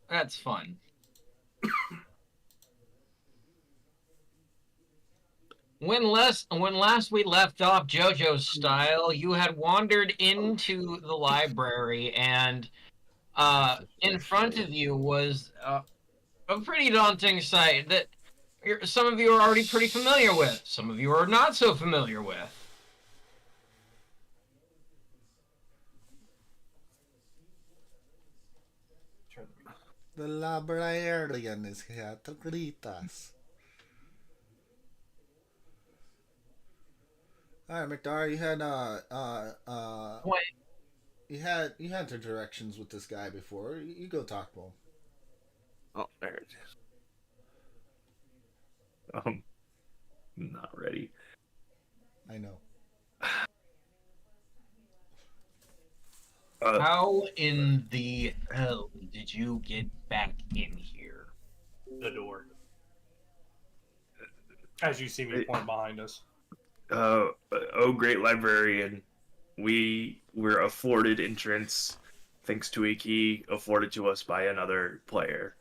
That's fun. When last we left off JoJo's style, you had wandered into the library, and in front of you was a pretty daunting sight that some of you are already pretty familiar with. Some of you are not so familiar with. The librarian is here to greet us. All right, McDar, What? you had interactions with this guy before. You go talk to him. Oh, there it is. Not ready. I know. How in the hell did you get back in here? The door. As you see me point behind us. Oh, great librarian. We were afforded entrance thanks to a key afforded to us by another player.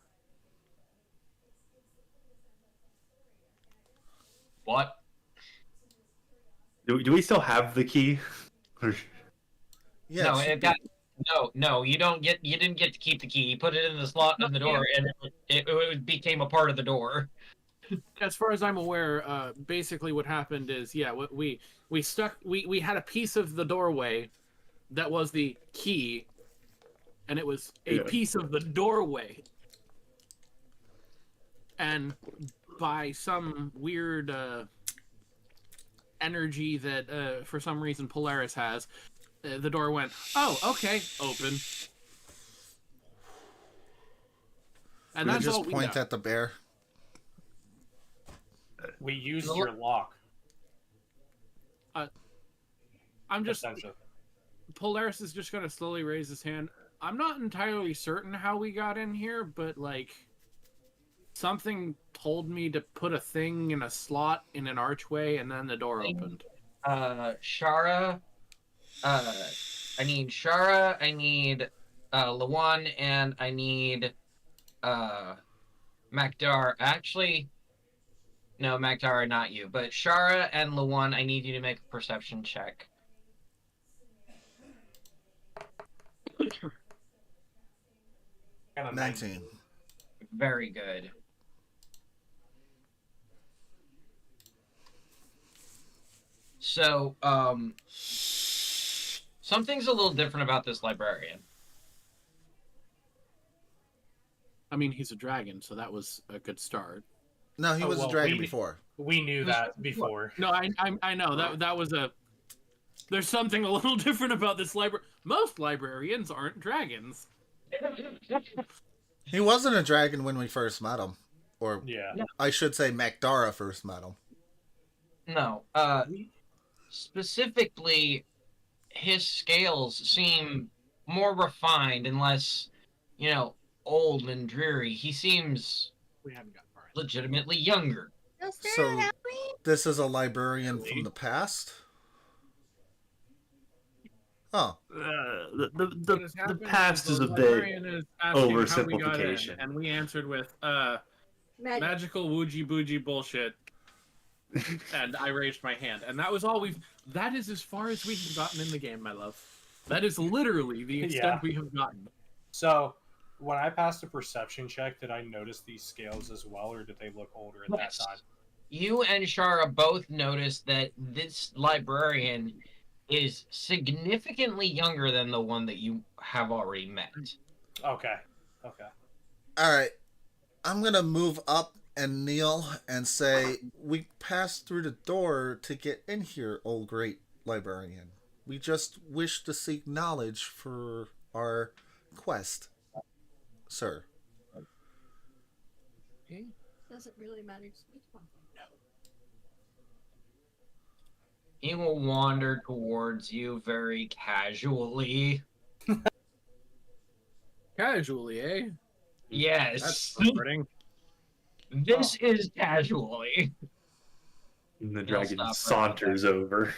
What? Do we still have the key? Yeah. No, you didn't get to keep the key. You put it in the slot in the door, and it became a part of the door. As far as I'm aware, basically what happened is, we had a piece of the doorway that was the key, and it was a piece of the doorway. And by some weird energy that, for some reason, Polaris has, the door went, oh, okay, open. And that's just all we point know. at the bear. We used your lock. I'm just... Polaris is just going to slowly raise his hand. I'm not entirely certain how we got in here, but, like, something told me to put a thing in a slot in an archway, and then the door opened. Shara, I need Shara, I need Lawan, and I need Makdar. Actually, no, Makdar, not you, but Shara and Lawan, I need you to make a perception check. Got a 19. Very good. So, something's a little different about this librarian. I mean, he's a dragon, so that was a good start. No, he was a dragon before. We knew that before. No, I know that was a. There's something a little different about this library. Most librarians aren't dragons. He wasn't a dragon when we first met him, or Yeah. I should say, Makdara first met him. No, specifically, his scales seem more refined and less, old and dreary. He seems We haven't got far. legitimately younger. So this is a librarian from the past? Oh. The past is a bit oversimplification. And we answered with magical woogie boogie bullshit. And I raised my hand. And that was all that is as far as we have gotten in the game, my love. That is literally the extent we have gotten. So, when I passed a perception check, did I notice these scales as well, or did they look older at that time? You and Shara both noticed that this librarian is significantly younger than the one that you have already met. Okay. Alright. I'm gonna move up and kneel and say, we passed through the door to get in here, old great librarian. We just wish to seek knowledge for our quest, sir. Okay. Doesn't really matter. No. He will wander towards you very casually. Casually, eh? Yes. That's comforting. This is casually. And the dragon saunters over.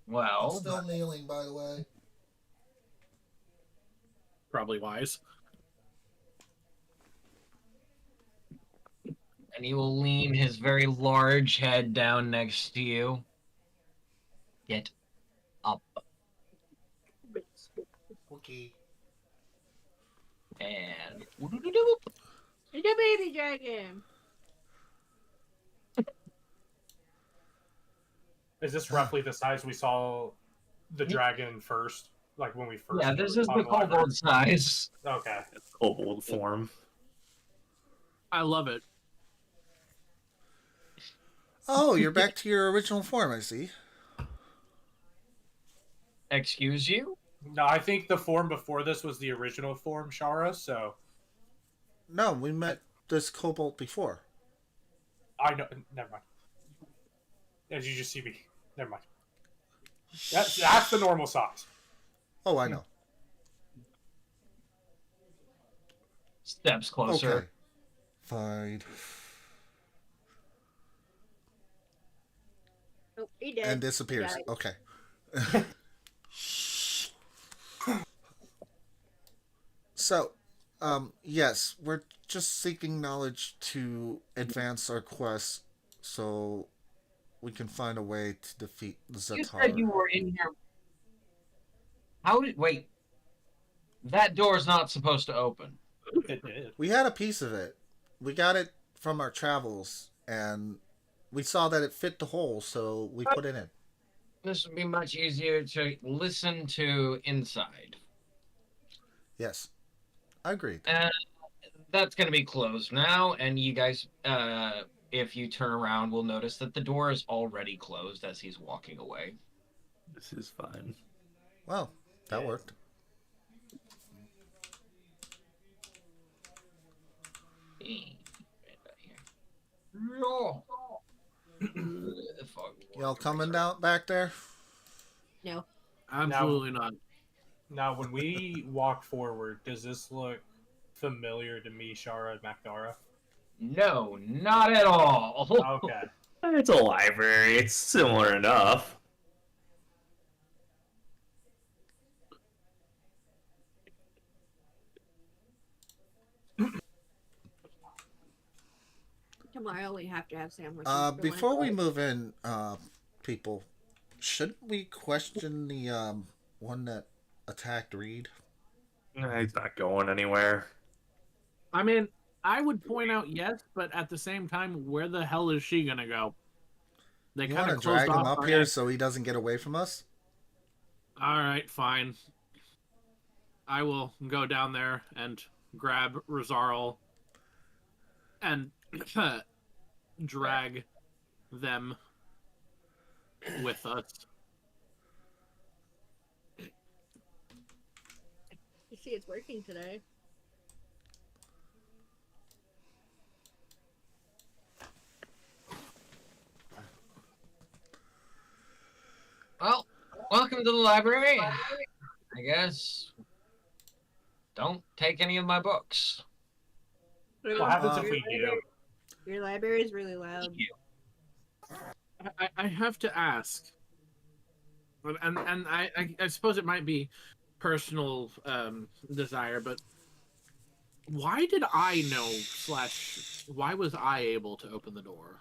Well, Still kneeling, by the way. probably wise. And he will lean his very large head down next to you. Get up. Okay. And It's a baby dragon. Is this roughly the size we saw the dragon first? Like when we first. yeah, this is found the library? kobold size. Okay. Kobold form. I love it. Oh, you're back to your original form, I see. Excuse you? No, I think the form before this was the original form, Shara. So No, we met this kobold before. I know. Never mind. As you just see me. Never mind. That's the normal size. Oh, I know. Steps closer. Okay. Fine. Oh, he did. And disappears. Got it. Okay. So, yes, we're just seeking knowledge to advance our quest so we can find a way to defeat the You said Zatar. you were in here. How did wait? That door's not supposed to open. It did. We had a piece of it. We got it from our travels, and we saw that it fit the hole, so we put it in. This would be much easier to listen to inside. Yes. I agreed. And that's going to be closed now. And you guys, if you turn around, will notice that the door is already closed as he's walking away. This is fine. Well, that worked. Y'all coming down back there? No. Absolutely not. Now, when we walk forward, does this look familiar to me, Shara and Makdara? No, not at all. Okay. It's a library. It's similar enough. Tomorrow we have to have sandwiches. for Before we lunch. move in, people, shouldn't we question the one that attacked Reed? He's not going anywhere. I mean, I would point out yes, but at the same time, where the hell is she gonna go? They You kind want of to closed drag him off up our here exit. so he doesn't get away from us? All right, fine. I will go down there and grab Rosarl and drag them with us. You see, it's working today. Well, welcome to the library. I guess. Don't take any of my books. What happens if we do? Your library is really loud. Thank you. I have to ask, and I suppose it might be personal desire, but why did I know / why was I able to open the door?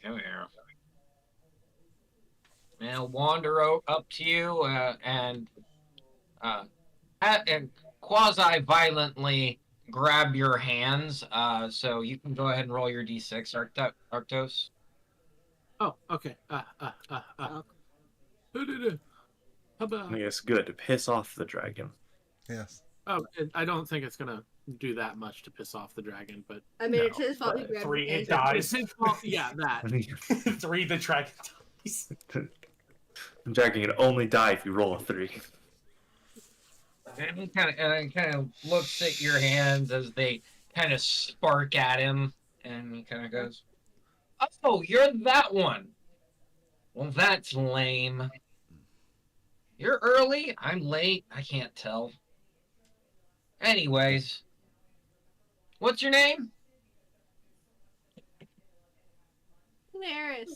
Come here. And I'll wander up to you and quasi-violently grab your hands. So you can go ahead and roll your d6, Arctos. Oh, okay. Yes, good. To piss off the dragon. Yes. Oh, I don't think it's gonna do that much to piss off the dragon, but I mean, No, it's his fault. He but grabbed three, your it hands. dies. it's his fault. Yeah, that. 3 the dragon dies. The dragon can only die if you roll a 3. And he kind of looks at your hands as they kind of spark at him, and he kind of goes, "Oh, you're that one. Well, that's lame. You're early. I'm late. I can't tell. Anyways, what's your name?" Polaris.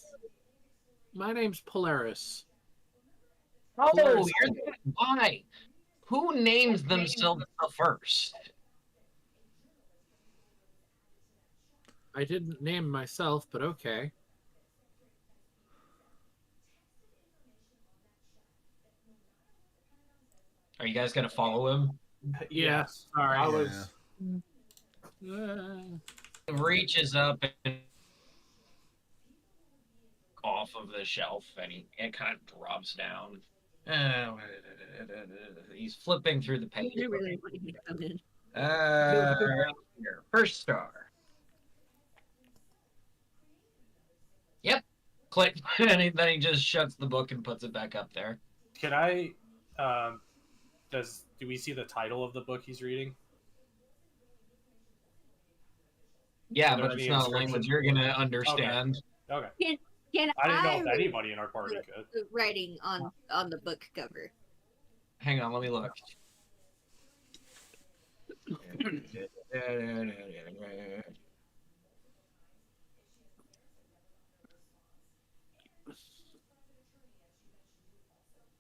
My name's Polaris. Oh, Polaris, why? Who names themselves the first? I didn't name myself, but okay. Are you guys gonna follow him? Yeah, Yes. sorry. I Yeah. was. He reaches up and off of the shelf, and it kind of drops down. He's flipping through the pages. You really want me to come in. Here, first star. Yep. Click. And then he just shuts the book and puts it back up there. Can I? Do we see the title of the book he's reading? Yeah, Are there but it's any not a language inscriptions? you're gonna understand. Okay. Can I didn't know if read anybody in our party could. the writing on the book cover? Hang on, let me look.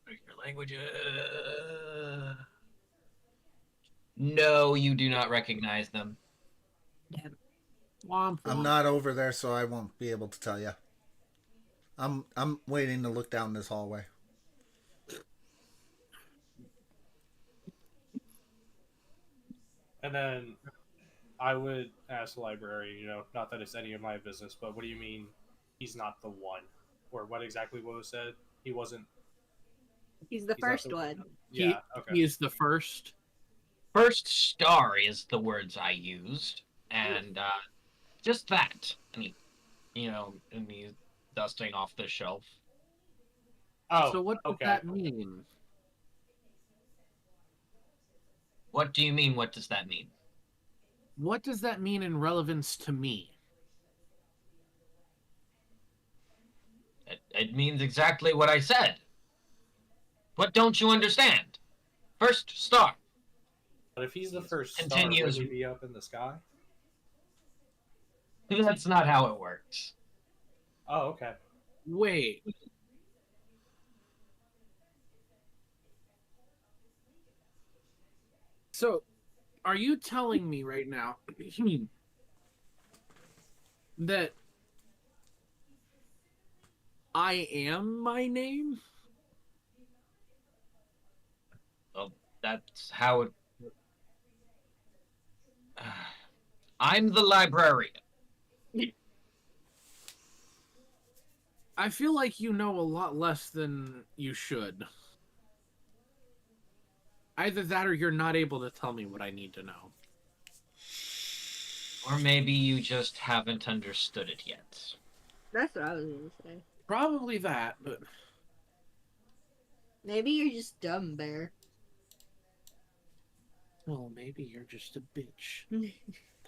Your language. No, you do not recognize them. Damn. Womp I'm womp. not over there, so I won't be able to tell you. I'm waiting to look down this hallway. And then I would ask the librarian, not that it's any of my business, but what do you mean he's not the one? Or what exactly was said? He wasn't. He's the He's not first the- one. Yeah, okay. He is the first. First star is the words I used, and just that. And and he's dusting off the shelf. Oh, So what does okay. that mean? What do you mean? What does that mean? What does that mean in relevance to me? It means exactly what I said. What don't you understand? First star. But if he's the first star, Continues. would he be up in the sky? That's not how it works. Oh, okay. Wait. So, are you telling me right now that I am my name? Well, that's how it. I'm the librarian. I feel like you know a lot less than you should. Either that or you're not able to tell me what I need to know. Or maybe you just haven't understood it yet. That's what I was gonna say. Probably that, but Maybe you're just dumb, Bear. well, maybe you're just a bitch.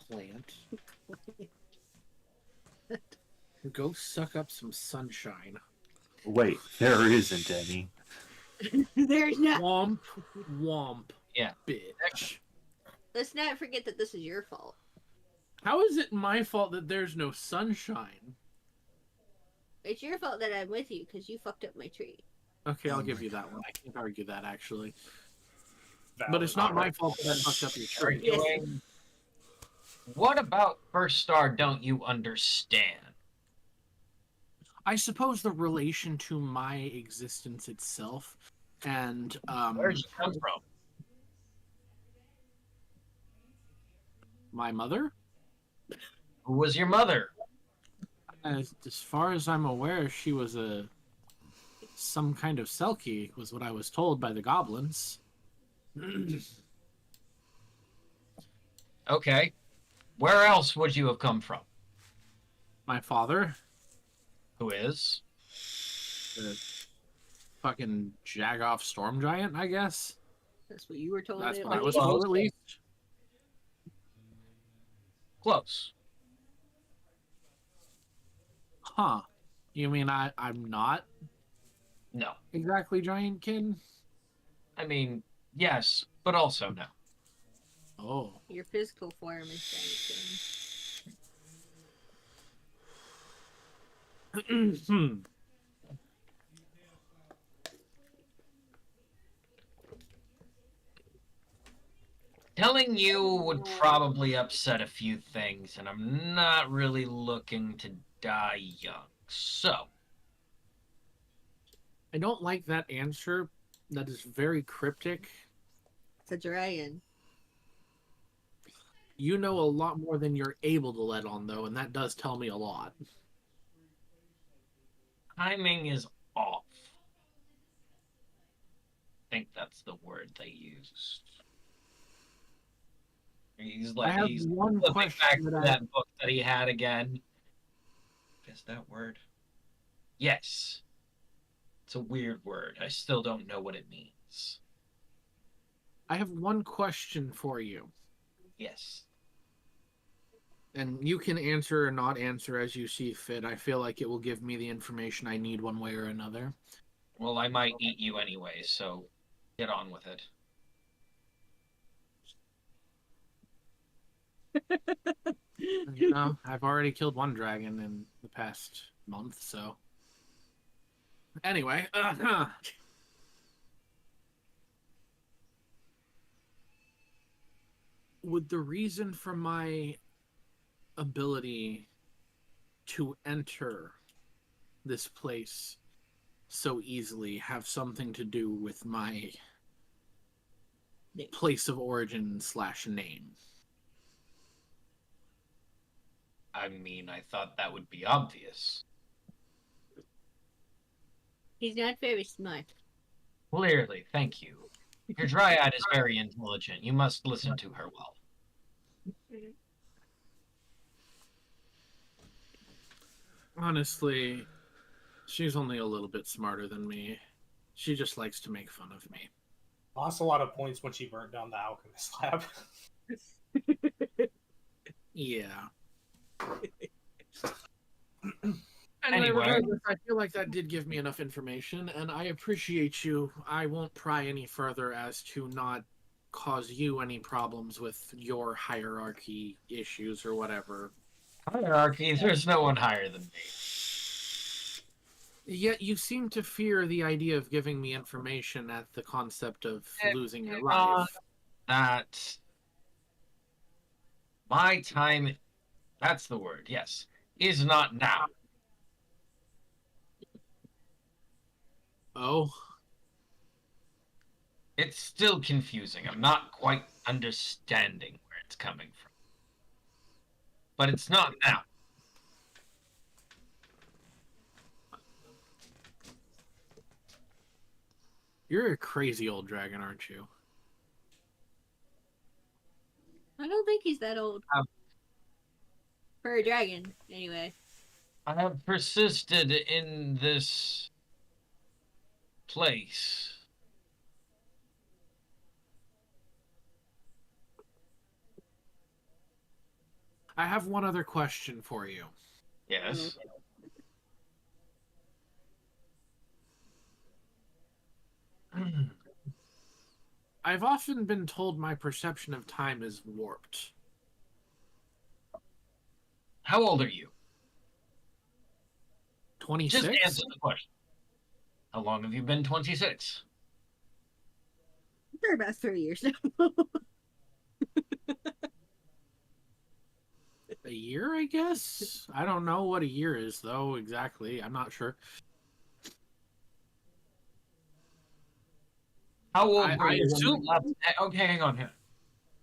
Plant. Go suck up some sunshine. Wait, there isn't any. There's not. Womp, womp. Yeah. Bitch. Let's not forget that this is your fault. How is it my fault that there's no sunshine? It's your fault that I'm with you because you fucked up my tree. Okay, Oh I'll give my you that one. I can't argue that, actually. Valid. But it's not my fault that I fucked up your tree. Yes. Arguing. What about first star don't you understand? I suppose the relation to my existence itself and Where'd you come from? my mother. Who was your mother? As far as I'm aware, she was some kind of Selkie, was what I was told by the goblins. Okay. Where else would you have come from? My father, Who is? the fucking Jagoff storm giant, I guess. That's what you were told. That's it what I was was. told, at least. Close. Huh. You mean I'm not No. exactly giant kid? I mean, yes, but also no. Oh. Your physical form is giant. Telling you would probably upset a few things, and I'm not really looking to die young. So, I don't like that answer. That is very cryptic. It's a dragon. You know a lot more than you're able to let on, though, and that does tell me a lot. timing is off. I think that's the word they used. I have He's one flipping question back to that that book that he had again. Is that word? Yes. It's a weird word. I still don't know what it means. I have one question for you, Yes. and you can answer or not answer as you see fit. I feel like it will give me the information I need one way or another. Well, I might eat you anyway, so get on with it. You know, I've already killed one dragon in the past month, so. Anyway, would the reason for my ability to enter this place so easily have something to do with my place of origin / name? I mean, I thought that would be obvious. He's not very smart. Clearly, thank you. Your dryad is very intelligent. You must listen to her well. Honestly, she's only a little bit smarter than me. She just likes to make fun of me. Lost a lot of points when she burnt down the alchemist lab. Yeah. Anyway. Regardless, I feel like that did give me enough information, and I appreciate you. I won't pry any further as to not cause you any problems with your hierarchy issues or whatever. Hierarchy, there's no one higher than me. Yet you seem to fear the idea of giving me information at the concept of losing your life. That my time, that's the word, yes, is not now. Oh, It's still confusing. I'm not quite understanding where it's coming from. But it's not now. you're a crazy old dragon, aren't you? I don't think he's that old. For a dragon, anyway. I have persisted in this place. I have one other question for you. Yes. I've often been told my perception of time is warped. How old are you? 26? Just answer the question. How long have you been 26? For about 3 years now. A year, I guess? I don't know what a year is, though, exactly. I'm not sure. How old were I you when you assume- left? Okay, hang on here.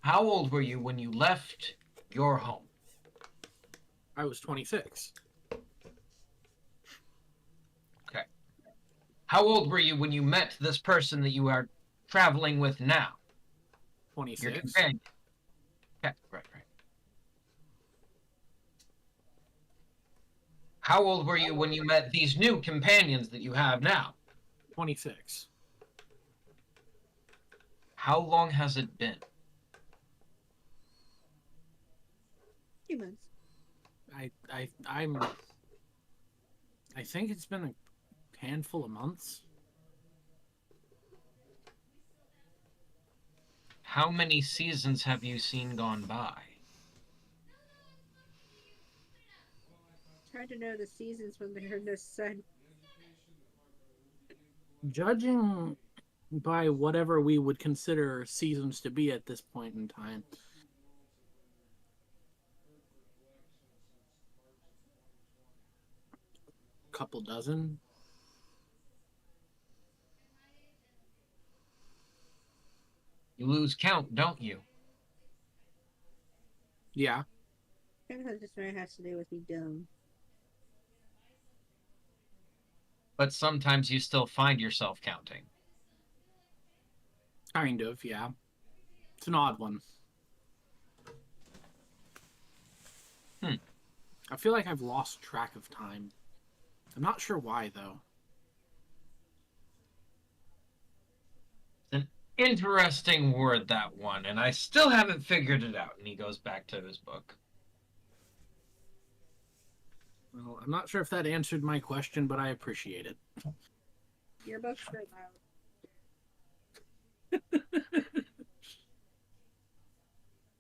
How old were you when you left your home? I was 26. Okay. How old were you when you met this person that you are traveling with now? 26. Your companion. Okay, right. How old were you when you met these new companions that you have now? 26. How long has it been? 2 months. I think it's been a handful of months. How many seasons have you seen gone by? It's hard to know the seasons when there's no sun. Judging by whatever we would consider seasons to be at this point in time. Couple dozen. You lose count, don't you? Yeah. I think this one has to do with you dumb. But sometimes you still find yourself counting. Kind of, yeah. It's an odd one. I feel like I've lost track of time. I'm not sure why, though. It's an interesting word, that one, and I still haven't figured it out. And he goes back to his book. Well, I'm not sure if that answered my question, but I appreciate it. Your book's very loud.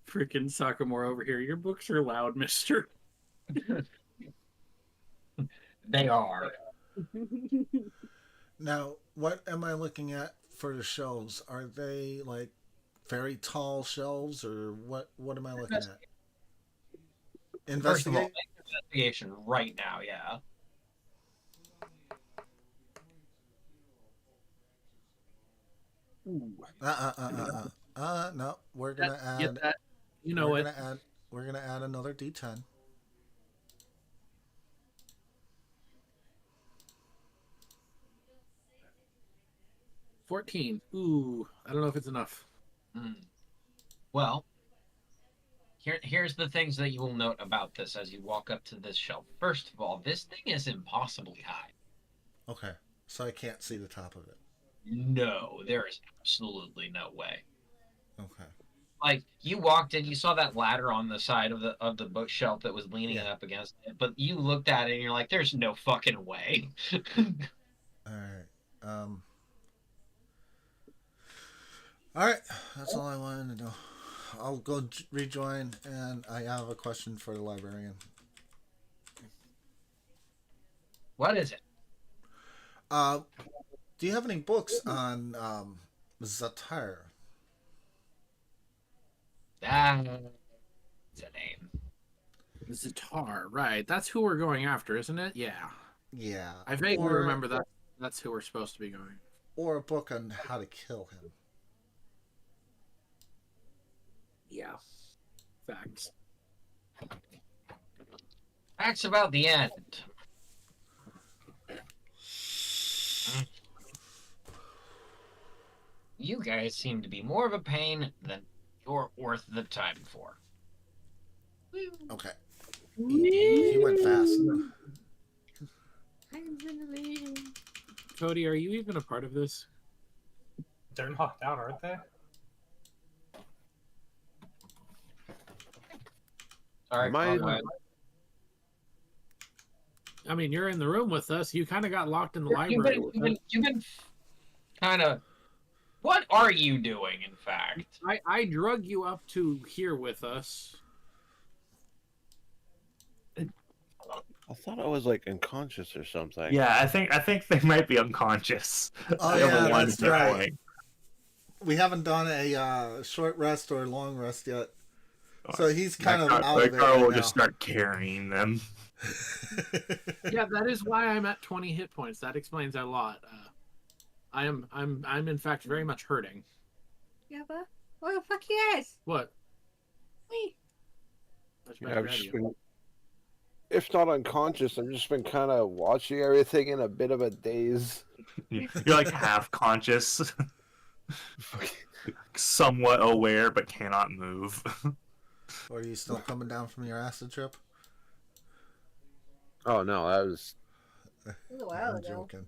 Freaking Sakamura over here. Your books are loud, mister. They are. Now, what am I looking at for the shelves? Are they like very tall shelves, or what am I looking at? First of all, Investigate. make investigation right now, yeah. No, we're gonna Get add. that? You know we're it. gonna add. We're gonna add another D10. $14. Ooh, I don't know if it's enough. Well, here's the things that you will note about this as you walk up to this shelf. First of all, this thing is impossibly high. Okay, so I can't see the top of it. No, there is absolutely no way. Okay. Like, you walked in, you saw that ladder on the side of the bookshelf that was leaning Yeah. up against it, but you looked at it and you're like, "There's no fucking way." All right. All right. That's all I wanted to know. I'll go rejoin, and I have a question for the librarian. What is it? Do you have any books on Zatar? That's a name. Zatar, right. That's who we're going after, isn't it? Yeah. Yeah. I vaguely Or- remember that. That's who we're supposed to be going. Or a book on how to kill him. Yeah. Facts. Facts about the end. You guys seem to be more of a pain than you're worth the time for. Okay. He went fast. I'm in Cody, are you even a part of this? They're knocked out, aren't they? Sorry, Am I- go ahead. I mean, you're in the room with us. You kind of got locked in the library. You've been kind of. What are you doing, in fact? I drug you up to here with us. I thought I was like unconscious or something. Yeah, I think they might be unconscious. Oh, They're the yeah, ones that's right. going. We haven't done a short rest or a long rest yet. So he's kind of That out of it car right will now. just start carrying them. Yeah, that is why I'm at 20 hit points. That explains a lot. I'm in fact very much hurting. Yeah, but what the fuck yes? What? Wait. Yeah, I've just been, if not unconscious, I've just been kind of watching everything in a bit of a daze. You're like half conscious, somewhat aware, but cannot move. Or are you still coming down from your acid trip? Oh no, that was It was a while I'm ago. joking.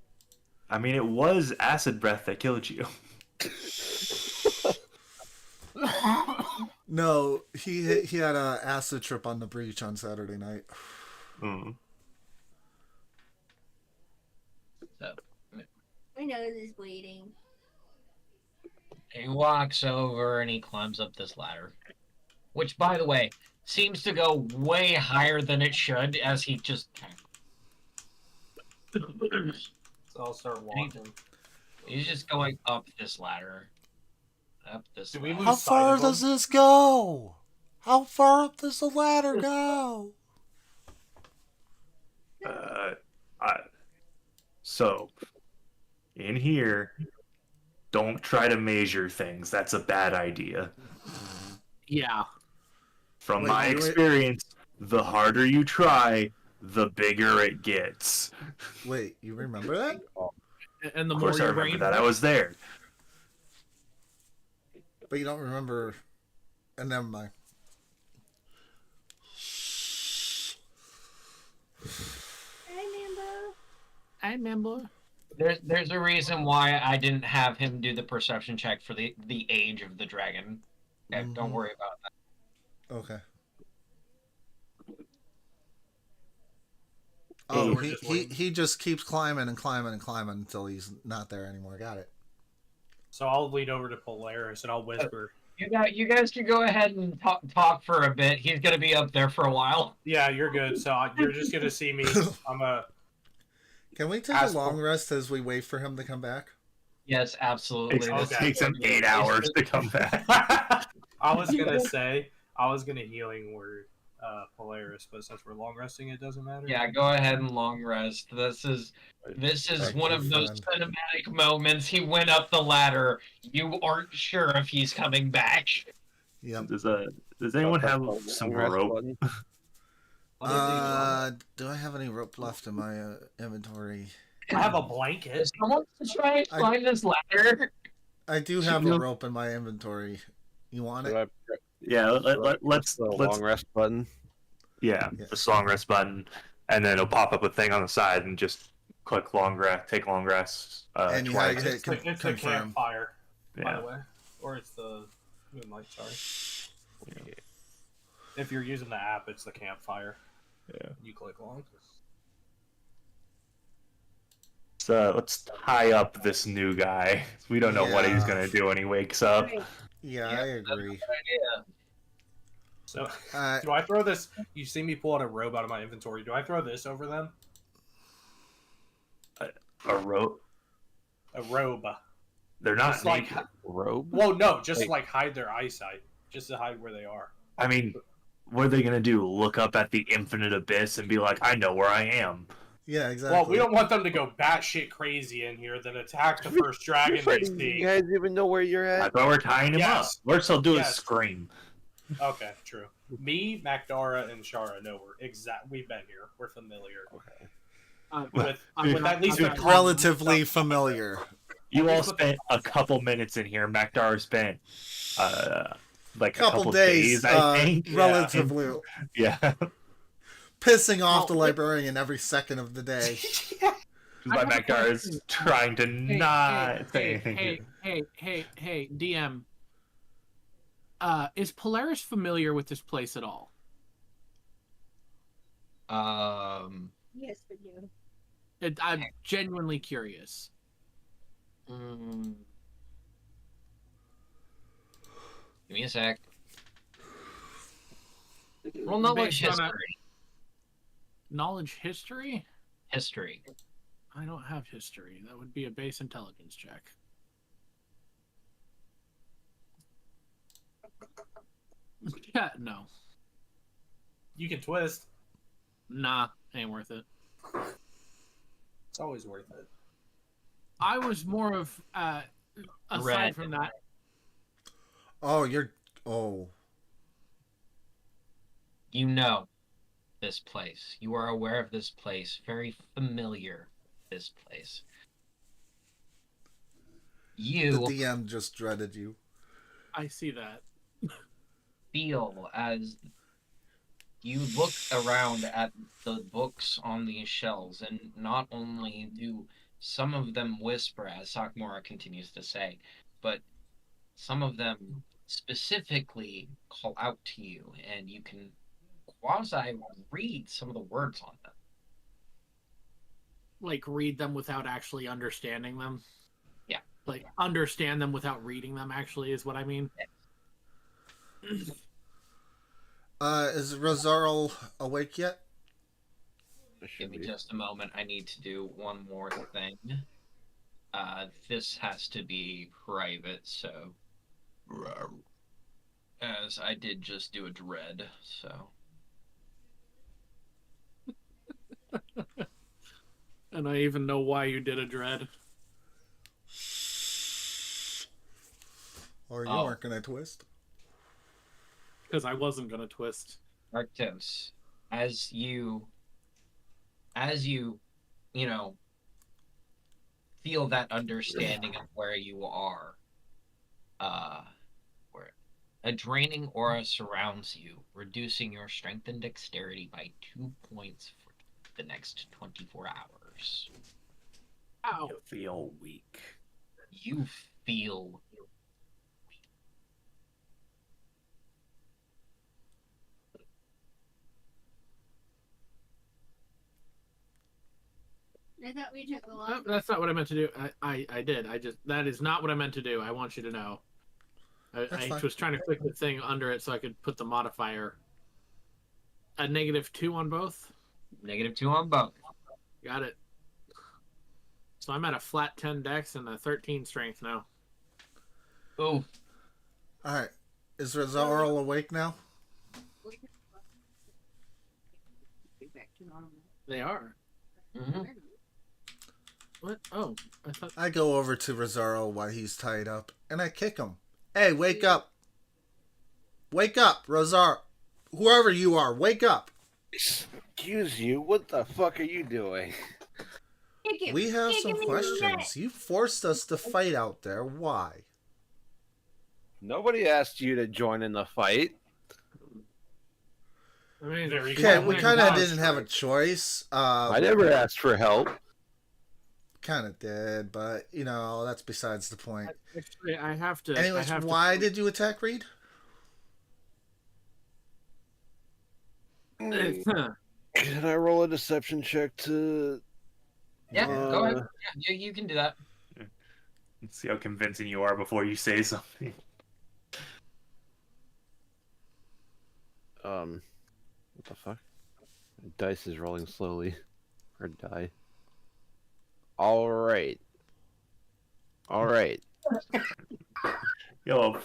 I mean, it was acid breath that killed you. No, he had a acid trip on the breach on Saturday night. Mm. So, My nose is bleeding. he walks over and he climbs up this ladder. Which, by the way, seems to go way higher than it should as he just... So I'll start walking. He's just going up this ladder. Up this Do we ladder. lose How sight far of does him? this go? How far up does the ladder go? So, in here, don't try to measure things. That's a bad idea. Yeah. From Wait, my wait. experience, the harder you try, the bigger it gets. Wait, you remember that? And the Of more course, I your remember brain that. I was there. But you don't remember. And never mind. I remember. There's a reason why I didn't have him do the perception check for the age of the dragon. Okay, don't worry about that. Okay. So Oh, we're just waiting. he just keeps climbing and climbing and climbing until he's not there anymore. Got it. So I'll lean over to Polaris and I'll whisper. You guys can go ahead and talk for a bit. He's gonna be up there for a while. Yeah, you're good. So you're just gonna see me. Can we take a long rest as we wait for him to come back? Yes, absolutely. It takes him 8 hours to come back. I was gonna healing word Polaris, but since we're long resting, it doesn't matter. Yeah, go ahead and long rest. This is one of those cinematic moments. He went up the ladder. You aren't sure if he's coming back. Yep. Does anyone have some rope? Do I have any rope left in my inventory? I have a blanket. Is someone try and climb this ladder? I do have a rope in my inventory. You want it? Yeah, let's long rest button. Yeah, the long rest button, and then it'll pop up a thing on the side, and just click long rest, take long rest. And you gotta hit It's the campfire, by the way, or it's the moonlight. Sorry. Yeah. If you're using the app, it's the campfire. Yeah. You click long. So let's tie up this new guy. We don't know what he's gonna do when he wakes up. Yeah, I agree. So, do I throw this? You see me pull out a robe out of my inventory. Do I throw this over them? A rope? A robe. They're not Just like naked. Robe? Well, no, just to like hide their eyesight, just to hide where they are. I mean, what are they gonna do? Look up at the infinite abyss and be like, "I know where I am." Yeah, exactly. Well, we don't want them to go batshit crazy in here, then attack the first dragon they see. You guys even know where you're at? That's why we're tying him up. Worst they'll do is Yes. scream. Okay, true. Me, Macdara, and Shara know we've been here. We're familiar. With at least a relatively familiar. You all spent a couple minutes in here. Macdar spent like a couple days, I think. relatively. Yeah. Pissing off the librarian every second of the day. My Macdar is trying to not say anything. Hey, DM. Is Polaris familiar with this place at all? Yes, we do. I'm genuinely curious. Give me a sec. Roll knowledge Based on history. Knowledge history? History. I don't have history. That would be a base intelligence check. Yeah, no. You can twist. Nah, ain't worth it. It's always worth it. I was more of aside Red. from that. Oh, You know this place. You are aware of this place. Very familiar with this place. the DM just dreaded you. I see that. Feel as you look around at the books on these shelves, and not only do some of them whisper, as Sakmora continues to say, but some of them specifically call out to you, and you can quasi-read some of the words on them. Like, read them without actually understanding them? Yeah. Like, understand them without reading them, actually, is what I mean? Is Rosarl awake yet? Give me just a moment. I need to do one more thing. This has to be private, so as I did just do a dread, so. And I even know why you did a dread. Or you weren't gonna twist. Because I wasn't gonna twist. Arctos, as you feel that understanding of where you are, where a draining aura surrounds you, reducing your strength and dexterity by 2 points for the next 24 hours. Ow. You feel weak. You feel I thought we took a No, lot. that's not what I meant to do. I did. That is not what I meant to do. I want you to know. I was trying to click the thing under it so I could put the modifier. A -2 on both? -2 on both. Got it. So I'm at a flat 10 dex and a 13 strength now. Ooh. Alright. Is Rizarl awake now? Back to normal. They are. Mm-hmm. What? Oh, I thought. I go over to Rizarl while he's tied up, and I kick him. Hey, wake up! Wake up, Rizarl! Whoever you are, wake up! Excuse you, what the fuck are you doing? We have some questions. You forced us to fight out there. Why? Nobody asked you to join in the fight. I mean, Okay, we kind of didn't have a choice. I never asked for help. Kind of did, but, you know, that's besides the point. Actually, I have to. Anyways, why did you attack Reed? Can I roll a deception check to... Yeah, go ahead. Yeah, you can do that. Let's see how convincing you are before you say something. What the fuck? Dice is rolling slowly. Or die. Alright. Yo.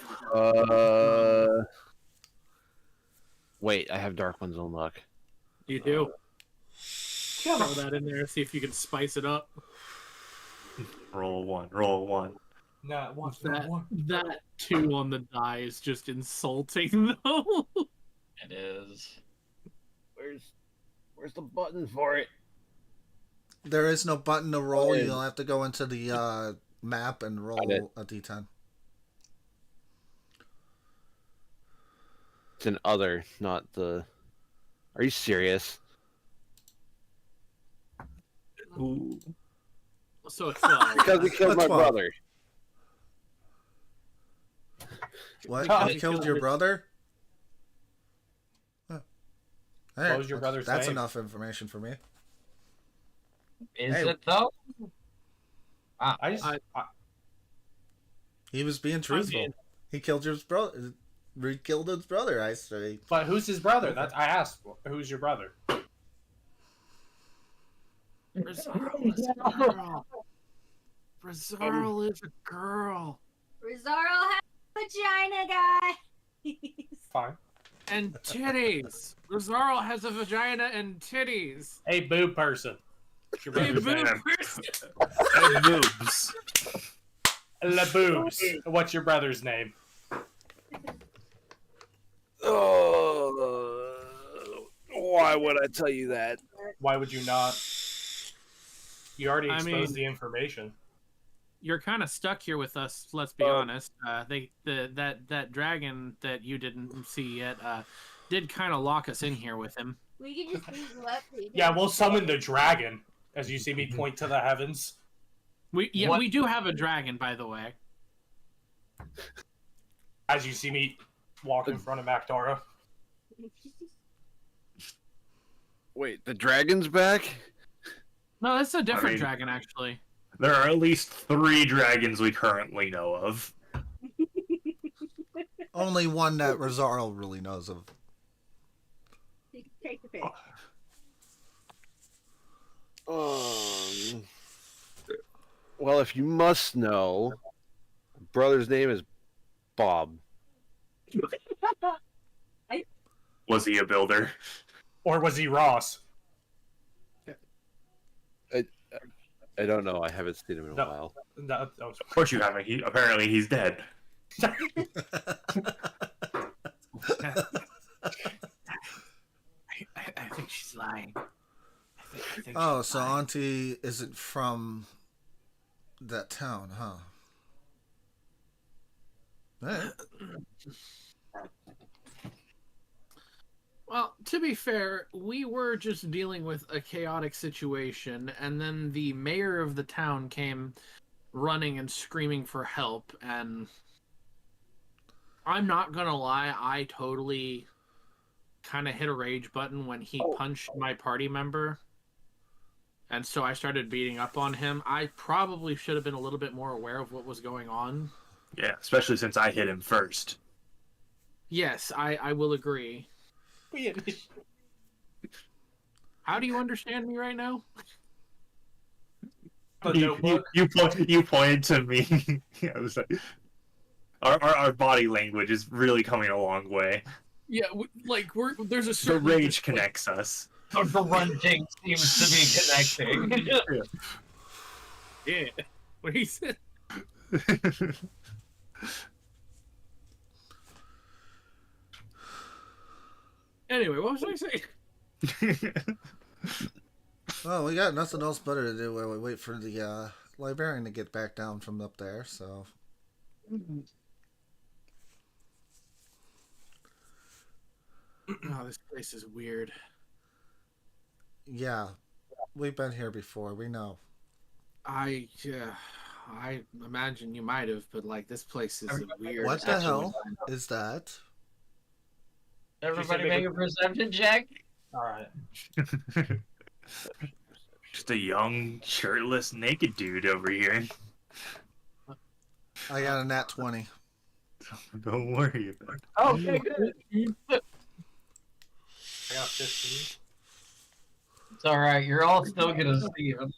Wait, I have Dark Ones on luck. You do. Throw that in there, see if you can spice it up. Roll one. Nah, watch That 2 on the die is just insulting, though. It is. Where's the button for it? There is no button to roll. You'll have to go into the map and roll a d10. It's an other, not the... Are you serious? Ooh. So it's Because he killed my 12. brother. What? You killed your brother? Huh. Hey, What was your brother's That's name? enough information for me. Is Hey. it though? He was being truthful. He killed his brother. Reed killed his brother, I say. But who's his brother? I asked. Who's your brother? Rizarl is a girl. Rizarl is a girl. Rizarl has a vagina, guy. Fine. And titties. Rizarl has a vagina and titties. Hey, boob person. What's your Hey, brother's boob name? person. And boobs. La boobs. What's your brother's name? Why would I tell you that? Why would you not? You already I exposed mean- the information. You're kind of stuck here with us. Let's be honest. That dragon that you didn't see yet did kind of lock us in here with him. We can just leave left. Yeah, we'll summon the dragon. As you see me point to the heavens. We do have a dragon, by the way. As you see me walk in front of Macdora. Wait, the dragon's back? No, that's a different mean- dragon, actually. There are at least 3 dragons we currently know of. Only one that Rizarl really knows of. Take the pick. Well, if you must know, brother's name is Bob. Was he a builder? Or was he Ross? I don't know. I haven't seen him in a while. No, Of course you haven't. Apparently he's dead. I think she's lying. I think Oh, she's so lying. Auntie isn't from that town, huh? Hey. Well, to be fair, we were just dealing with a chaotic situation, and then the mayor of the town came running and screaming for help, and I'm not gonna lie, I totally kind of hit a rage button when he punched my party member, and so I started beating up on him. I probably should have been a little bit more aware of what was going on. Yeah, especially since I hit him first. Yes, I will agree. How do you understand me right now? You pointed to me. I was like, our body language is really coming a long way. Yeah, there's a The certain rage connects us. The grunting seems to be connecting. Yeah, what he said. Anyway, what was I saying? Well, we got nothing else better to do while we wait for the librarian to get back down from up there, so. Oh, this place is weird. Yeah, we've been here before, we know. I imagine you might have, but like this place is weird. What the hell is that? Everybody make a perception check. Alright. Just a young, shirtless, naked dude over here. I got a nat 20. Don't worry about it. Okay, good. I got 15. It's alright, you're all still gonna see him.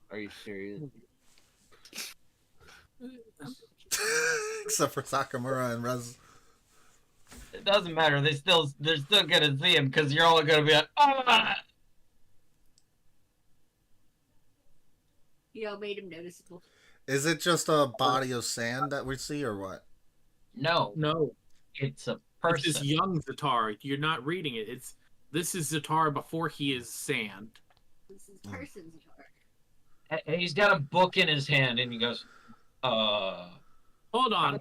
Are you serious? Except for Sakamura and Rez. It doesn't matter, they're still gonna see him because you're all gonna be like, ah! You all made him noticeable. Is it just a body of sand that we see, or what? No, No, it's a it's this person. young Zatar. You're not reading it. This is Zatar before he is sand. This is person's guitar. And he's got a book in his hand, and he goes, Hold on.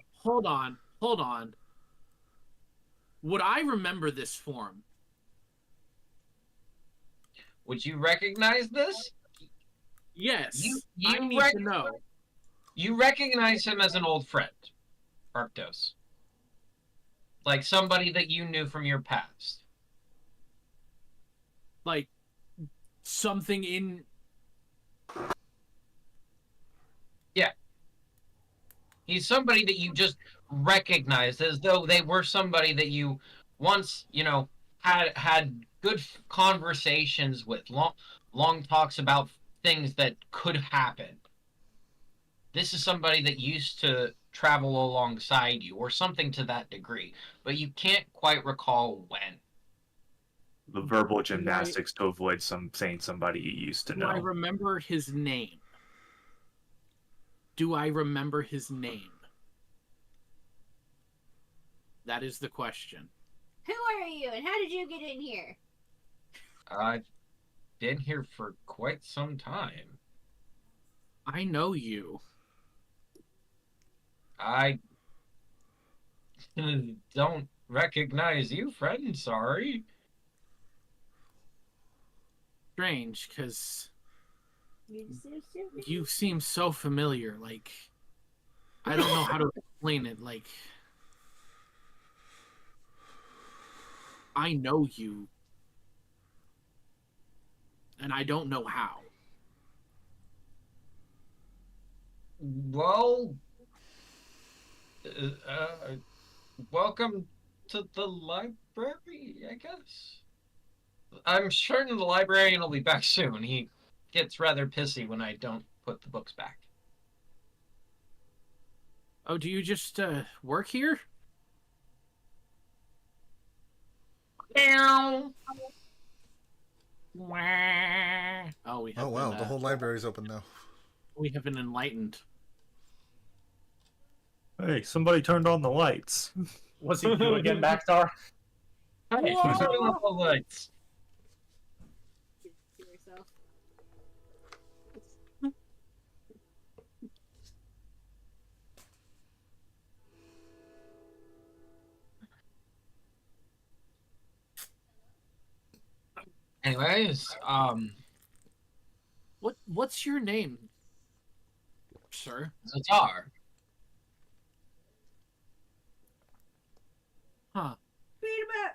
Would I remember this form? would you recognize this? Yes. You I need rec- to know. You recognize him as an old friend, Arctos. Like somebody that you knew from your past. Like something in. Yeah. He's somebody that you just recognized as though they were somebody that you once, had good conversations with, long talks about things that could happen. This is somebody that used to travel alongside you, or something to that degree, but you can't quite recall when. The verbal gymnastics to avoid saying somebody you used to Do I know. remember his name? Do I remember his name? That is the question. Who are you and how did you get in here? I've been here for quite some time. I know you. I don't recognize you, friend. Sorry. Strange, because You're so stupid. you seem so familiar. Like, I don't know how to explain it. Like, I know you, and I don't know how. Well, welcome to the library, I guess. I'm sure the librarian will be back soon. He gets rather pissy when I don't put the books back. Oh, do you just work here? Meow. Oh, we have Oh wow, been, the whole library's open now. we have been enlightened. Hey, somebody turned on the lights. What's he do again, Backtar? Hey, who's turning off the lights? To yourself. Anyways, What's your name, sir? Zatar. Huh. Read about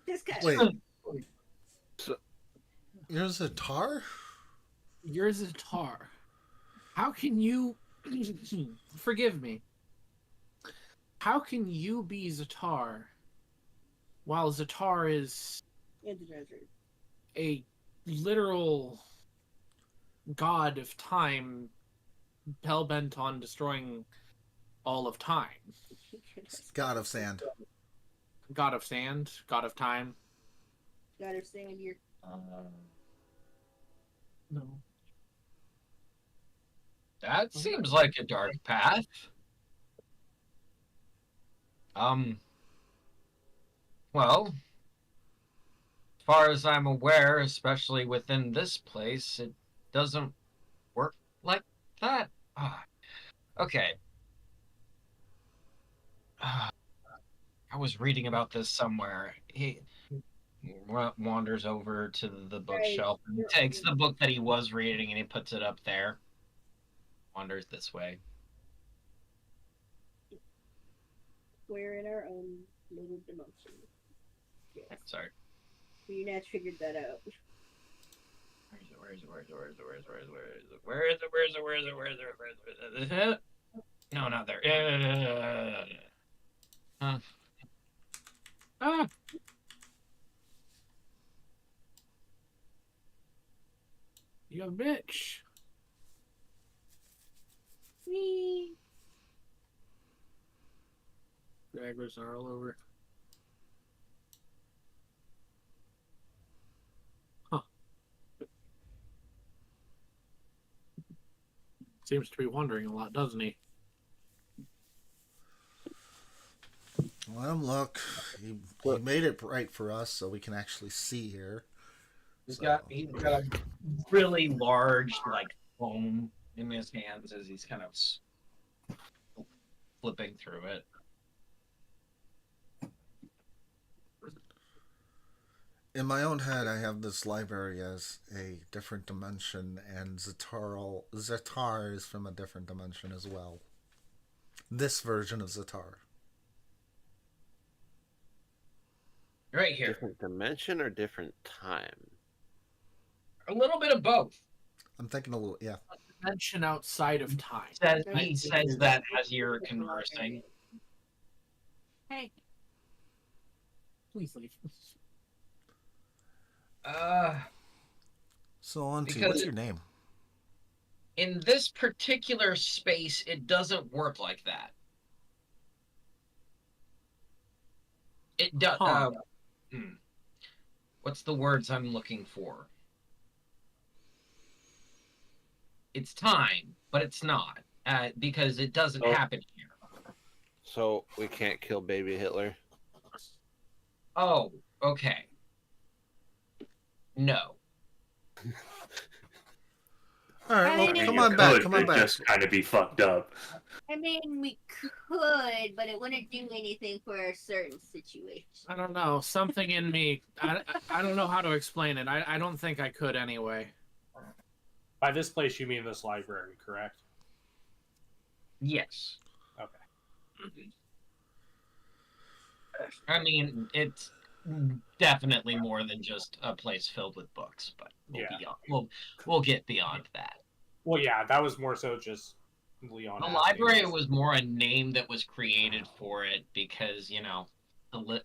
this guy. Wait, you're Zatar? You're Zatar. How can you... Forgive me. How can you be Zatar while Zatar is a literal god of time, hell-bent on destroying all of time? God of Sand. God of sand, god of time. God of Sand, you're No. That seems like a dark path. Well, as far as I'm aware, especially within this place, it doesn't work like that. Okay. I was reading about this somewhere. He wanders over to the bookshelf and takes the book that he was reading and he puts it up there. Wanders this way. we're in our own little dimension. Yes. Sorry. We now figured that out. Where is it? No, not there. Ah! You a bitch. Me. Daggers are all over. Huh. Seems to be wandering a lot, doesn't he? Let him look. He made it bright for us so we can actually see here. He's got a really large like foam in his hands as he's kind of flipping through it. In my own head, I have this library as a different dimension, and Zatar is from a different dimension as well. This version of Zatar. Right here. Different dimension or different time? A little bit of both. I'm thinking a little, yeah. Dimension outside of time. He says that as you're conversing. Hey. Please leave. So, Auntie, Because what's your name? in this particular space, it doesn't work like that. It does. Huh. What's the words I'm looking for? It's time, but it's not because it doesn't happen here. So we can't kill baby Hitler? Oh, okay. No. All right, well, I mean, come You on back. could, Come on it'd back. just kind of be fucked up. I mean, we could, but it wouldn't do anything for a certain situation. I don't know. Something in me. I don't know how to explain it. I don't think I could anyway. By this place, you mean this library, correct? Yes. Okay. I mean, it's definitely more than just a place filled with books, but we'll get beyond that. Well, yeah, that was more so just Leon. The library was more a name that was created for it because, you know,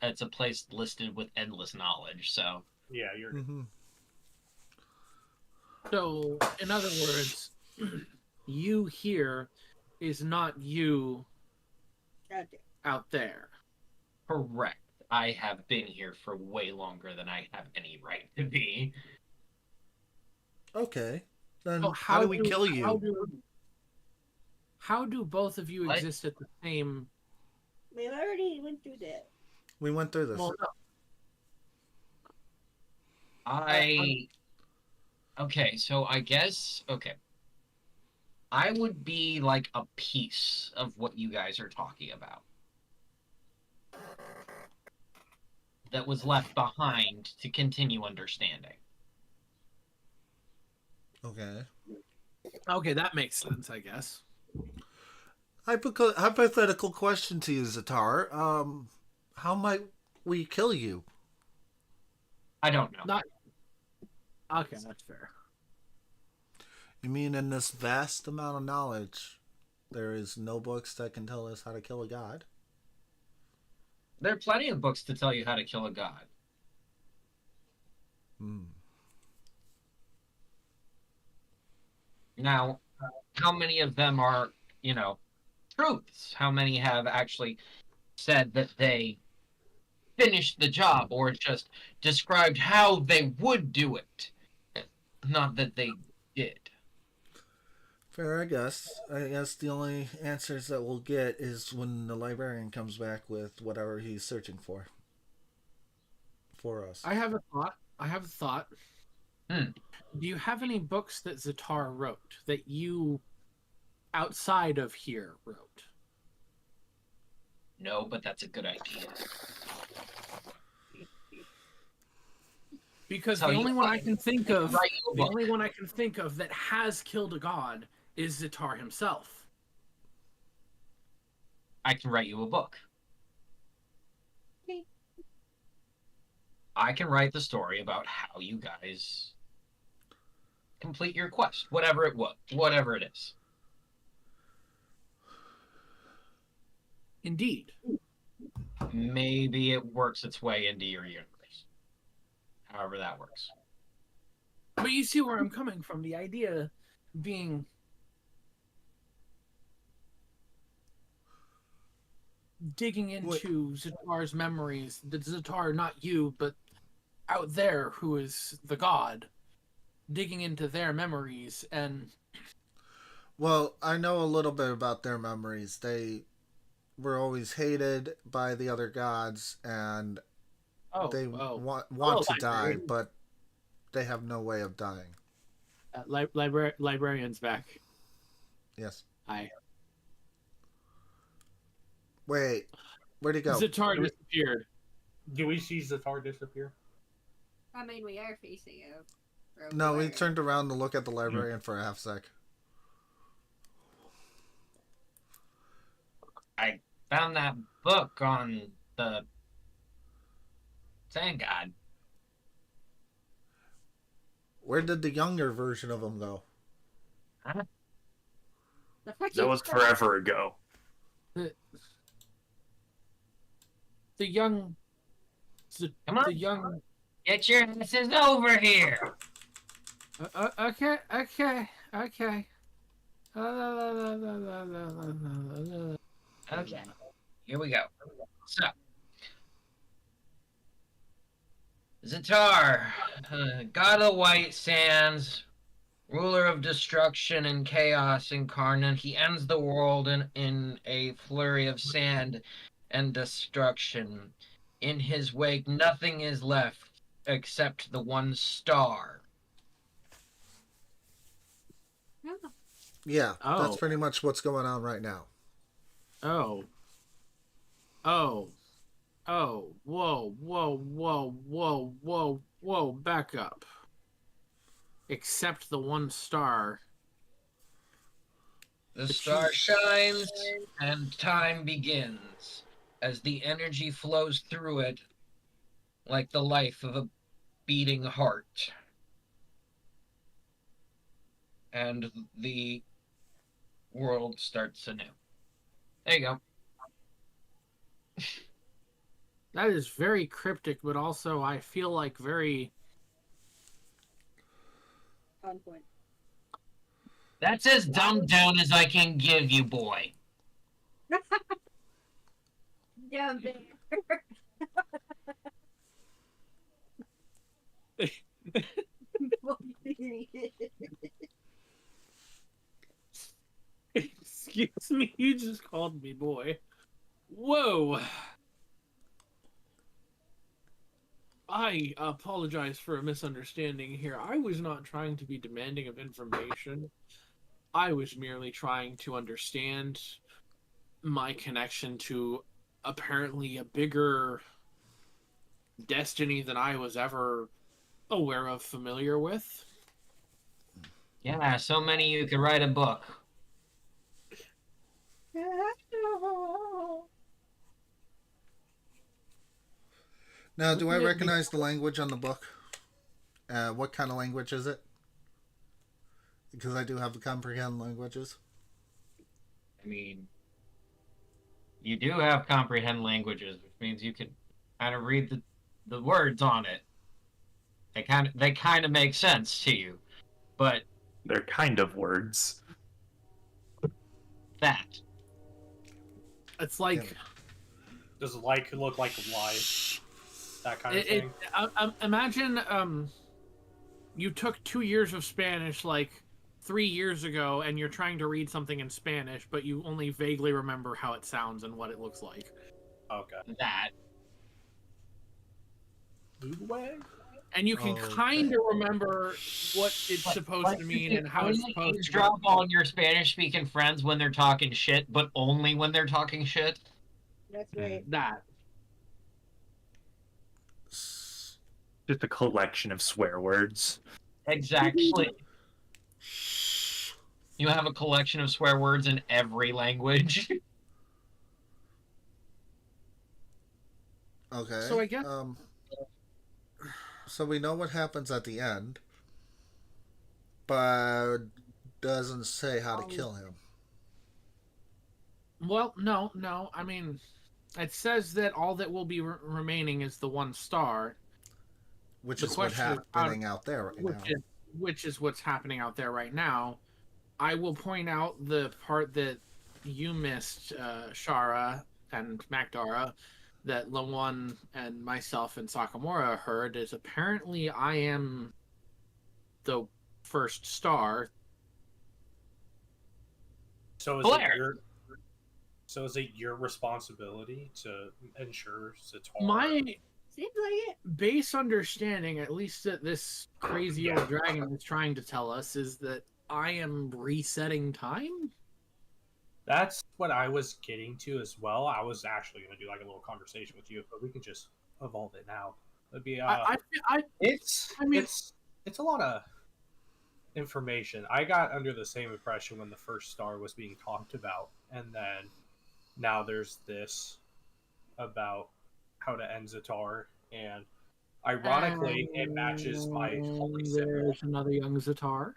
it's a place listed with endless knowledge, so. Yeah, you're. Mm-hmm. So, in other words, you here is not you Out there. out there. Correct. I have been here for way longer than I have any right to be. Okay. Then So how do we kill you? How do both of you What? exist at the same? We already went through that. We went through this. Well, no. Okay, so I guess I would be like a piece of what you guys are talking about that was left behind to continue understanding. Okay. Okay, that makes sense, I guess. Hypothetical question to you, Zatar. How might we kill you? I don't know. Not. Okay, that's fair. You mean in this vast amount of knowledge, there is no books that can tell us how to kill a god? There are plenty of books to tell you how to kill a god. Hmm. Now, how many of them are, truths? How many have actually said that they finished the job or just described how they would do it? Not that they did. Fair, I guess. I guess the only answers that we'll get is when the librarian comes back with whatever he's searching for us. I have a thought. Hmm. Do you have any books that Zatar wrote that you, outside of here, wrote? No, but that's a good idea. Because So the you only one I might can think of, write you a the book. only one I can think of that has killed a god is Zatar himself. I can write you a book. Okay. I can write the story about how you guys complete your quest, whatever it is. Indeed. Maybe it works its way into your universe. However that works. But you see where I'm coming from. The idea being digging into Zatar's memories. The Zatar, not you, but out there, who is the god, digging into their memories and. Well, I know a little bit about their memories. They were always hated by the other gods, and they want to die, but they have no way of dying. Librarian's back. Yes. Hi. Wait, where'd he go? Zatar disappeared. Do we see Zatar disappear? I mean, we are facing a. No, we turned around to look at the librarian for a half sec. I found that book on the Sand God. Where did the younger version of him go? Huh? That was forever ago. The young. Come on. The young. Get your asses over here. Okay. Okay, here we go. So, Zatar, god of the White Sands, ruler of destruction and chaos incarnate, he ends the world in a flurry of sand and destruction. In his wake, nothing is left except the one star. Yeah, that's pretty much what's going on right now. Oh, whoa, back up. Except the one star. The star shines and time begins as the energy flows through it like the life of a beating heart. And the world starts anew. There you go. That is very cryptic, but also I feel like very On point. That's as dumbed down as I can give you, boy. Down there. Excuse me, you just called me boy. Whoa. I apologize for a misunderstanding here. I was not trying to be demanding of information. I was merely trying to understand my connection to apparently a bigger destiny than I was ever aware of, familiar with. Yeah, so many you could write a book. Now, do I recognize the language on the book? What kind of language is it? Because I do have the comprehend languages. I mean, you do have comprehend languages, which means you can kind of read the words on it. They kind of make sense to you, but They're kind of words. that. It's like... Yeah. Does like look like life? That kind of thing? Imagine you took 2 years of Spanish like 3 years ago and you're trying to read something in Spanish, but you only vaguely remember how it sounds and what it looks like. Okay. That. And you can kind of remember what it's supposed to mean and how it's supposed to drop on your Spanish-speaking friends when they're talking shit, but only when they're talking shit. That's right. That. Just a collection of swear words. Exactly. You have a collection of swear words in every language. Okay. So I guess... so we know what happens at the end, but doesn't say how to kill him. Well, no. I mean, it says that all that will be remaining is the 1 star. Which The is what's question is, happening out there right now. Which is what's happening out there right now. I will point out the part that you missed, Shara and Magdara, that Lawan and myself and Sakamura heard is apparently I am the 1st star. So is it your responsibility to ensure Zatar? My Seems like it. base understanding, at least that this crazy old dragon is trying to tell us, is that I am resetting time? That's what I was getting to as well. I was actually going to do like a little conversation with you, but we can just evolve it now. It'd be it's a lot of information. I got under the same impression when the 1st star was being talked about, and then now there's this about how to end Zatar, and ironically, it matches my holy symbol. There's another young Zatar.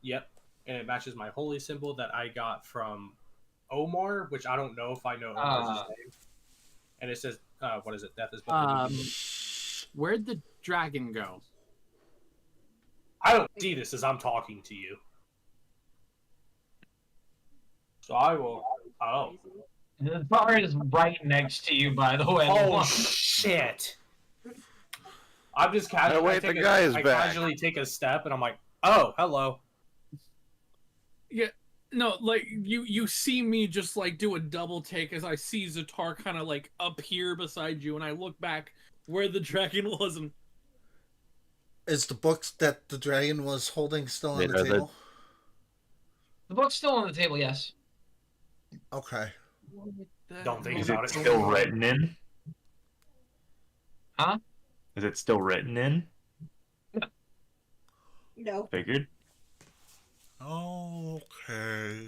Yep, and it matches my holy symbol that I got from Omar, which I don't know if I know Omar's name. And it says, what is it? Death is but where'd the dragon go? I don't see this as I'm talking to you. So I will... Oh. The bar is right next to you, by the way. Oh, shit. I'm just casually... I casually take a step, and I'm like, oh, hello. Yeah, no, like, you see me just, like, do a double take as I see Zatar kind of, like, up here beside you, and I look back where the dragon was, and... Is the book that the dragon was holding still on the table? The book's still on the table, yes. Okay. Don't think Is about it it. still written in? Huh? Is it still written in? No. Figured. Okay.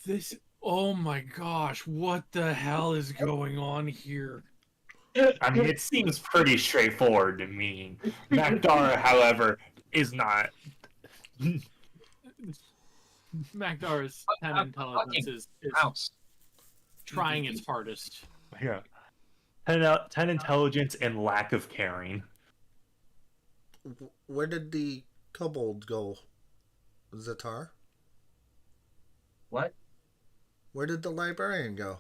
This... Oh my gosh, what the hell is going on here? I mean, it seems pretty straightforward to me. Magdara, however, is not. Magdara's 10 intelligence is trying its hardest. Yeah. 10 intelligence and lack of caring. where did the kobold go? Zatar? What? Where did the librarian go?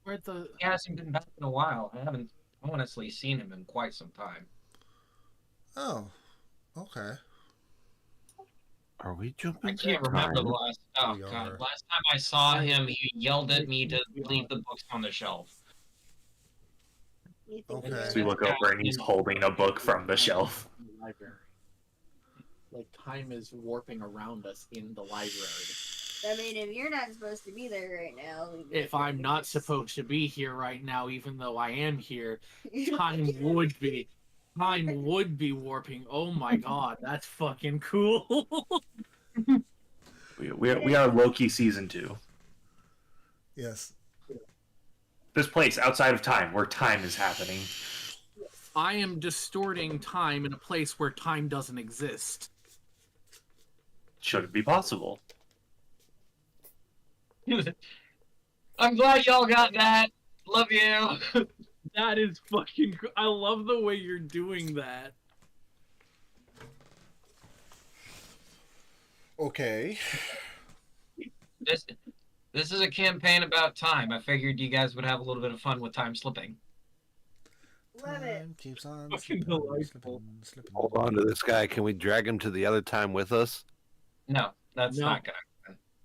He hasn't been back in a while. I haven't honestly seen him in quite some time. Oh, okay. Are we I jumping can't through remember time? the last. Oh We god! are. Last time I saw him, he yelled at me to leave the books on the shelf. Okay. So we look over and he's holding a book from the shelf. Library. Like time is warping around us in the library. I mean, if you're not supposed to be there right now, If I'm not supposed to be here right now, even though I am here, time would be warping. Oh my god, that's fucking cool. We are Loki season 2. Yes. This place outside of time, where time is happening. I am distorting time in a place where time doesn't exist. Should it be possible? I'm glad y'all got that. Love you. That is fucking. I love the way you're doing that. Okay. This is a campaign about time. I figured you guys would have a little bit of fun with time slipping. love it. Time keeps on Fucking slipping, delightful. slipping. Hold on to this guy. Can we drag him to the other time with us? No, that's No. not gonna.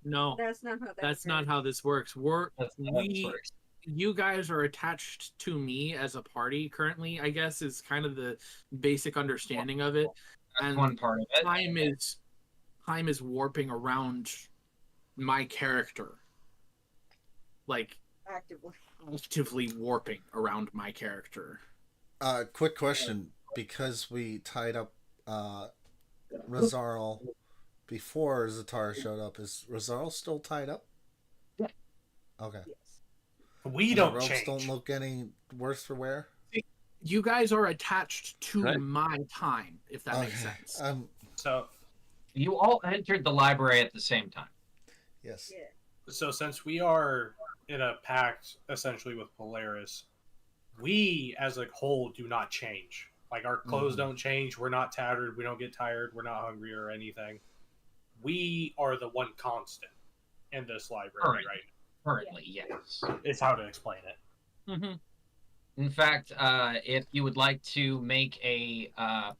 No, That's not how that's not how this works. That's not how this works. You guys are attached to me as a party currently, I guess, is kind of the basic understanding of it. That's And one part of it. time is warping around my character. Like actively warping around my character. Quick question. Because we tied up Razarl before Zatar showed up, is Razarl still tied up? Yeah. Okay. We And don't the ropes change. don't look any worse for wear? You guys are attached to Right. my time, if that makes Okay. sense. So You all entered the library at the same time. Yes. Yeah. So since we are in a pact essentially with Polaris, we as a whole do not change. Like our clothes don't change. We're not tattered. We don't get tired. We're not hungry or anything. We are the one constant in this library right now. Currently, yes. Is how to explain it. Mm-hmm. In fact, if you would like to make a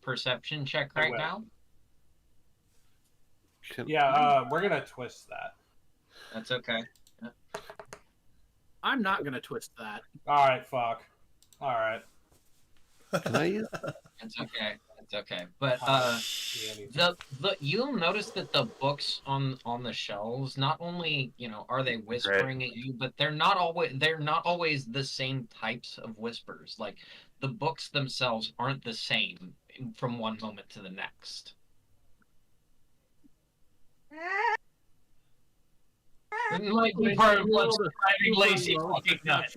perception check I right will. now, Yeah, we're gonna twist that. that's okay. I'm not gonna twist that. All right, fuck. All right. Can I use? It's okay. It's okay. But See anything. the you'll notice that the books on the shelves, not only are they whispering at you, but they're not always the same types of whispers. Like the books themselves aren't the same from one moment to the next. It might be part of what's driving Lacey fucking nuts.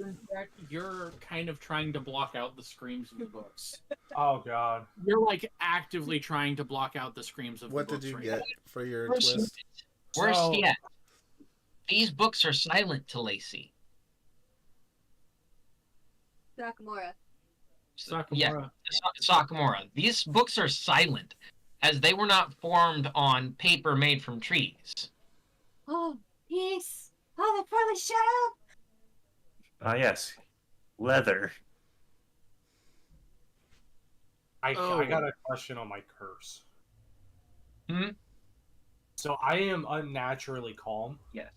You're kind of trying to block out the screams of the books. Oh god. You're like actively trying to block out the screams of What the did books. you right get now. for your Worse twist? Worse yet, these books are silent to Lacey. Sakamura. Sakamura. Sakamura. These books are silent, as they were not formed on paper made from trees. Oh, peace. Oh, they probably shut up. Ah, yes. Leather. I Oh. got a question on my curse. Hmm? So I am unnaturally calm. Yes.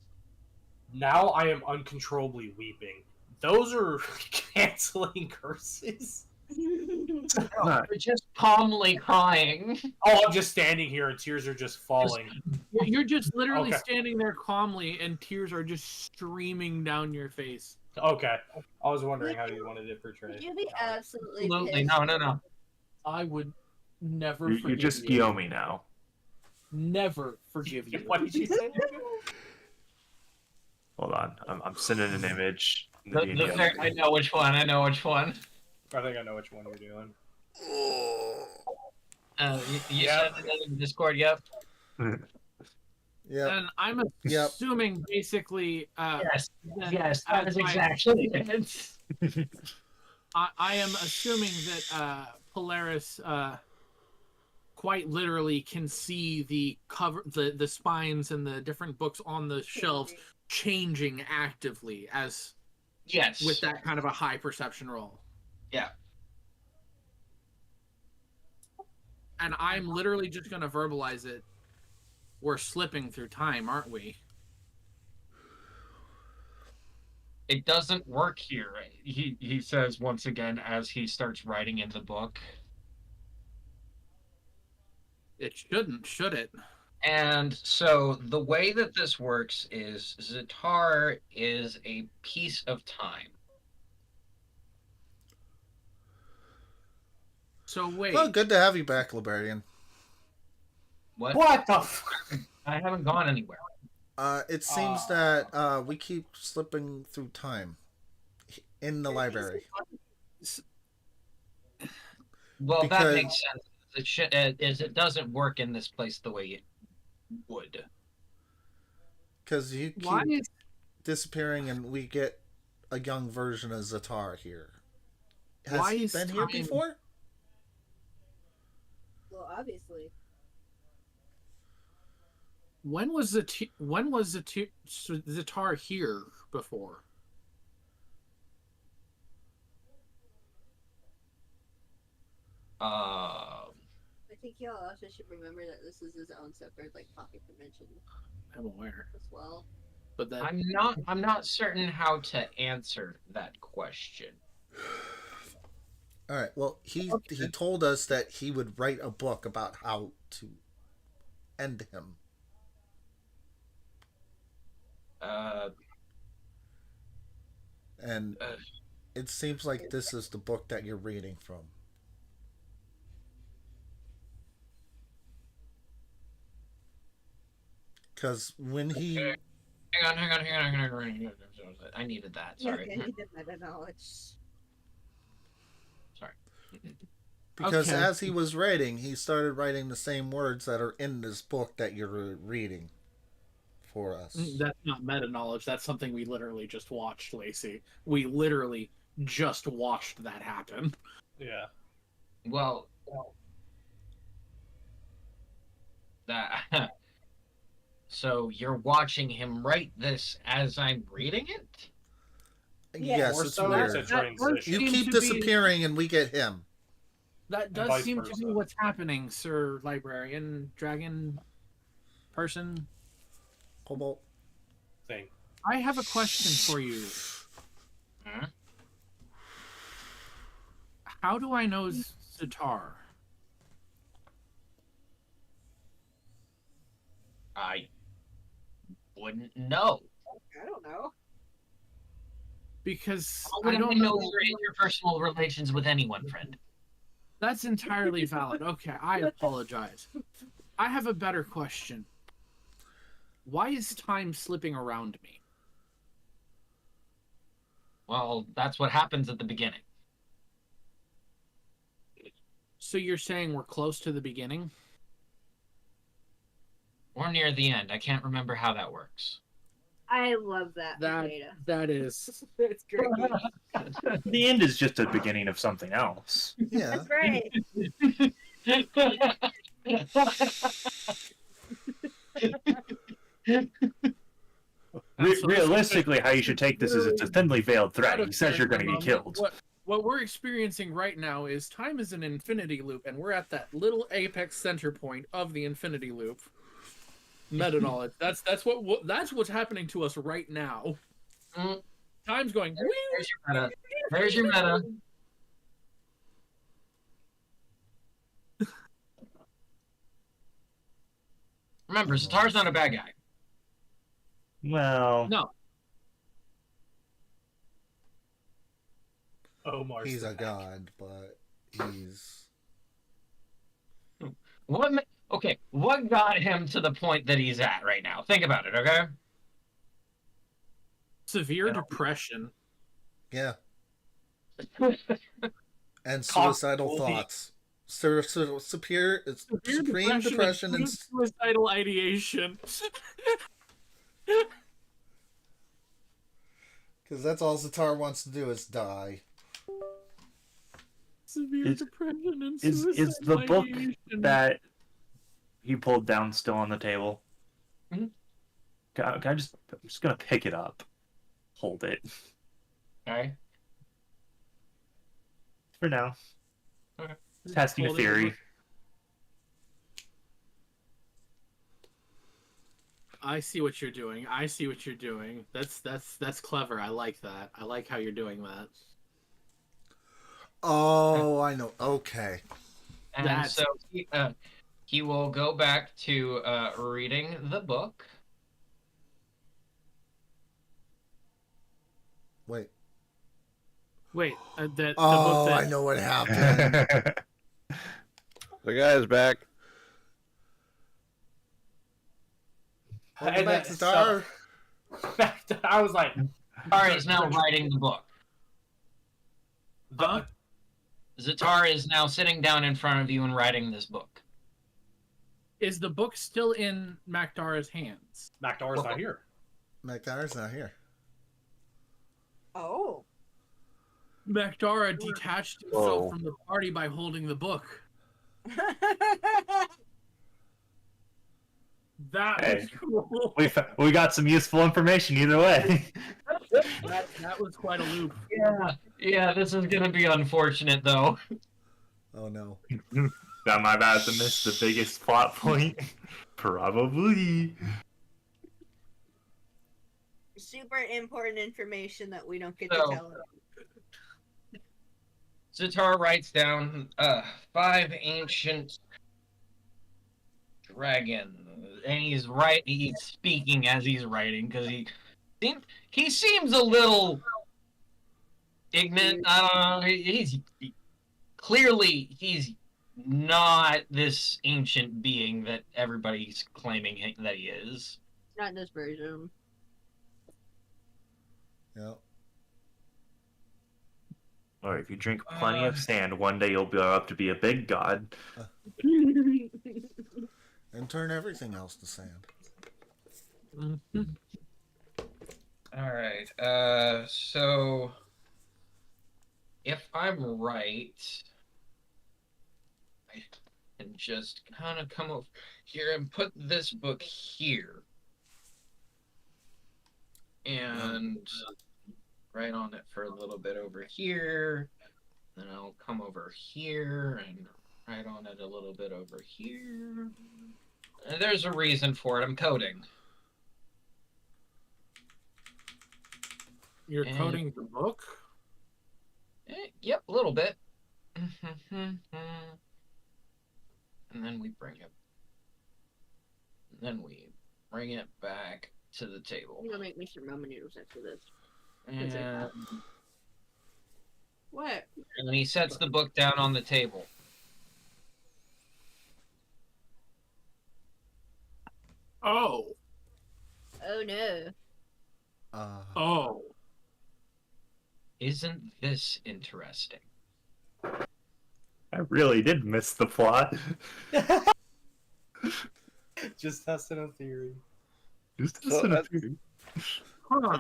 Now I am uncontrollably weeping. Those are canceling curses. You're just calmly crying. Oh, I'm just standing here and tears are just falling. You're just literally Okay. standing there calmly, and tears are just streaming down your face. Okay. I was wondering how you wanted it portrayed. You'd be absolutely Absolutely. pissed. No. I would never You're forgive just you. Guillaume now. Never forgive you. What did you say? Hold on. I'm sending an image. in the The D&D fair, I know which one. I know which one. I think I know which one you're doing. You Yep. said it in Discord. Yep. Yep. And I'm Yep. assuming basically. Yes. that Yes. That as is my- exactly it. I am assuming that Polaris quite literally can see the cover, the spines and the different books on the shelves changing actively as with that kind of a high perception roll. Yeah. And I'm literally just going to verbalize it. We're slipping through time, aren't we? It doesn't work here. He says once again as he starts writing in the book. It shouldn't, should it? And so the way that this works is Zatar is a piece of time. So wait. Well, good to have you back, Librarian. What the fuck? I haven't gone anywhere. It seems that we keep slipping through time in the library. Well, that makes sense. It doesn't work in this place the way it would. Because you keep disappearing and we get a young version of Zatar here. Has he been here before? Well, obviously. When was Zatar here before? I think y'all also should remember that this is his own separate pocket dimension. I'm aware as well. But that I'm not certain how to answer that question. All right. Well, he told us that he would write a book about how to end him. And it seems like this is the book that you're reading from. Because when he... Hang on. I needed that. Sorry. Yeah, I needed meta knowledge. Sorry. Because as he was writing, he started writing the same words that are in this book that you're reading for us. That's not meta knowledge. That's something we literally just watched, Lacey. We literally just watched that happen. Yeah. Well, that. So you're watching him write this as I'm reading it? Yes, it's weird. You keep disappearing and we get him. That does seem to be what's happening, Sir Librarian, Dragon Person. Cobalt. Thing. I have a question for you. Hmm? How do I know Zatar? I wouldn't know. I don't know. Because I don't know your interpersonal relations with anyone, friend. That's entirely valid. Okay, I apologize. I have a better question. Why is time slipping around me? Well, that's what happens at the beginning. So you're saying we're close to the beginning? Or near the end. I can't remember how that works. I love that data. That is... That's great. The end is just a beginning of something else. Yeah. That's right. Realistically, how you should take this is it's a thinly veiled threat. He says you're going to get killed. What we're experiencing right now is time is an infinity loop, and we're at that little apex center point of the infinity loop. Meta knowledge. That's what's happening to us right now. Time's going. There's your meta. There's your meta. Remember, Zatar's not a bad guy. Well, no. Omar's he's a god, but he's... Okay, what got him to the point that he's at right now? Think about it, okay? Severe depression. Yeah. And suicidal thoughts. Supreme depression and suicidal ideation. Because that's all Zatar wants to do is die. Severe depression and is the book ideation. that he pulled down still on the table. Mhm. I'm just gonna pick it up, hold it Okay. for now. Okay. Testing a Hold it theory. over. I see what you're doing. I see what you're doing. That's clever. I like that. I like how you're doing that. Oh, I know. Okay. And That's- so he will go back to reading the book. Wait. Wait, the book Oh, that I know what happened. The guy's back. Welcome And back then- to Star. I was like, Zatar is now writing the book. Huh? Zatar is now sitting down in front of you and writing this book. is the book still in Makdara's hands? Makdara's not here. McDonald's not here. Oh. Makdara detached himself Whoa. from the party by holding the book. That Hey. was cool. We got some useful information either way. That was quite a loop. Yeah, this is gonna be unfortunate though. Oh no. Am I about to miss the biggest plot point? Probably. Super important information that we don't get So- to tell him. Zatar writes down 5 ancient dragons, and he's speaking as he's writing because he seems a little ignorant. I don't know. He's clearly not this ancient being that everybody's claiming that he is. Not in this version. Yep. Or if you drink plenty of sand, one day you'll grow up to be a big god. And turn everything else to sand. All right. So if I'm right, I can just kind of come over here and put this book here, and write on it for a little bit over here. Then I'll come over here and write on it a little bit over here. And there's a reason for it. I'm coding. You're And- coding the book? Yep, a little bit. And then we bring it back to the table. You're gonna make me some ramen noodles after this. And What? then he sets the book down on the table. Oh. Oh no. Oh. Isn't this interesting? I really did miss the plot. Just testing a theory. Just So a that's- theory. Huh.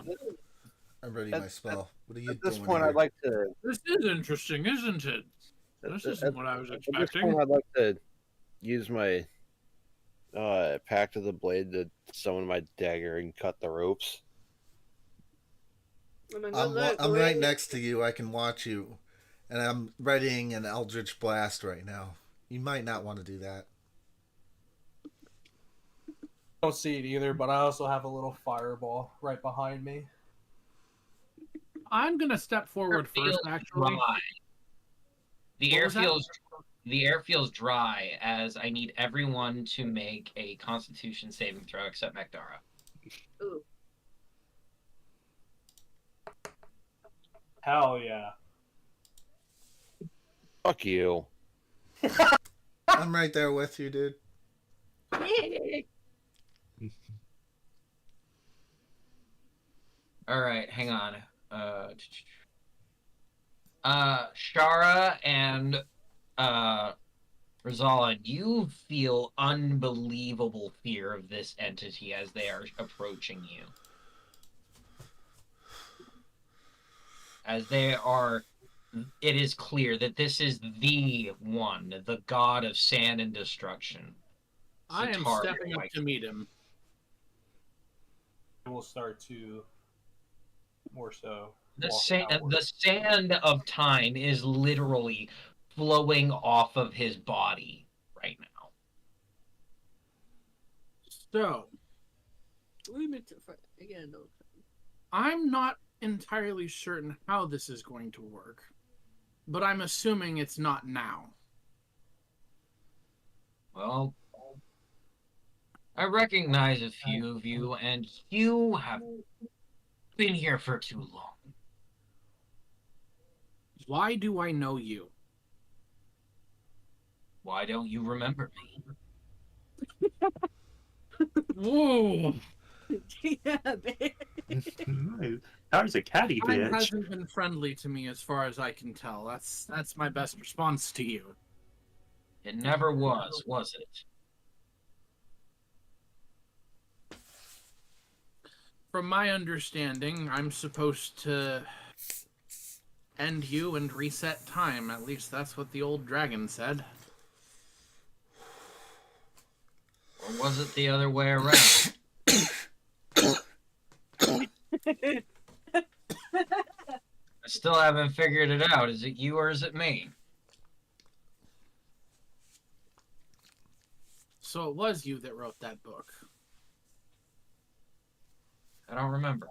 I'm ready my spell. What are you At this doing point, here? I'd like to. This is interesting, isn't it? This isn't what I was At this expecting. point, I'd like to use my Pact of the Blade to summon my dagger and cut the ropes. Oh my God, look, I'm we're right in- next to you. I can watch you. And I'm readying an Eldritch Blast right now. You might not want to do that. I don't see it either, but I also have a little fireball right behind me. I'm gonna step forward first, Feels actually. dry. The What air was that? feels dry as I need everyone to make a Constitution saving throw except Makdara. Ooh. Hell yeah. Fuck you. I'm right there with you, dude. All right, hang on. Shara and Rizala, you feel unbelievable fear of this entity as they are approaching you. As they are, it is clear that this is the one, the god of sand and destruction. I am Zatara, stepping your up mic. to meet him. We'll start to more so. The walk sand, outward. the sand of time is literally flowing off of his body right now. So, again, no. I'm not entirely certain how this is going to work, but I'm assuming it's not now. Well, I recognize a few of you, and you have been here for too long. Why do I know you? Why don't you remember me? Whoa! Yeah, man. How's a catty Time bitch? hasn't been friendly to me as far as I can tell. That's my best response to you. It never was it? From my understanding, I'm supposed to end you and reset time. At least that's what the old dragon said. Or was it the other way around? I still haven't figured it out. Is it you or is it me? So it was you that wrote that book. I don't remember.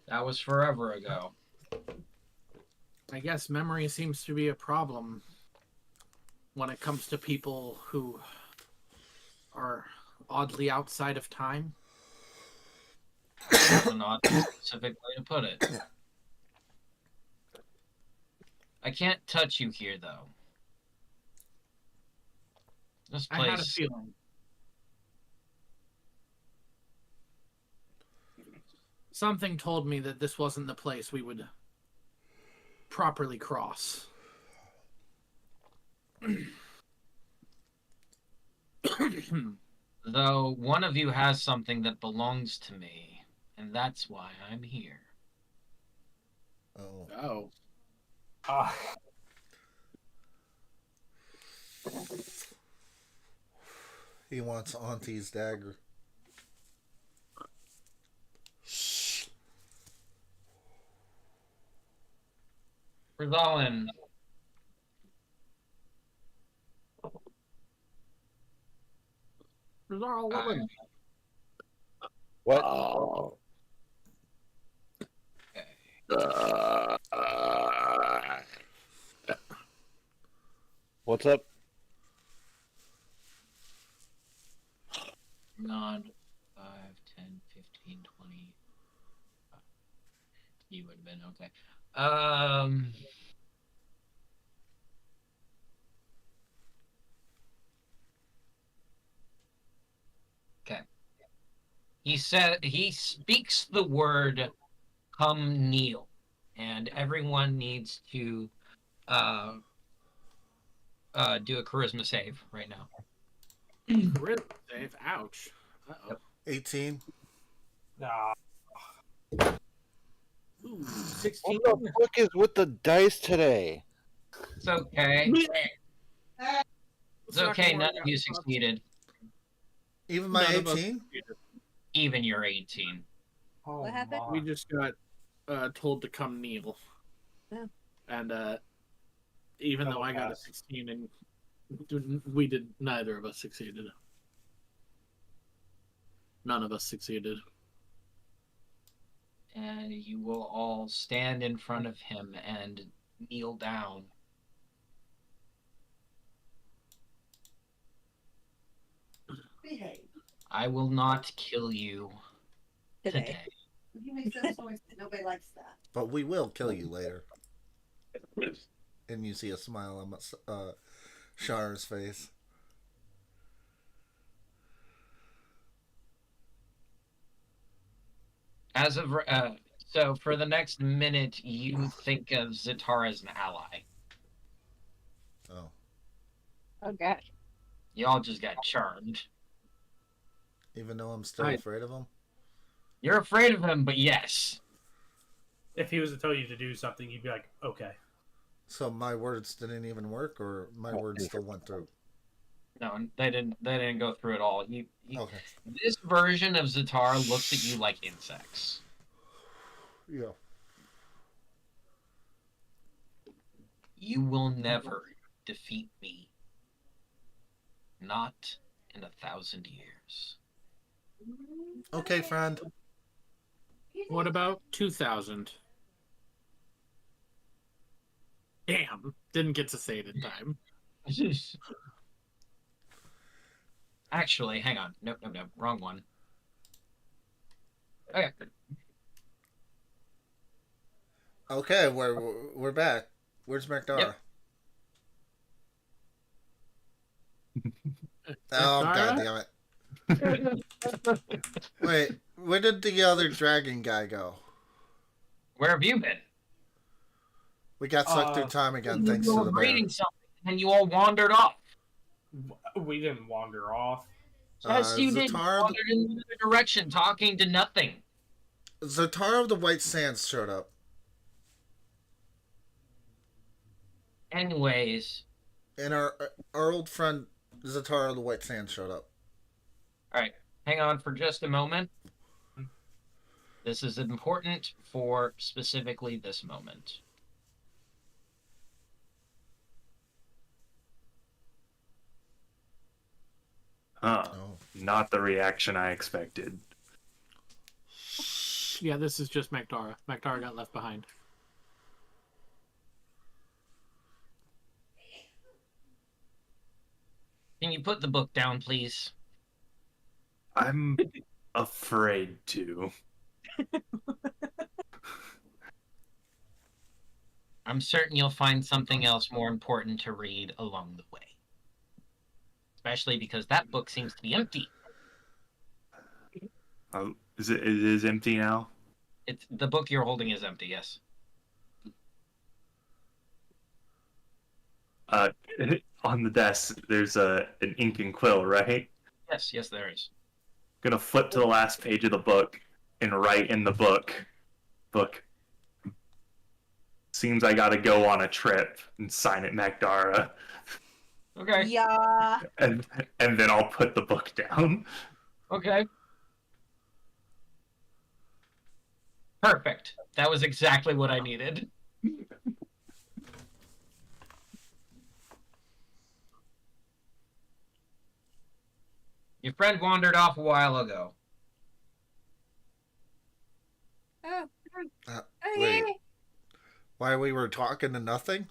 That was forever ago. I guess memory seems to be a problem when it comes to people who are oddly outside of time. That's an odd specific way to put it. I can't touch you here, though. This place... I had a feeling. Something told me that this wasn't the place we would properly cross. Though one of you has something that belongs to me, and that's why I'm here. Oh. Oh. He wants Auntie's dagger. Rizalin. What? What's up? Nod. 5, 10, 15, 20. You would have been okay. Okay. He speaks the word "come kneel," and everyone needs to do a charisma save right now. Charisma save? Ouch. Uh-oh. 18. Nah. Ooh, 16. What the fuck is with the dice today? It's okay. It's okay. None of you succeeded. Even my None of us 18? succeeded. Even your 18. Oh, What happened? my. We just got told to come kneel. Yeah. And even though I got a 16 and we did, neither of us succeeded. None of us succeeded. And you will all stand in front of him and kneel down. Behave. I will not kill you today. He makes those noises. Nobody likes that. But we will kill you later. And you see a smile on Shar's face. As of so, for the next minute, you think of Zatara as an ally. Oh. Oh gosh. Y'all just got charmed. Even though I'm still afraid of him? You're afraid of him, but yes. If he was to tell you to do something, you'd be like, okay. So my words didn't even work, or my words still went through. No, they didn't. They didn't go through it all. Okay. This version of Zatar looks at you like insects. Yeah. You will never defeat me. Not in 1,000 years. Okay, friend. What about 2,000? Damn, didn't get to say it in time. Actually, hang on. Nope, wrong one. Okay. Okay, we're back. Where's McDara? Yep. Oh, god damn it. Wait, where did the other dragon guy go? Where have you been? We got sucked through time again, thanks you to were the bear. reading something, and you all wandered off. We didn't wander off. Yes, you did. You Zatara wandered in another direction, talking to nothing. Zatara of the White Sands showed up. Anyways. And our old friend Zatara of the White Sands showed up. Alright, hang on for just a moment. This is important for specifically this moment. Huh. Not the reaction I expected. Yeah, this is just McDara. McDara got left behind. Can you put the book down, please? I'm afraid to. I'm certain you'll find something else more important to read along the way. Especially because that book seems to be empty. It is empty now? It's the book you're holding is empty, yes. On the desk, there's an ink and quill, right? Yes, there is. I'm gonna flip to the last page of the book and write in the book. Seems I gotta go on a trip and sign it McDara. Okay. Yeah. And then I'll put the book down. Okay. Perfect. That was exactly what I needed. Your friend wandered off a while ago. Wait. Why we were talking to nothing?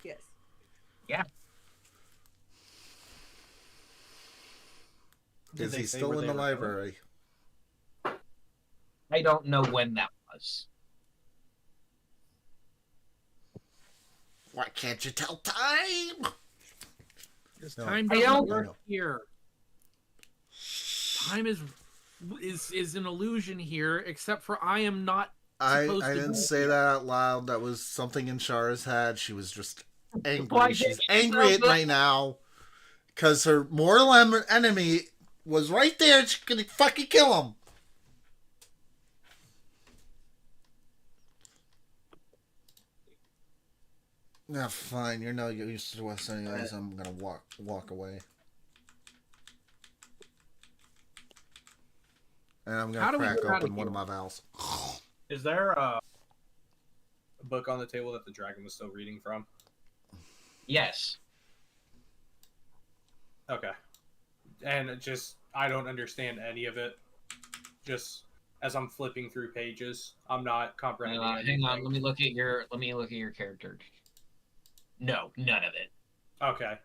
Yes. Yeah. Is he still in the library? I don't know when that was. Why can't you tell time? Because No. time I doesn't don't- work here. Time is an illusion here, except for I am not I supposed to didn't be say here. that out loud. That was something in Shara's head. She was just angry. Why She's can't you angry tell at right now because her mortal enemy was right there. She's gonna fucking kill him. Nah, fine. You're no use to us anyways. I'm gonna walk away. And I'm How gonna do we crack get out of open one here? of my valves. Is there a book on the table that the dragon was still reading from? Yes. Okay. And it just, I don't understand any of it. Just as I'm flipping through pages, I'm not comprehending anything. Hang on, let me look at your character. No, none of it. Okay.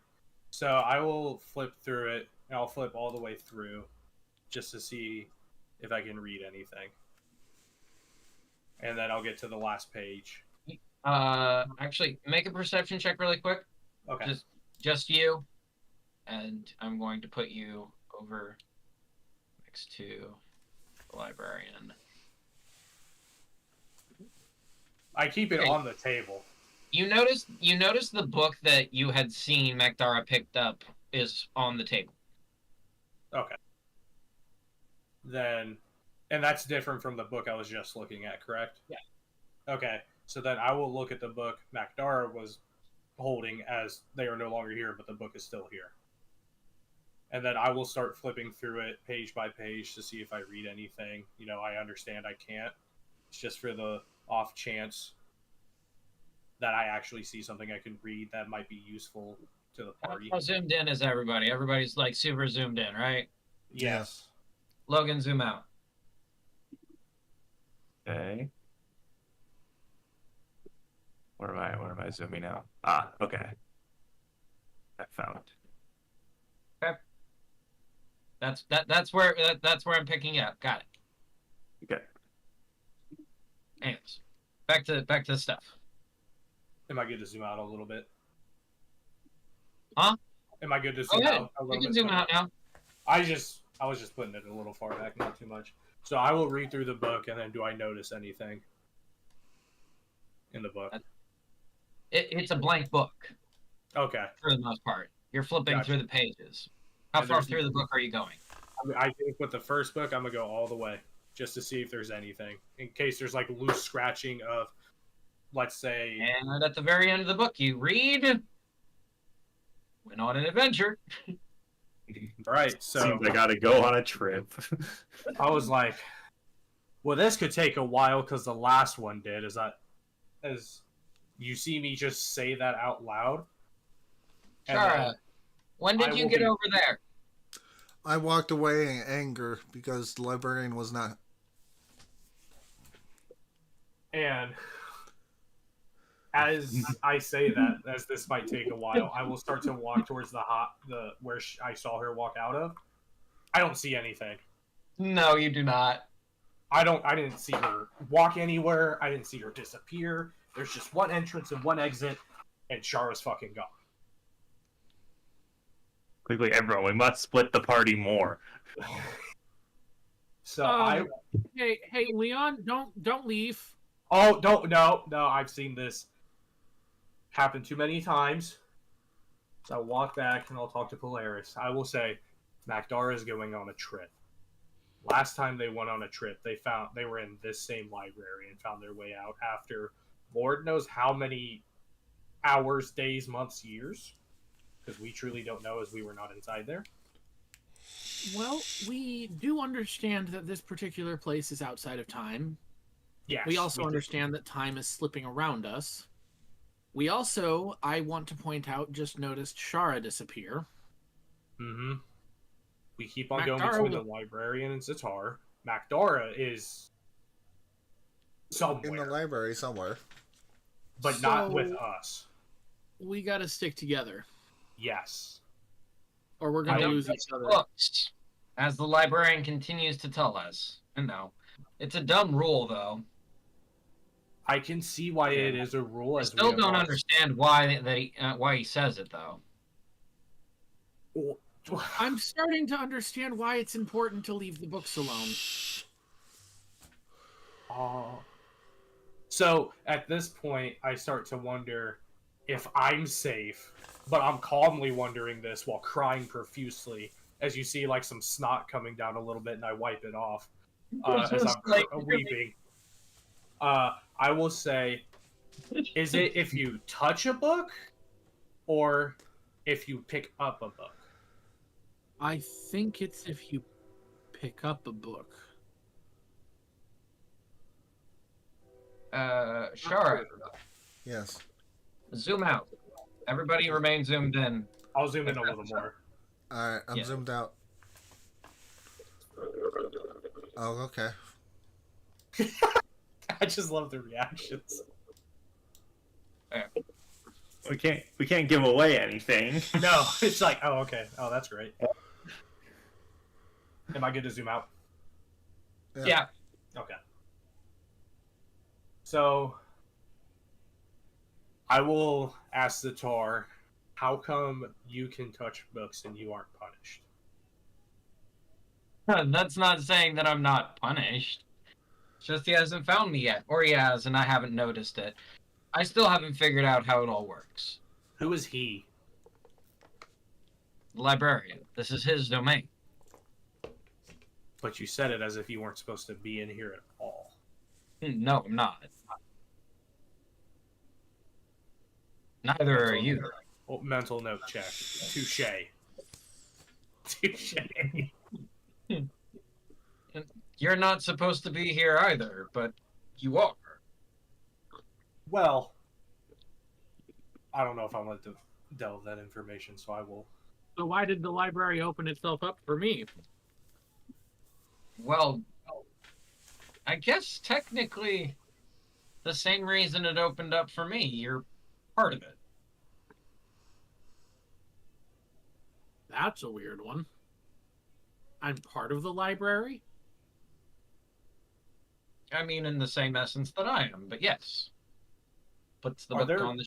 So I will flip through it, and I'll flip all the way through just to see if I can read anything. And then I'll get to the last page. Actually, make a perception check really quick. Okay. Just you. And I'm going to put you over next to the librarian. I keep it Okay. on the table. You notice the book that you had seen McDara picked up is on the table. Okay. Then, and that's different from the book I was just looking at, correct? Yeah. Okay. So then I will look at the book Macdara was holding as they are no longer here, but the book is still here. And then I will start flipping through it page by page to see if I read anything. I understand I can't. It's just for the off chance that I actually see something I can read that might be useful to the party. How zoomed in is everybody? Everybody's like super zoomed in, right? Yes. Logan, zoom out. Okay. Where am I zooming out? Okay. I found. Okay. That's where I'm picking up. Got it. Okay. Anyways, back to the stuff. Am I good to zoom out a little bit? Huh? Am I good to zoom out a little bit? You can zoom out now. I was just putting it a little far back, not too much. So I will read through the book, and then do I notice anything in the book? It's a blank book. Okay. For the most part, you're flipping through the pages. How far through the book are you going? I think with the first book, I'm gonna go all the way just to see if there's anything, in case there's like loose scratching of, let's say. And at the very end of the book, you read, "Went on an adventure." Right. So seems I gotta go on a trip. I was like, well, this could take a while because the last one did. As you see me just say that out loud. Shara, when did you get over there? I walked away in anger because the librarian was not. And as I say that, as this might take a while, I will start to walk towards the where I saw her walk out of. I don't see anything. No, you do not. I didn't see her walk anywhere. I didn't see her disappear. There's just one entrance and one exit, and Shara's fucking gone. Quickly, everyone, we must split the party more. So Hey, Leon, don't leave. Oh, no, I've seen this happen too many times. So I'll walk back and I'll talk to Polaris. I will say, Macdara is going on a trip. Last time they went on a trip, they were in this same library and found their way out after Lord knows how many hours, days, months, years. Because we truly don't know, as we were not inside there. Well, we do understand that this particular place is outside of time. Yes. We also understand that time is slipping around us. We also, I want to point out, just noticed Shara disappear. Mm-hmm. We keep on going between the librarian and Zatar. Macdara is somewhere. In the library somewhere. But not with us. We gotta stick together. Yes. Or we're gonna lose each other. Books, as the librarian continues to tell us. No. It's a dumb rule, though. I can see why it is a rule. I still don't understand why he says it, though. I'm starting to understand why it's important to leave the books alone. So at this point, I start to wonder if I'm safe, but I'm calmly wondering this while crying profusely as you see like some snot coming down a little bit, and I wipe it off as I'm weeping. I will say, is it if you touch a book or if you pick up a book? I think it's if you pick up a book. Shara. Yes. Zoom out. Everybody remain zoomed in. I'll zoom in a little more. Alright, I'm zoomed out. Oh, okay. I just love the reactions. We can't give away anything. No, it's like, oh, okay. Oh, that's great. Am I good to zoom out? Yeah. Okay. So, I will ask the Tar, how come you can touch books and you aren't punished? That's not saying that I'm not punished. It's just he hasn't found me yet. Or he has, and I haven't noticed it. I still haven't figured out how it all works. Who is he? The librarian. This is his domain. But you said it as if you weren't supposed to be in here at all. No, I'm not. Neither are you. Oh, mental note check. Touche. Touche. You're not supposed to be here either, but you are. Well, I don't know if I want to delve that information, so I will. So why did the library open itself up for me? Well, I guess technically the same reason it opened up for me. You're part of it. That's a weird one. I'm part of the library? I mean, in the same essence that I am, but yes. Puts the Are book there- on the...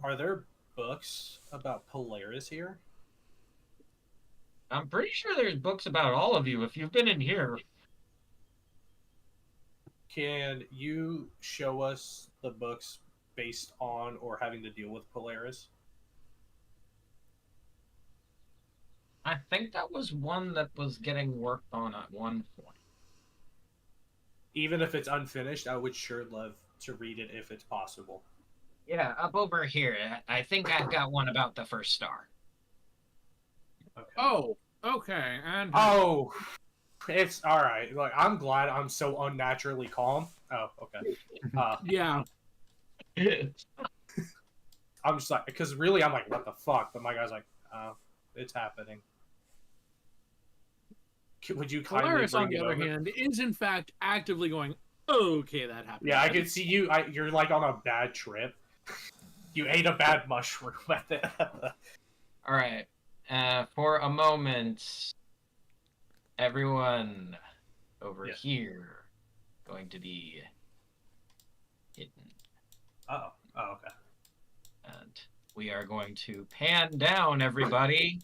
Are there books about Polaris here? I'm pretty sure there's books about all of you if you've been in here. Can you show us the books based on or having to deal with Polaris? I think that was one that was getting worked on at one point. Even if it's unfinished, I would sure love to read it if it's possible. Yeah, up over here. I think I've got one about the first star. Okay. Oh, okay. And Oh, it's all right. Like, I'm glad I'm so unnaturally calm. Oh, okay. yeah. I'm just like, because really, I'm like, what the fuck? But my guy's like, it's happening. Would you kindly Polaris, on bring the it other over? hand, is in fact actively going, okay, that happened. Yeah, I could see you. You're like on a bad trip. You ate a bad mushroom at the. All right. For a moment, everyone over Yes. here going to be hidden. Oh, okay. And we are going to pan down everybody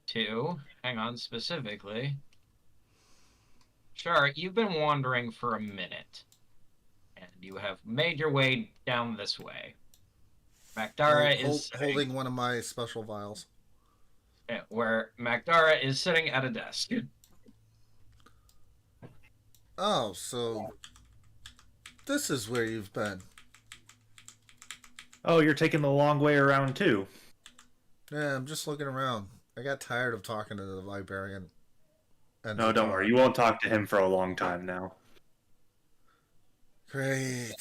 to, hang on, specifically. Sure, you've been wandering for a minute. And you have made your way down this way. Magdara is holding one of my special vials. where Magdara is sitting at a desk. Oh, so this is where you've been. Oh, you're taking the long way around too. Yeah, I'm just looking around. I got tired of talking to the librarian. And No, don't worry. You won't talk to him for a long time now. Great.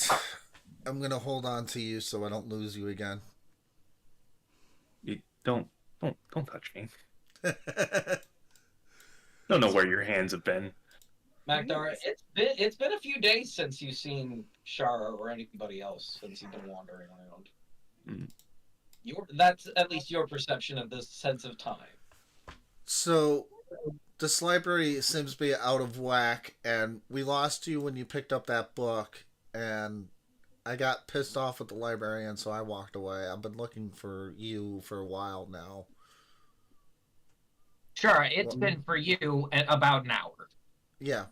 I'm gonna hold on to you so I don't lose you again. You don't touch me. Don't know where your hands have been. Magdara, it's been a few days since you've seen Shara or anybody else since you've been wandering around. That's at least your perception of this sense of time. So, this library seems to be out of whack, and we lost you when you picked up that book, and I got pissed off at the librarian, so I walked away. I've been looking for you for a while now. Sure, it's been for you about an hour. Yeah.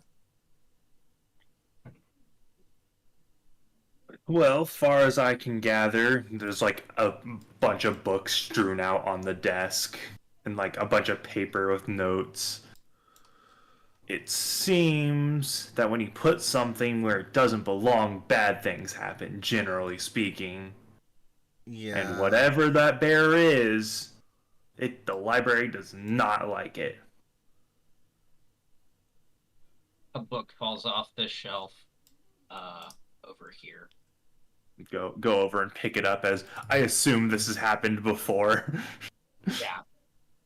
Well, far as I can gather, there's like a bunch of books strewn out on the desk and like a bunch of paper with notes. It seems that when you put something where it doesn't belong, bad things happen, generally speaking. Yeah. And whatever that bear is, the library does not like it. A book falls off this shelf over here. Go over and pick it up, as I assume this has happened before. Yeah.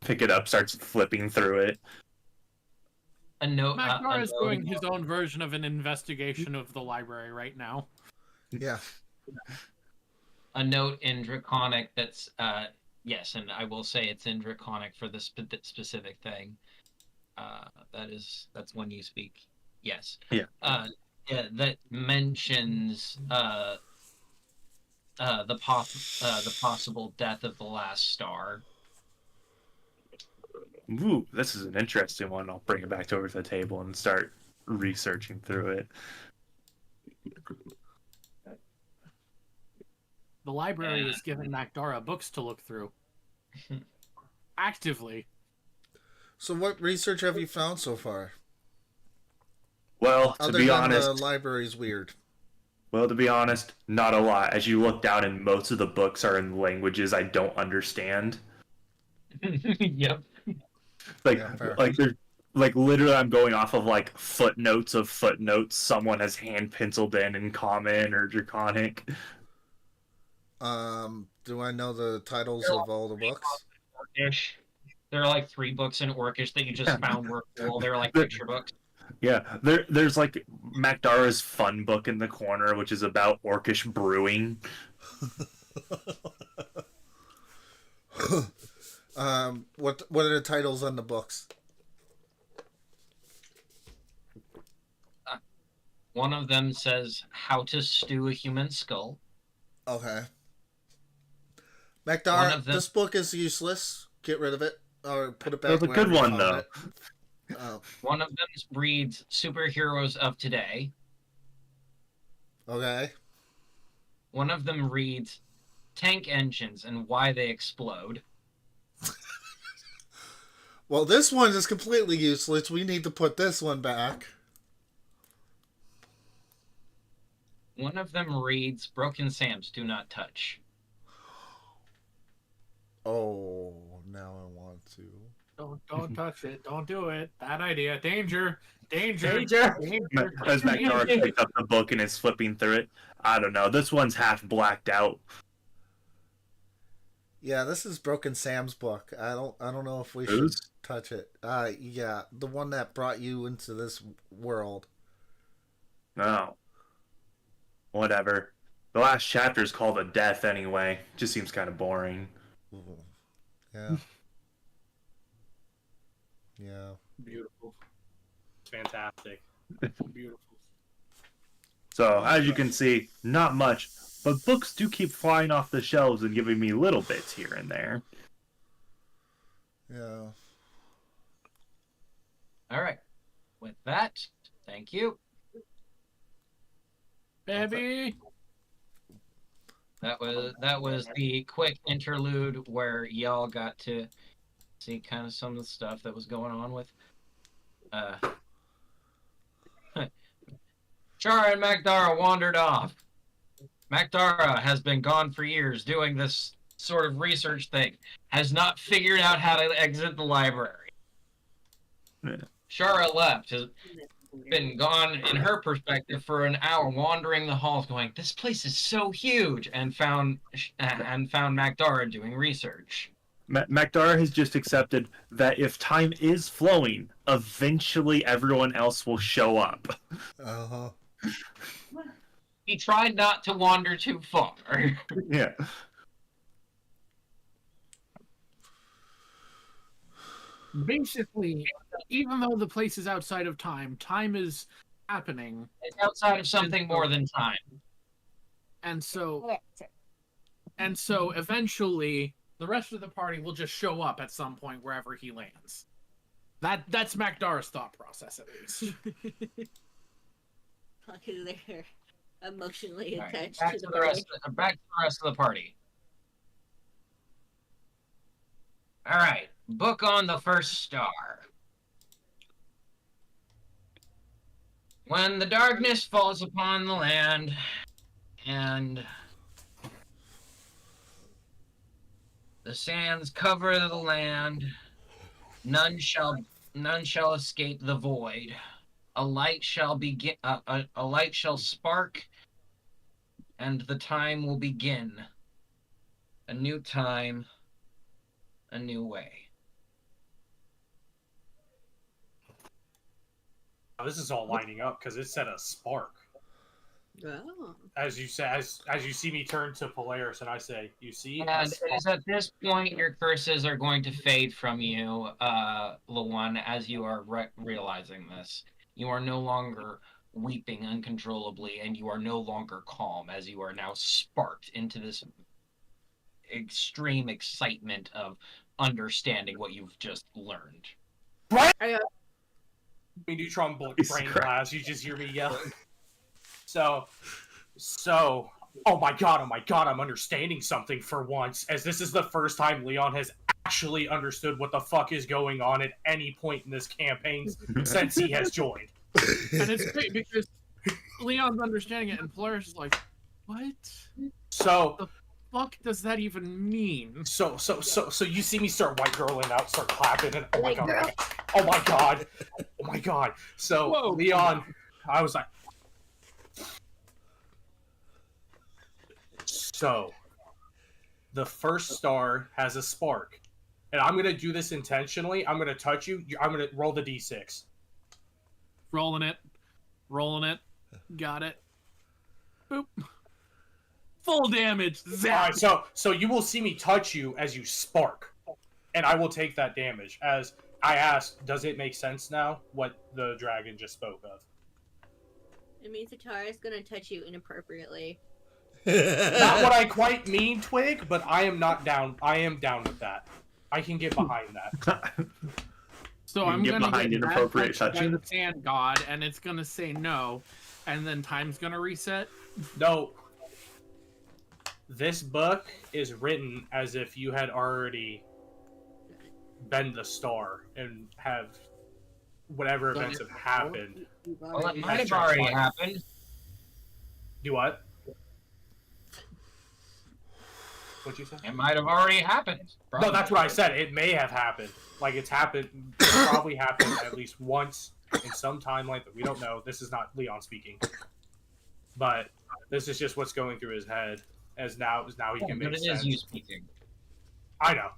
Pick it up, starts flipping through it. A note. Magdara is doing his own version of an investigation of the library right now. Yeah. A note in Draconic that's yes, and I will say it's in Draconic for this specific thing. That's when you speak. Yes. Yeah. Yeah, that mentions the possible death of the last star. Ooh, this is an interesting one. I'll bring it back over to the table and start researching through it. The library is giving Magdara books to look through. Actively. So what research have you found so far? Well, to Other be than honest, the library's weird. Well, to be honest, not a lot. As you look down, and most of the books are in languages I don't understand. Yep. Like, Yeah, fair. they're like literally, I'm going off of like footnotes of footnotes someone has hand penciled in Common or Draconic. Do I know the titles They're of all the books? Orcish. There are like 3 books in Orcish that you just found were cool. They're like But- picture books. Yeah, there's like Macdara's fun book in the corner, which is about Orcish brewing. What are the titles on the books? One of them says how to stew a human skull. Okay. One Macdar, of them- this book is useless. Get rid of it or put it back. That was a good wherever you one, found though. it. Oh, One of them reads Superheroes of Today. okay. One of them reads Tank Engines and Why They Explode. Well, this one is completely useless. We need to put this one back. One of them reads Broken Sam's Do Not Touch. Oh, now I want to. Don't touch it. Don't do it. Bad idea. Danger. Danger. As Macdara picks up the book and is flipping through it, I don't know. This one's half blacked out. Yeah, this is Broken Sam's book. I don't know if we Whose? should touch it. Yeah, the one that brought you into this world. No. Whatever. The last chapter is called A Death anyway. Just seems kind of boring. Ooh. Yeah. Yeah. Beautiful. It's fantastic. Beautiful. So, as you can see, not much, but books do keep flying off the shelves and giving me little bits here and there. Yeah. All right. With that, thank you. Baby. That was the quick interlude where y'all got to see kind of some of the stuff that was going on with Chara and Macdara wandered off. Macdara has been gone for years doing this sort of research thing, has not figured out how to exit the library. Yeah. Chara left, has been gone in her perspective for an hour, wandering the halls, going, "This place is so huge," and found Macdara doing research. Macdara has just accepted that if time is flowing, eventually everyone else will show up. Uh-huh. He tried not to wander too far. Yeah. Basically, even though the place is outside of time, time is happening. It's outside of something more than time. And so eventually the rest of the party will just show up at some point wherever he lands. That's Macdara's thought process, at least. Because they're emotionally All right, attached back to to the the rest of the party. All right, book on the first star. When the darkness falls upon the land, and the sands cover the land, none shall escape the void. A light shall begin. A light shall spark, and the time will begin. A new time, a new way. This is all lining up because it said a spark. Oh. As you say, as you see me turn to Polaris, and I say, "You see?" a And it spark." is at this point your curses are going to fade from you, Lawan, as you are realizing this. You are no longer weeping uncontrollably, and you are no longer calm, as you are now sparked into this extreme excitement of understanding what you've just learned. Me neutron Jesus brain Christ. blast. You just hear me yelling. So, oh my god, I'm understanding something for once, as this is the first time Leon has actually understood what the fuck is going on at any point in this campaign since he has joined. And it's great because Leon's understanding it, and Polaris is like, "What? So the fuck does that even mean?" So you see me start white girling out, start clapping, and oh my White god, girl. oh my god, oh my god. So Whoa. Leon, I was like, so the first star has a spark, and I'm gonna do this intentionally. I'm gonna touch you. I'm gonna roll the d6. Rolling it. Got it. Boop. Full damage. Zap. All right, so you will see me touch you as you spark, and I will take that damage. As I asked, does it make sense now what the dragon just spoke of? It means Atara is gonna touch you inappropriately. Not what I quite mean, Twig, but I am not down. I am down with that. I can get behind that. So You I'm get gonna behind get inappropriate touched by touching. the sand god, and it's gonna say no, and then time's gonna reset. No. This book is written as if you had already been the star and have whatever events have happened. Well, it might have already happened. Do what? What'd you say? It might have already happened. No, that's what I said. It may have happened. Like it's happened. It probably happened at least once in some timeline that we don't know. This is not Leon speaking, but this is just what's going through his head. As now he can make But it sense. is you speaking. I know.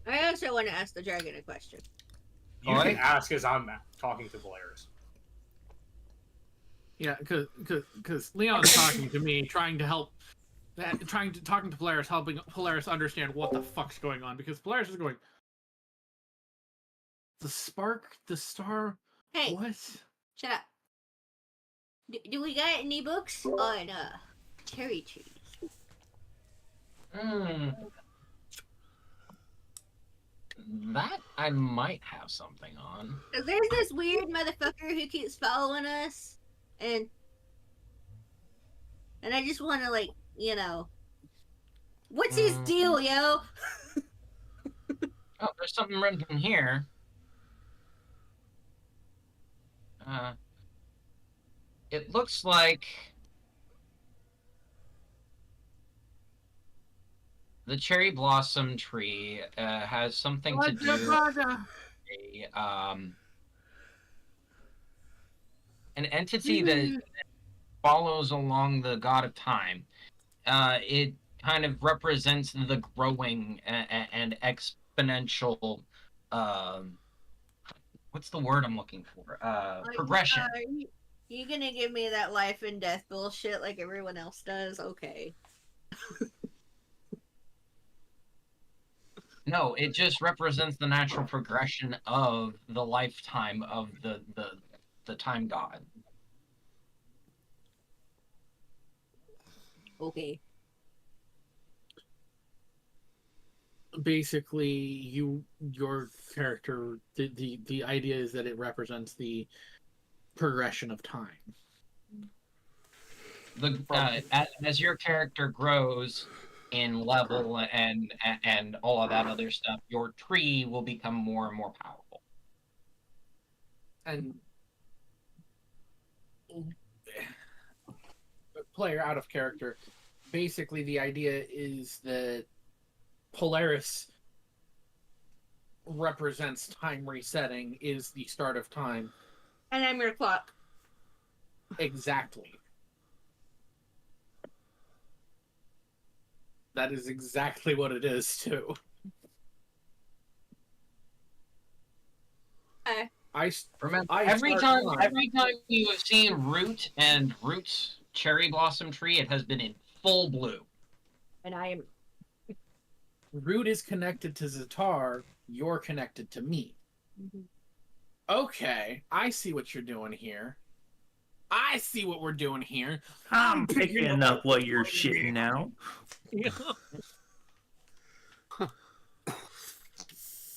I also want to ask the dragon a question. You can ask as I'm talking to Polaris. Yeah, because Leon's talking to me, trying to help, talking to Polaris, helping Polaris understand what the fuck's going on. Because Polaris is going, the spark, the star, Hey, what? shut up. Do we got any books on cherry trees? That I might have something on. 'Cause there's this weird motherfucker who keeps following us, and I just want to, like, you know, what's his deal, yo? Oh, there's something written in here. It looks like the cherry blossom tree has something to do with an entity that follows along the god of time. It kind of represents the growing and exponential what's the word I'm looking for? Progression. You gonna give me that life and death bullshit like everyone else does? Okay. No, it just represents the natural progression of the lifetime of the time god. Okay. Basically, your character, the idea is that it represents the progression of time. As your character grows in level and all of that other stuff, your tree will become more and more powerful. And player out of character, basically the idea is that Polaris represents time resetting, is the start of time. And I'm your clock. Exactly. That is exactly what it is, too. Remember, every time you have seen Root and Root's cherry blossom tree, it has been in full bloom. And I am... Root is connected to Zatar, you're connected to me. Mm-hmm. Okay, I see what you're doing here. I see what we're doing here. I'm picking up what you're shitting out.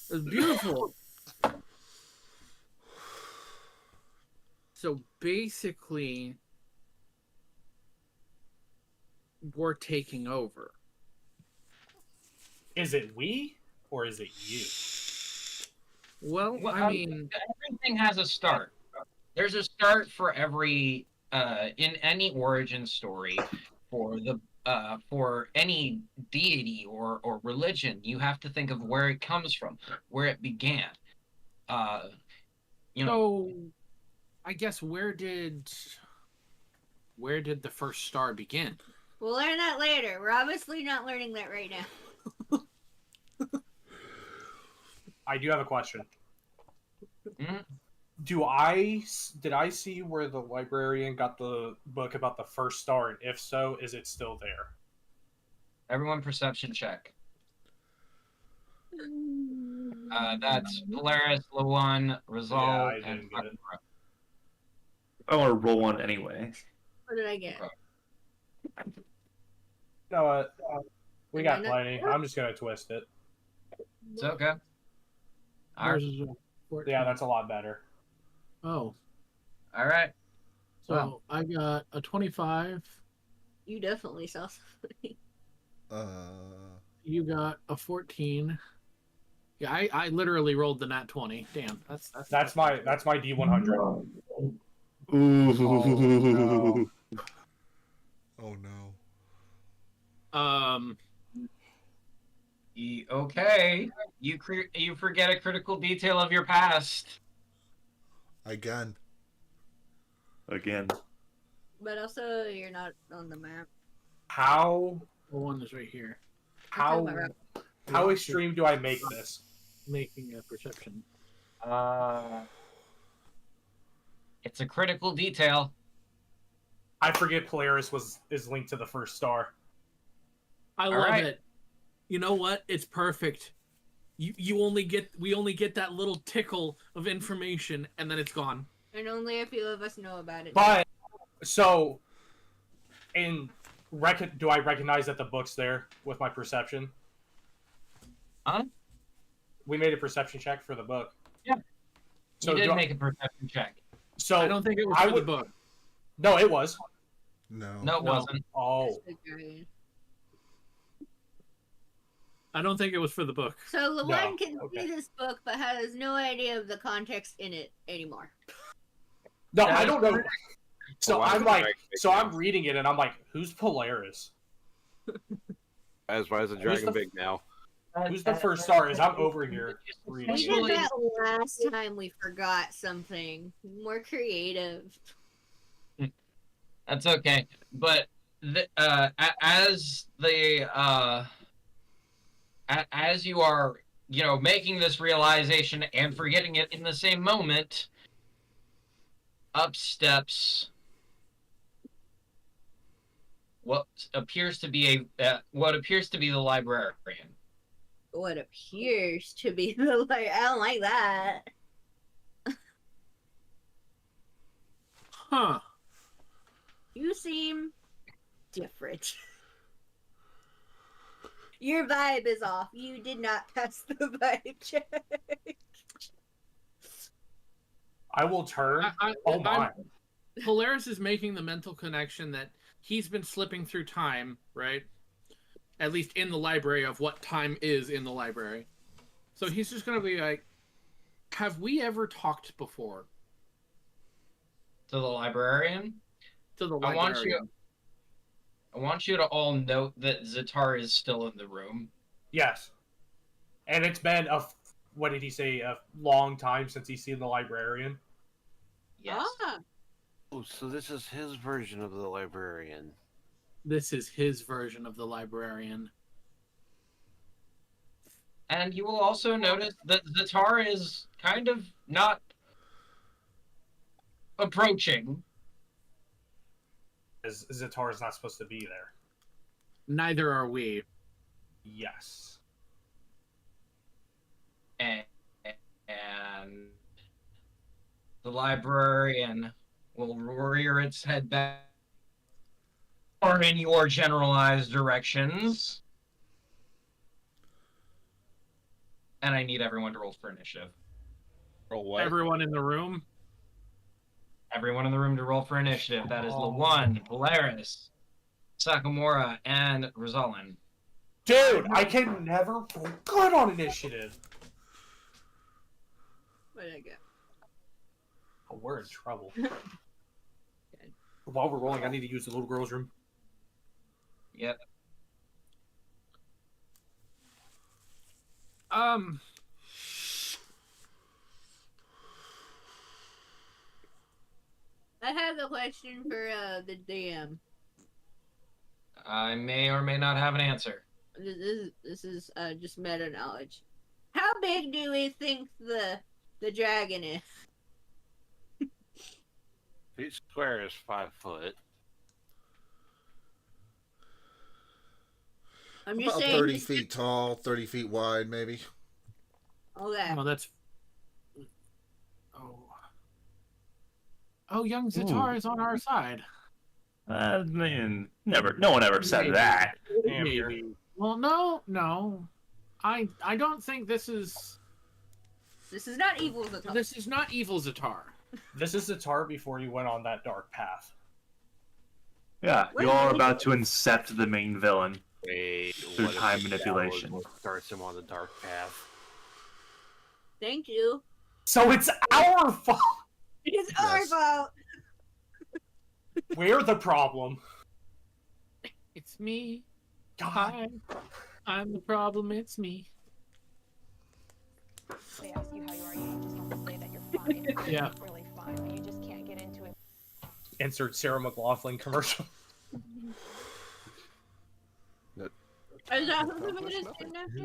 It's beautiful. So basically, we're taking over. Is it we or is it you? Well, I mean, everything has a start. There's a start for every in any origin story for any deity or religion, you have to think of where it comes from, where it began. You know, So, I guess where did the first star begin? We'll learn that later. We're obviously not learning that right now. I do have a question. Mhm. Did I see where the librarian got the book about the first star? And if so, is it still there? everyone perception check. That's Polaris, Lawan, Rizal, Yeah, I and didn't get it. Sakura. I want to roll one anyway. What did I get? No, we got Amanda? plenty. I'm just gonna twist it. It's okay. All right. Yours is a 14. Yeah, that's a lot better. Oh, All right. so Wow. I got a 25. You definitely saw something. You got a 14. Yeah, I literally rolled the nat 20. Damn, That's my D100. Ooh. no. Oh no. Okay. You forget a critical detail of your past. Again. Again. But also, you're not on the map. How the one is right here. how how extreme do I make this? Making a perception. It's a critical detail. I forget Polaris is linked to the first star. I love it. You know what? It's perfect. We only get that little tickle of information and then it's gone. And only a few of us know about it. But so, do I recognize that the book's there with my perception? Huh? We made a perception check for the book. Yeah. So You did make a perception check. So I don't think it was for the book. No, it was. No. No, it wasn't. Oh. I don't think it was for the book. So Lawan can see this book, but has no idea of the context in it anymore. No, I don't know. So Oh, wow. I'm like, so I'm reading it and I'm like, who's Polaris? As far as the dragon big now. Who's the first star? Is I'm over here reading. We did that last time. We forgot something more creative. That's okay. But as you are, making this realization and forgetting it in the same moment, up steps what appears to be the librarian. What appears to be the I don't like that. Huh. You seem different. Your vibe is off. You did not pass the vibe check. I will turn. Oh my. Polaris is making the mental connection that he's been slipping through time, right? At least in the library of what time is in the library. So he's just going to be like, have we ever talked before? To the librarian? To the librarian. I want you to all note that Zatar is still in the room. Yes. And it's been what did he say, a long time since he's seen the librarian? Yes. Ah. Oh, so this is his version of the librarian. This is his version of the librarian. And you will also notice that Zatar is kind of not approaching. As Zatar is not supposed to be there. Neither are we. Yes. And the librarian will rear its head back or in your generalized directions. And I need everyone to roll for initiative. Roll what? Everyone in the room? Everyone in the room to roll for initiative. That is Lawan, Polaris, Sakamura, and Rosalyn. Dude, I can never roll good on initiative. What did I get? Oh, we're in trouble. While we're rolling, I need to use the little girl's room. Yep. I have a question for the DM. I may or may not have an answer. This is just meta knowledge. How big do we think the dragon is? Each square is 5 foot. I'm just About saying. 30 feet tall, 30 feet wide, maybe. Okay. Oh, that's. Oh, young Zatar is on our side. Man, no one ever said that. Maybe. Well, no. I don't think this is. This is not evil Zatar. This is not evil Zatar. This is Zatar before you went on that dark path. Yeah, you're about to incept the main villain through time manipulation. What starts him on the dark path? Thank you. So it's our fault. It's our fault. We're the problem. It's me. God. I'm the problem. It's me. They ask you how you are, you just have to say that you're fine. You're Yeah. really fine, but you just can't get into it. Insert Sarah McLaughlin commercial. Is that who the minute is named after?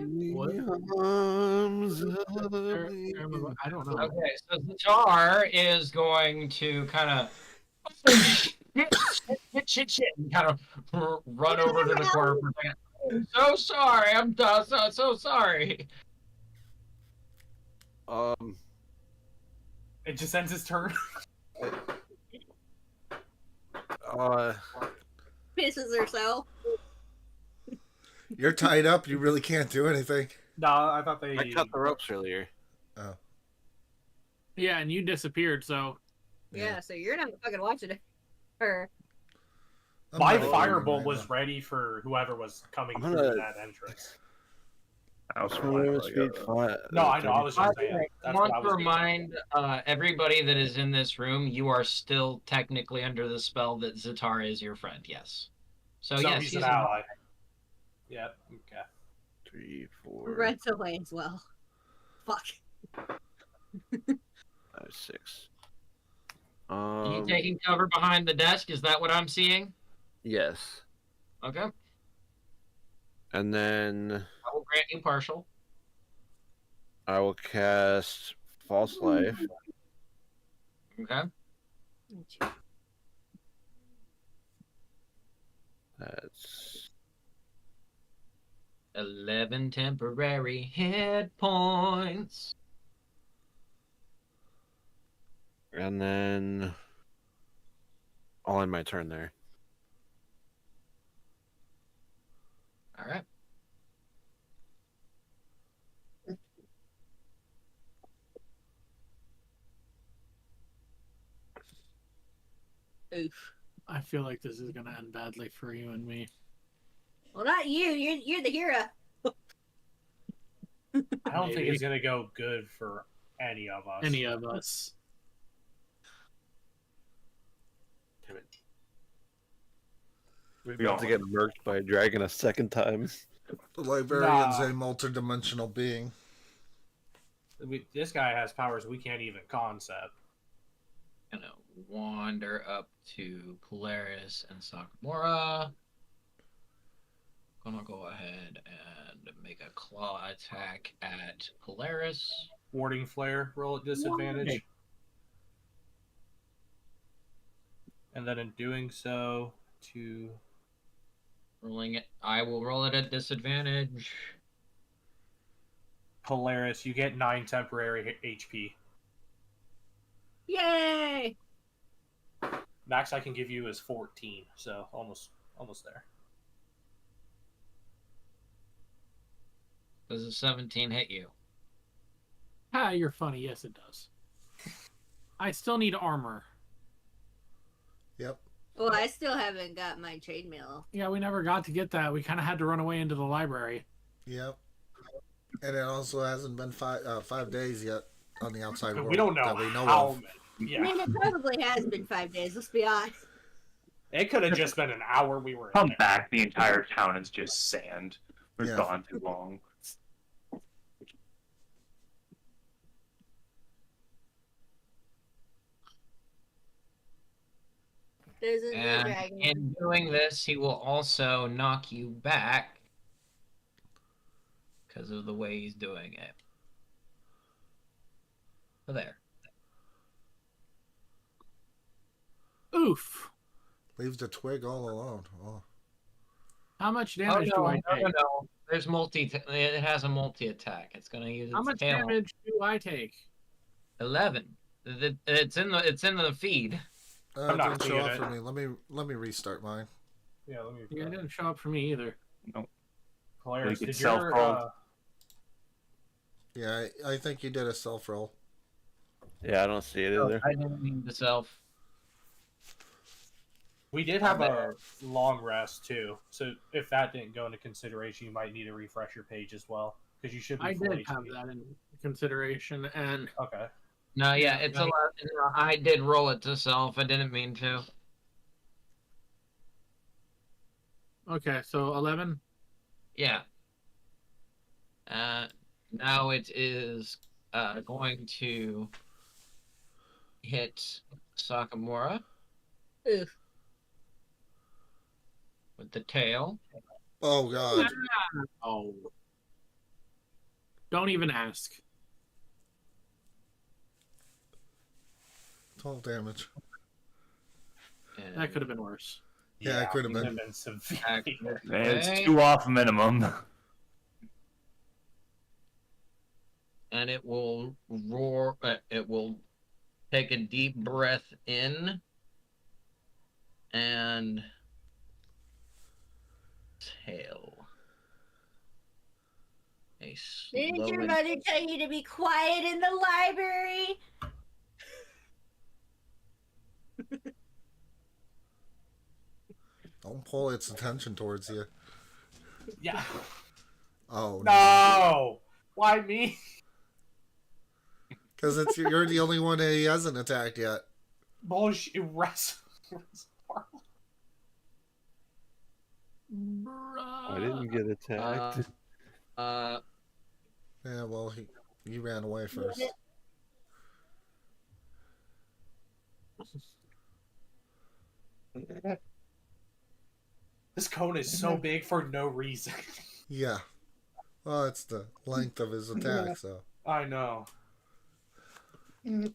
I don't know. Okay, so Zatar is going to kind of shit, and kind of run over to the corner for a second. I'm so sorry. I'm so sorry. It just ends his turn. Pisses herself. You're tied up. You really can't do anything. No, I thought they. I cut the ropes earlier. Oh. Yeah, and you disappeared, so. Yeah, so you're not fucking watching it. Or. My firebolt was ready for whoever was coming through that entrance. No, I know. I was just saying. I want to remind everybody that is in this room, you are still technically under the spell that Zatar is your friend. Yes. So yes, he's an ally. Yep. Okay. 3, 4. Runs away as well. Fuck. 5, 6. You taking cover behind the desk? Is that what I'm seeing? Yes. Okay. And then I will grant you partial. I will cast False Life. Okay. That's 11 temporary hit points. And then I'll end my turn there. All right. Oof. I feel like this is gonna end badly for you and me. Well, not you. You're the hero. I don't think it's gonna go good for any of us. Any of us. Damn it. We're about to get murked by a dragon a second time. The librarian's a multi-dimensional being. This guy has powers we can't even concept. Gonna wander up to Polaris and Sakamura. Gonna go ahead and make a claw attack at Polaris. Warding flare, roll at disadvantage. Okay. And then in doing so, to rolling it, I will roll it at disadvantage. Polaris, you get 9 temporary HP. Yay! Max I can give you is 14, so almost there. Does a 17 hit you? Ah, you're funny. Yes, it does. I still need armor. Yep. Well, I still haven't got my chainmail. Yeah, we never got to get that. We kind of had to run away into the library. Yep. And it also hasn't been 5 days yet on the outside world. We don't know that we know how of. many. Yeah. I mean, it probably has been 5 days. Let's be honest. It could have just been an hour we were in Come there. back, the entire town is just sand. We're Yeah. gone too long. There's a new And dragon. in doing this, he will also knock you back because of the way he's doing it. So there. Oof. Leaves the twig all alone. Oh. How much Oh damage do no, I no, take? no, no. There's it has a multi attack. It's gonna use its How much tail. damage do I take? 11. It's in the feed. I'm not Didn't show seeing up it. for me. Let me restart mine. Yeah, let me. Yeah, it didn't show up for me either. Nope. Polaris, Make it did your self-roll. Yeah, I think you did a self roll. Yeah, I don't see it either. I didn't mean the self. we did have a long rest too, so if that didn't go into consideration, you might need to refresh your page as well because you should be I full did have HP. that in consideration, and Okay. No, yeah, Yeah, it's I- a lot. No, I did roll it to self. I didn't mean to. okay, so 11. Yeah. Now it is going to hit Sakamura Oof. with the tail. Oh god. Oh. Don't even ask. 12 damage. And That could have been worse. Yeah, it could have these been. severely worse. It's 2 off minimum. And it will roar. It will take a deep breath in and tail. A Didn't slow your and- mother tell you to be quiet in the library? Don't pull its attention towards you. Yeah. Oh No. Why me? Because you're the only one that he hasn't attacked yet. Bullshit. I didn't get attacked. Yeah, well, he ran away first. This cone is so big for no reason. Yeah. Well, it's the length of his attack, so. I know. No.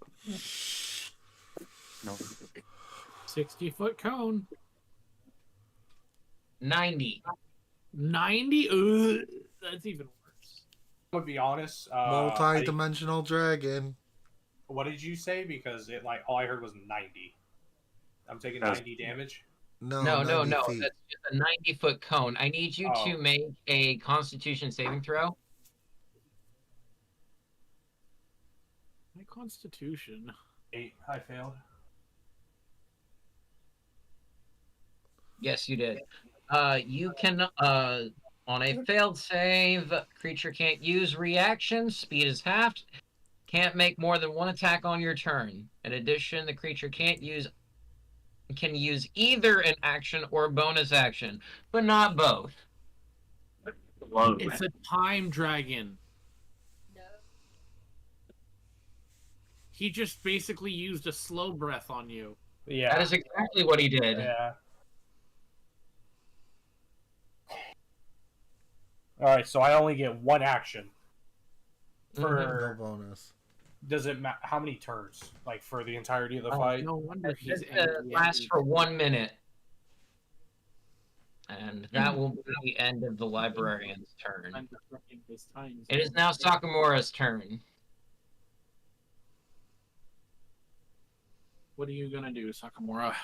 60-foot cone. 90. 90? Ugh, that's even worse. I'm gonna be honest. Multi-dimensional dragon. What did you say? Because it all I heard was 90. I'm taking 90 damage. No, No. 90 That's feet. just a 90-foot cone. I need you to make a Constitution saving throw. My constitution. 8. I failed. Yes, you did. You can on a failed save, creature can't use reaction. Speed is halved. Can't make more than one attack on your turn. In addition, the creature can use either an action or a bonus action, but not both. It's a time dragon. No. He just basically used a slow breath on you. Yeah. That is exactly what he did. Yeah. Alright, so I only get one action. No For bonus. does it matter how many turns? Like for the entirety of the fight? No wonder he's This angry. lasts for 1 minute. And that will be the end of the librarian's turn. It is now Sakamura's turn. What are you gonna do, Sakamura?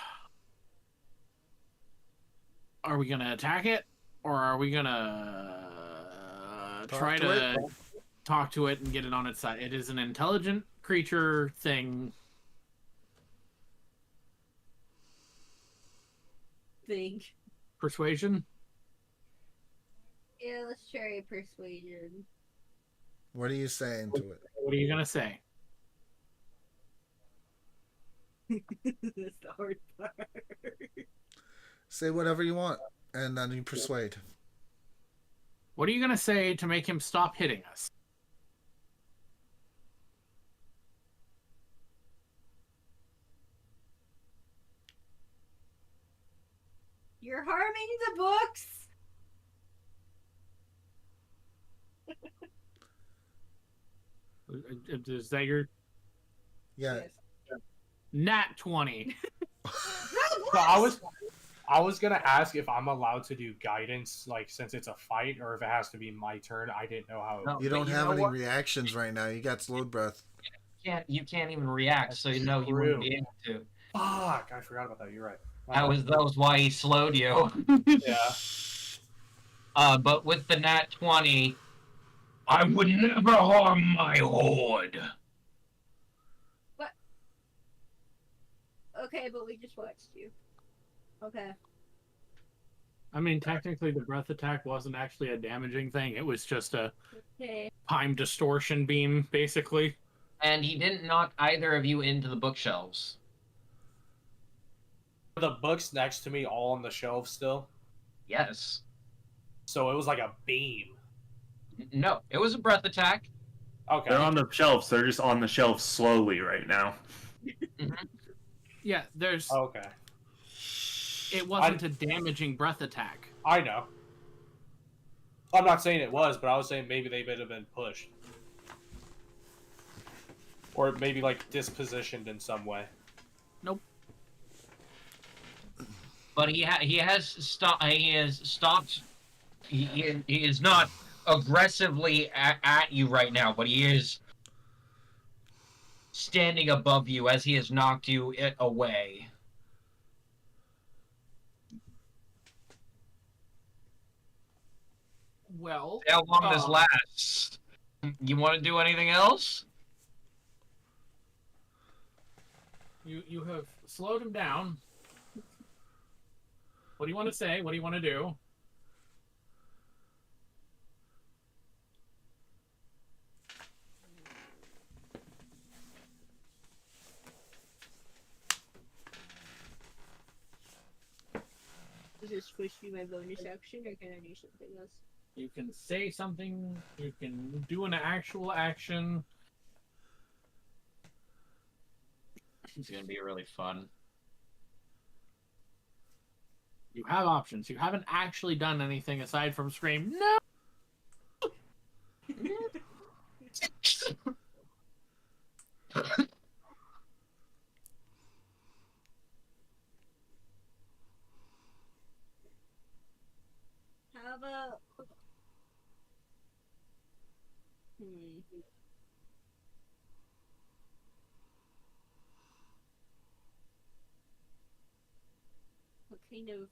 Are we gonna attack it, or are we gonna try to talk to it and get it on its side? It is an intelligent creature thing. Think. Persuasion? Yeah, let's try persuasion. What are you saying to it? What are you gonna say? That's the hard part. Say whatever you want, and then you persuade. What are you gonna say to make him stop hitting us? You're harming the books. Is that your Yeah. nat 20? So I was gonna ask if I'm allowed to do guidance, like since it's a fight, or if it has to be my turn. I didn't know how. No, You but don't you have know any what? reactions right now. You got slowed breath. You can't even react, so you know you wouldn't be able to. Fuck! I forgot about that. You're right. That was why he slowed you. Yeah. But with the nat 20, I would never harm my horde. Okay, but we just watched you. Okay. I mean, technically, the breath attack wasn't actually a damaging thing. It was just a Okay. time distortion beam, basically. And he didn't knock either of you into the bookshelves. The books next to me all on the shelf still. Yes. So it was like a beam. No, it was a breath attack. Okay. They're on the shelves. They're just on the shelves slowly right now. Yeah, there's. Okay. It wasn't a damaging breath attack. I know. I'm not saying it was, but I was saying maybe they would have been pushed. Or maybe like dispositioned in some way. Nope. But he has stopped. He has stopped. He is not aggressively at you right now, but he is standing above you as he has knocked you away. Well, See how long this lasts. You want to do anything else? You have slowed him down. What do you want to say? What do you want to do? Does this push you my bonus action, or can I do something else? You can say something. You can do an actual action. It's gonna be really fun. You have options. You haven't actually done anything aside from scream. No. How about? What kind of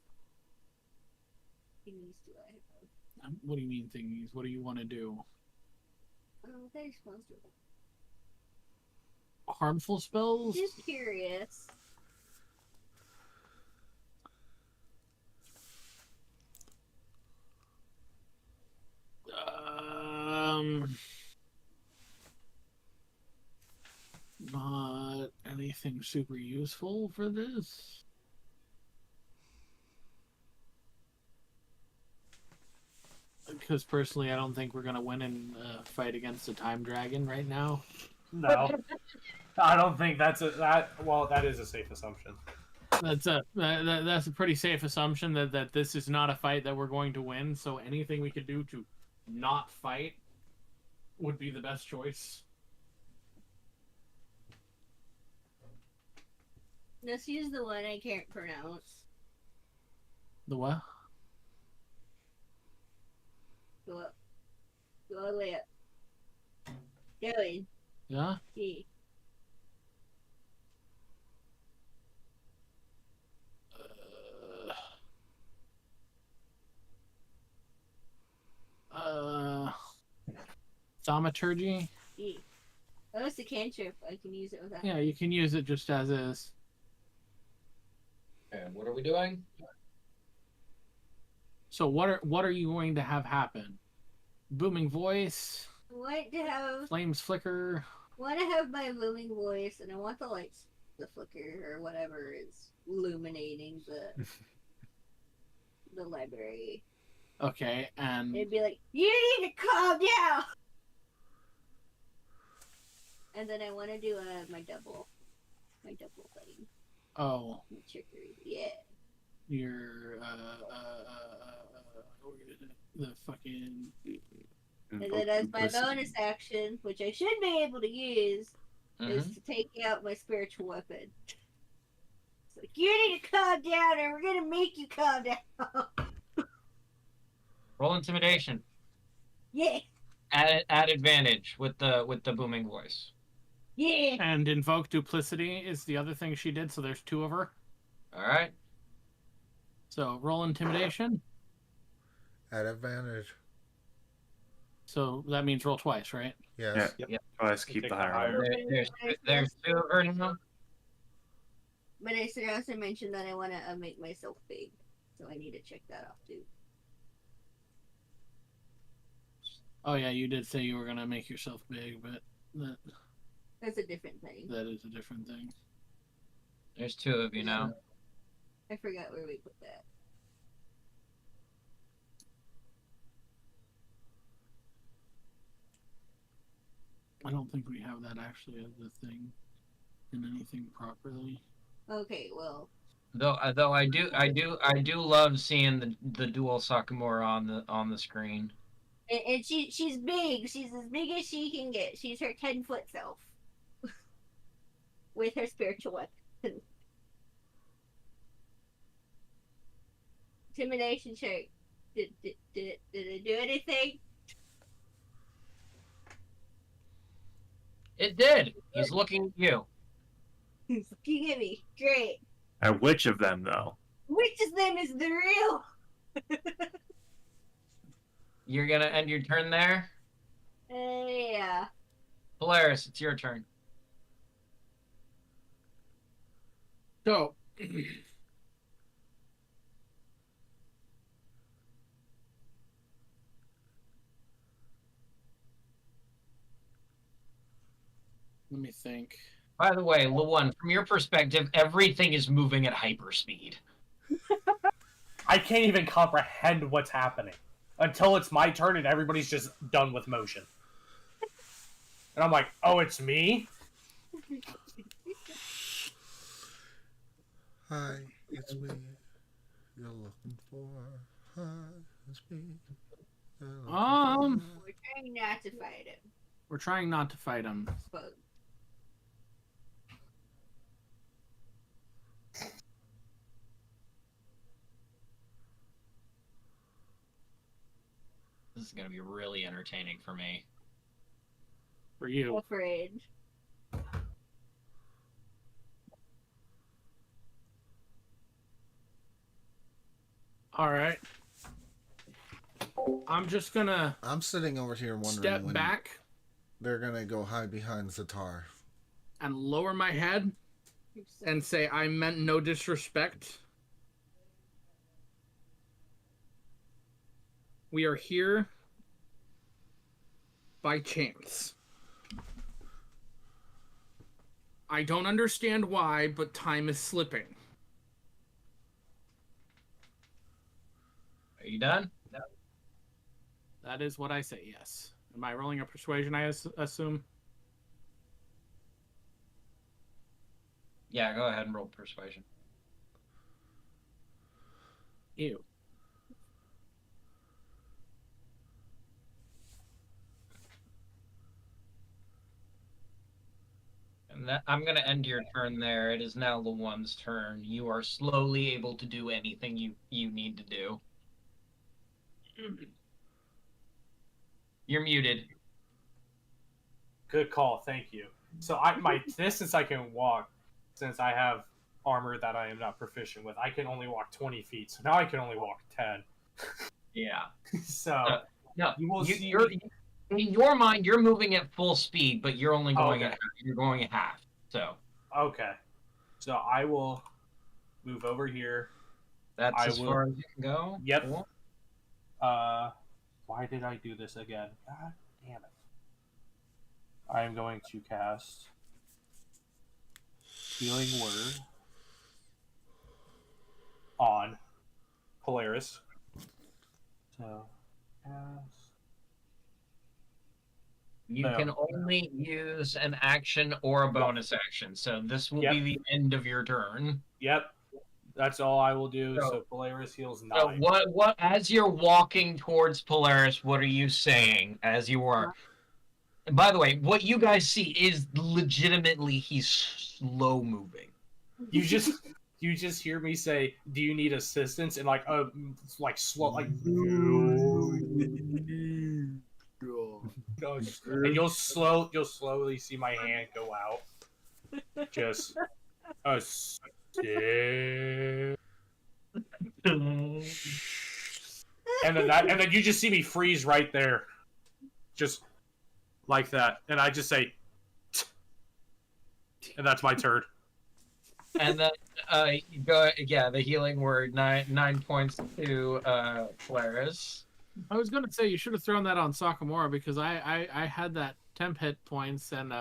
thingies do I have? What do you mean thingies? What do you want to do? What kind of spells do I have? Harmful spells? Just curious. Not anything super useful for this. Because personally, I don't think we're gonna win in a fight against a time dragon right now. No. I don't think that's well, that is a safe assumption. That's a pretty safe assumption that this is not a fight that we're going to win. So anything we could do to not fight would be the best choice. Let's use the one I can't pronounce. The what? Go up. Go all the way up. Going. Yeah? Key. Thaumaturgy? Key. Oh, it's a cantrip. I can use it with that. Yeah, you can use it just as is. And what are we doing? So what are you going to have happen? Booming voice? I want to have Flames flicker? I want to have my booming voice, and I want the lights, the flicker or whatever is illuminating. But the library. Okay, and It'd be like, you need to calm down. And then I want to do my double thing. oh, Trickery, yeah. your the fucking. And then as my bonus action, which I should be able to use, is to take out my spiritual weapon. It's like, you need to calm down, and we're gonna make you calm down. Roll intimidation. Yeah. At advantage with the booming voice. Yeah. And invoke duplicity is the other thing she did. So there's 2 of her. All right. So roll intimidation. At advantage. So that means roll twice, right? Yes. Yeah. Twice, keep the higher. There's 2 of her now. But I should also mention that I want to make myself big, so I need to check that off too. Oh yeah, you did say you were gonna make yourself big, but That's a different thing. that is a different thing. There's 2 of you now. I forgot where we put that. I don't think we have that actually as the thing in anything properly. Okay, well. Though I do love seeing the dual Sakamura on the screen. And she's big. She's as big as she can get. She's her 10-foot self. With her spiritual weapon. Intimidation check. Did it do anything? It did. He's looking at you. He's looking at me. Great. And which of them, though? Which of them is the real? You're gonna end your turn there? Yeah. Polaris, it's your turn. So let me think. By the way, Luan, from your perspective, everything is moving at hyperspeed. I can't even comprehend what's happening until it's my turn and everybody's just done with motion. And I'm like, oh, it's me? Hi, it's me. You're looking for. Hi, it's me. We're trying not to fight him. We're trying not to fight him. But This is gonna be really entertaining for me. For you. Afraid. All right. I'm just gonna. I'm sitting over here wondering step when back. They're gonna go hide behind Zatar. And lower my head and say, I meant no disrespect. We are here by chance. I don't understand why, but time is slipping. Are you done? No. That is what I say, yes. Am I rolling a persuasion, I assume? Yeah, go ahead and roll persuasion. Ew. And I'm going to end your turn there. It is now Luan's turn. You are slowly able to do anything you need to do. You're muted. Good call, thank you. So my distance I can walk, since I have armor that I am not proficient with, I can only walk 20 feet. So now I can only walk 10. Yeah. So no, you will see. In your mind, you're moving at full speed, but you're only going Okay. you're going at half. So Okay. So I will move over here. That's as far as you can go? Yep. Cool. Why did I do this again? God damn it. I am going to cast Healing Word on Polaris. So, You can only use an action or a bonus action, so this will Yep. be the end of your turn. Yep. That's all I will do. So- So Polaris heals 9. So what? As you're walking towards Polaris, what are you saying as you are? And by the way, what you guys see is legitimately he's slow moving. You just hear me say, "Do you need assistance?" And slow, like and you'll slowly see my hand go out. Just a stick. And then you just see me freeze right there, just like that, and I just say, and that's my turn. And then you go, yeah, the healing word, 9 points to Polaris. I was gonna say you should have thrown that on Sakamura because I had that temp hit points and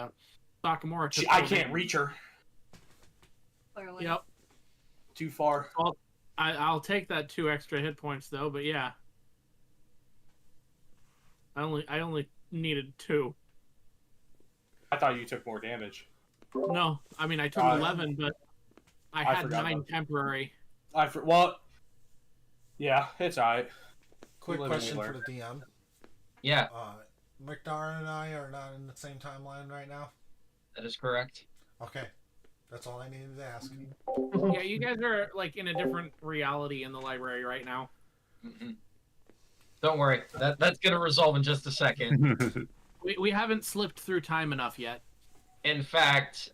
Sakamura took. I can't reach her. Yep. Too far. I'll take that 2 extra hit points though, but yeah. I only needed 2. I thought you took more damage. No, I mean I took 11, but I had 9 temporary. Yeah, it's alright. Quick question for the DM. Yeah. McDara and I are not in the same timeline right now. That is correct. Okay, that's all I needed to ask. Yeah, you guys are like in a different reality in the library right now. Mm-hmm. Don't worry, that's gonna resolve in just a second. we haven't slipped through time enough yet. In fact,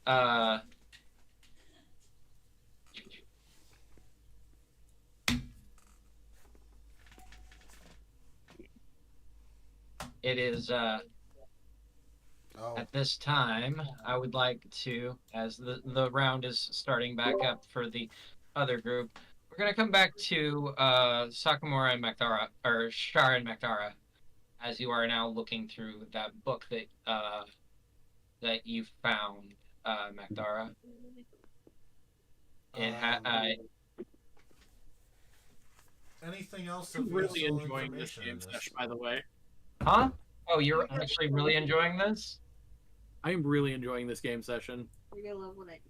it is at this time I would like to, as the round is starting back up for the other group, we're gonna come back to Sakamura and Makdara, or Shar and Makdara, as you are now looking through that book that you found, Makdara. Anything else? I'm really enjoying this game session, by the way. Huh? Oh, you're actually really enjoying this? I am really enjoying this game session. You're gonna love when I.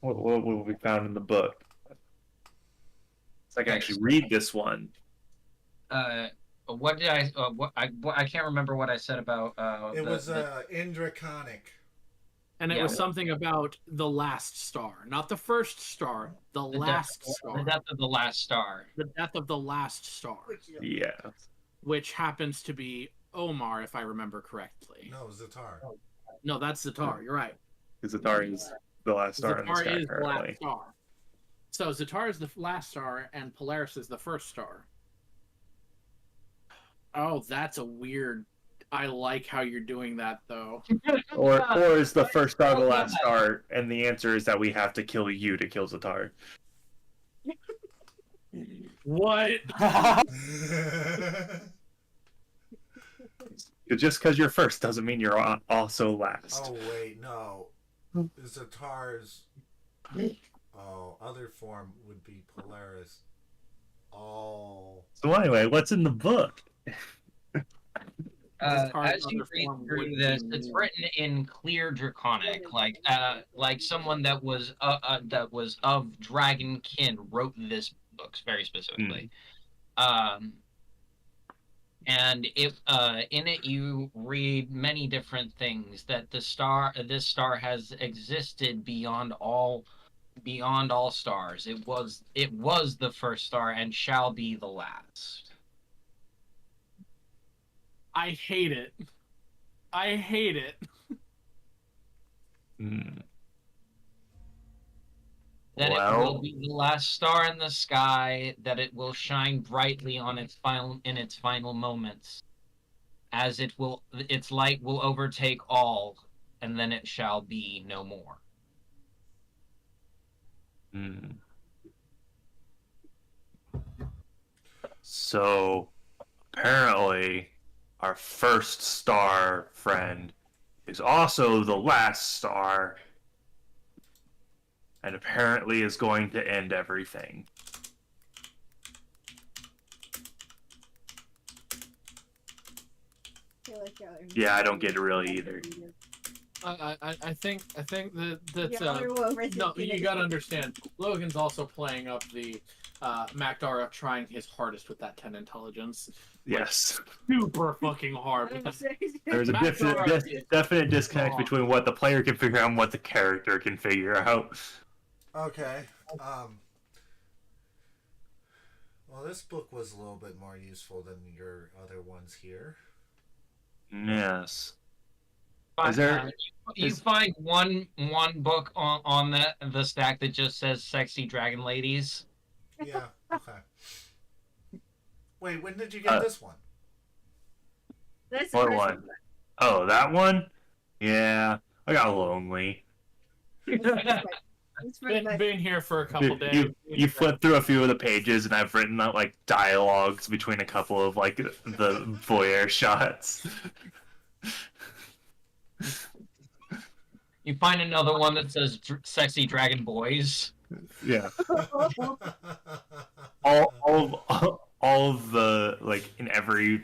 What will be found in the book? So I can actually read this one. What did I can't remember what I said about. It was Indraconic. And it was something about the last star, not the first star, the last star. The death of the last star. The death of the last star. Yeah. Which happens to be Omar, if I remember correctly. No, Zatar. No, that's Zatar. You're right. Zatar is the last star in the sky Zatar is currently. the last star. So Zatar is the last star, and Polaris is the first star. Oh, that's a weird. I like how you're doing that, though. Or is the first star the last star? And the answer is that we have to kill you to kill Zatar. What? Just because you're first doesn't mean you're also last. Oh wait, no. Zatar's other form would be Polaris. Oh. So anyway, what's in the book? As you read through this, it's written in clear Draconic, like someone that was of dragon kin wrote this book very specifically. And if in it you read many different things, that this star has existed beyond all stars. It was the first star and shall be the last. I hate it. I hate it. Then it will be the last star in the sky, that it will shine brightly on its final moments, as its light will overtake all, and then it shall be no more. So apparently our first star friend is also the last star, and apparently is going to end everything. Yeah, I don't get it really either. I think that Y'all are overthinking no, you it. gotta understand. Logan's also playing up the Macdara trying his hardest with that 10 intelligence. Yes. Super fucking hard. There's a definite disconnect between what the player can figure out and what the character can figure out. Okay. Well, this book was a little bit more useful than your other ones here. Yes. You find one book on the stack that just says "Sexy Dragon Ladies." Yeah. Okay. Wait, when did you get this one? That's What one? Oh, that one? Yeah, I got lonely. Been here for a couple days. You flip through a few of the pages, and I've written out like dialogues between a couple of like the voyeur shots. You find another one that says "Sexy Dragon Boys." Yeah. all of the like in every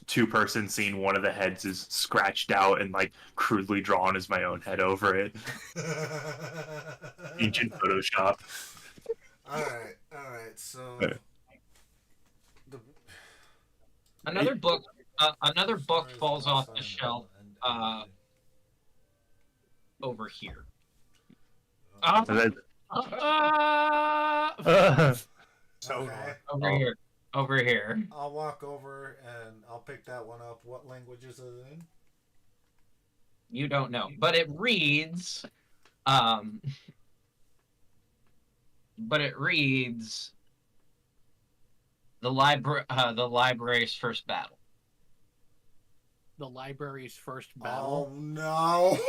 two-person scene, one of the heads is scratched out and like crudely drawn as my own head over it. Ancient Photoshop. All right. So another book falls off the shelf over here. Over here. I'll walk over and I'll pick that one up. What language is it in? You don't know, but it reads, the library's first battle. The library's first battle. Oh no!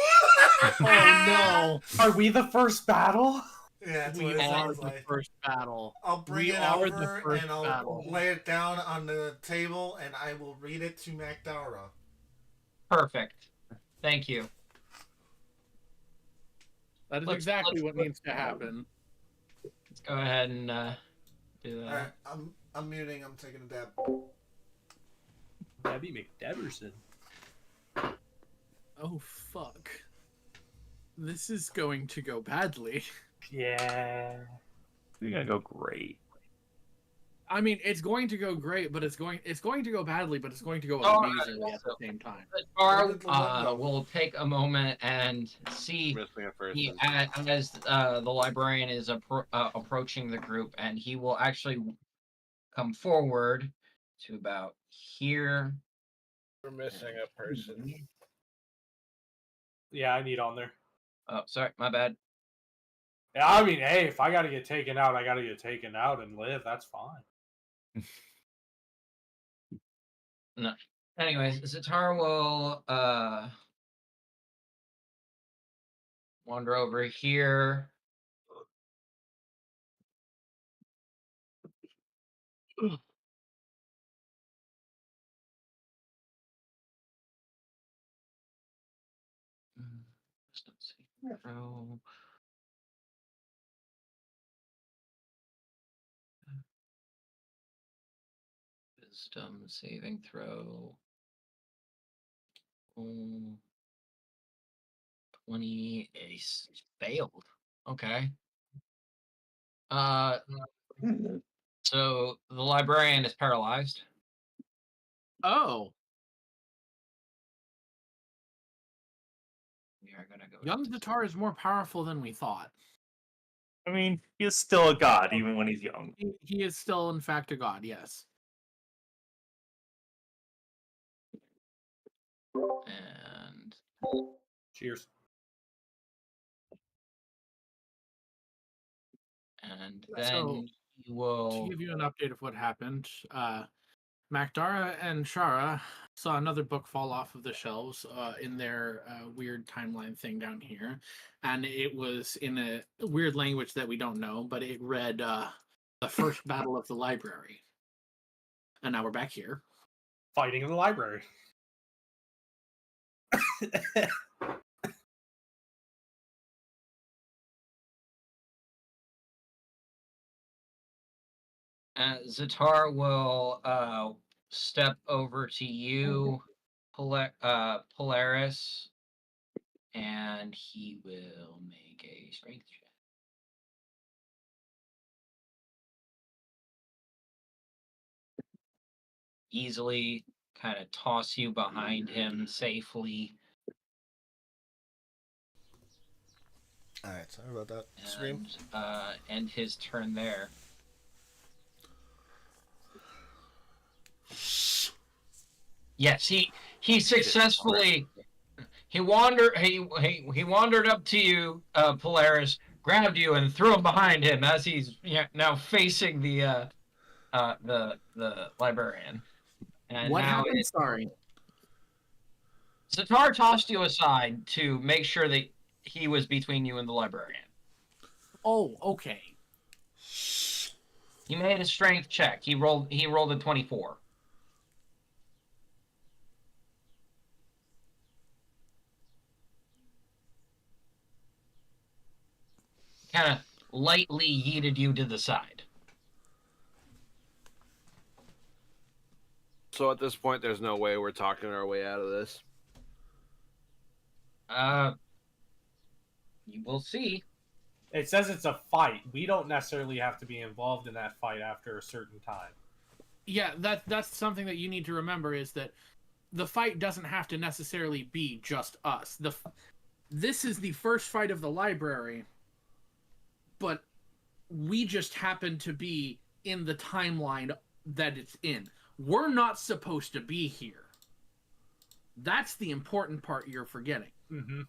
Oh no! Are we the first battle? Yeah, that's We what it are sounds the like. first battle. I'll bring We it are over the first and I'll battle. lay it down on the table and I will read it to Macdara. Perfect. Thank you. That is exactly what needs to happen. Let's go ahead and do that. Alright, I'm muting, I'm taking a dab. Debbie McDeverson. Oh fuck. This is going to go badly. Yeah. It's gonna go great. I mean, it's going to go great, but it's going to go badly, but it's going to go amazingly at the same time. We'll take a moment and see as the librarian is approaching the group, and he will actually come forward to about here. We're missing a person. Yeah, I need on there. Oh, sorry, my bad. Yeah, I mean, hey, if I gotta get taken out, I gotta get taken out and live. That's fine. No. Anyways, Zatara will wander over here. Throw. Wisdom saving throw. 20 ace failed. Okay. So the librarian is paralyzed. Oh. We are gonna go. Young Zatar is more powerful than we thought. I mean, he's still a god even when he's young. He is still, in fact, a god. Yes. And cheers. And then you will. To give you an update of what happened, Macdara and Shara saw another book fall off of the shelves in their weird timeline thing down here, and it was in a weird language that we don't know, but it read the first battle of the library. And now we're back here. Fighting in the library. Zatar will step over to you, Polaris, and he will make a strength check. Easily kind of toss you behind him safely. Alright, sorry about that. Scream. And end his turn there. Yes, he successfully he wandered up to you, Polaris, grabbed you and threw him behind him as he's now facing the librarian. And what now happened? Sorry. Zatar tossed you aside to make sure that he was between you and the librarian. Oh, okay. He made a strength check. He rolled a 24. Kind of lightly yeeted you to the side. So at this point, there's no way we're talking our way out of this. You will see. It says it's a fight. We don't necessarily have to be involved in that fight after a certain time. Yeah, that's something that you need to remember, is that the fight doesn't have to necessarily be just us. This is the first fight of the library, but we just happen to be in the timeline that it's in. We're not supposed to be here. That's the important part you're forgetting. Mm-hmm.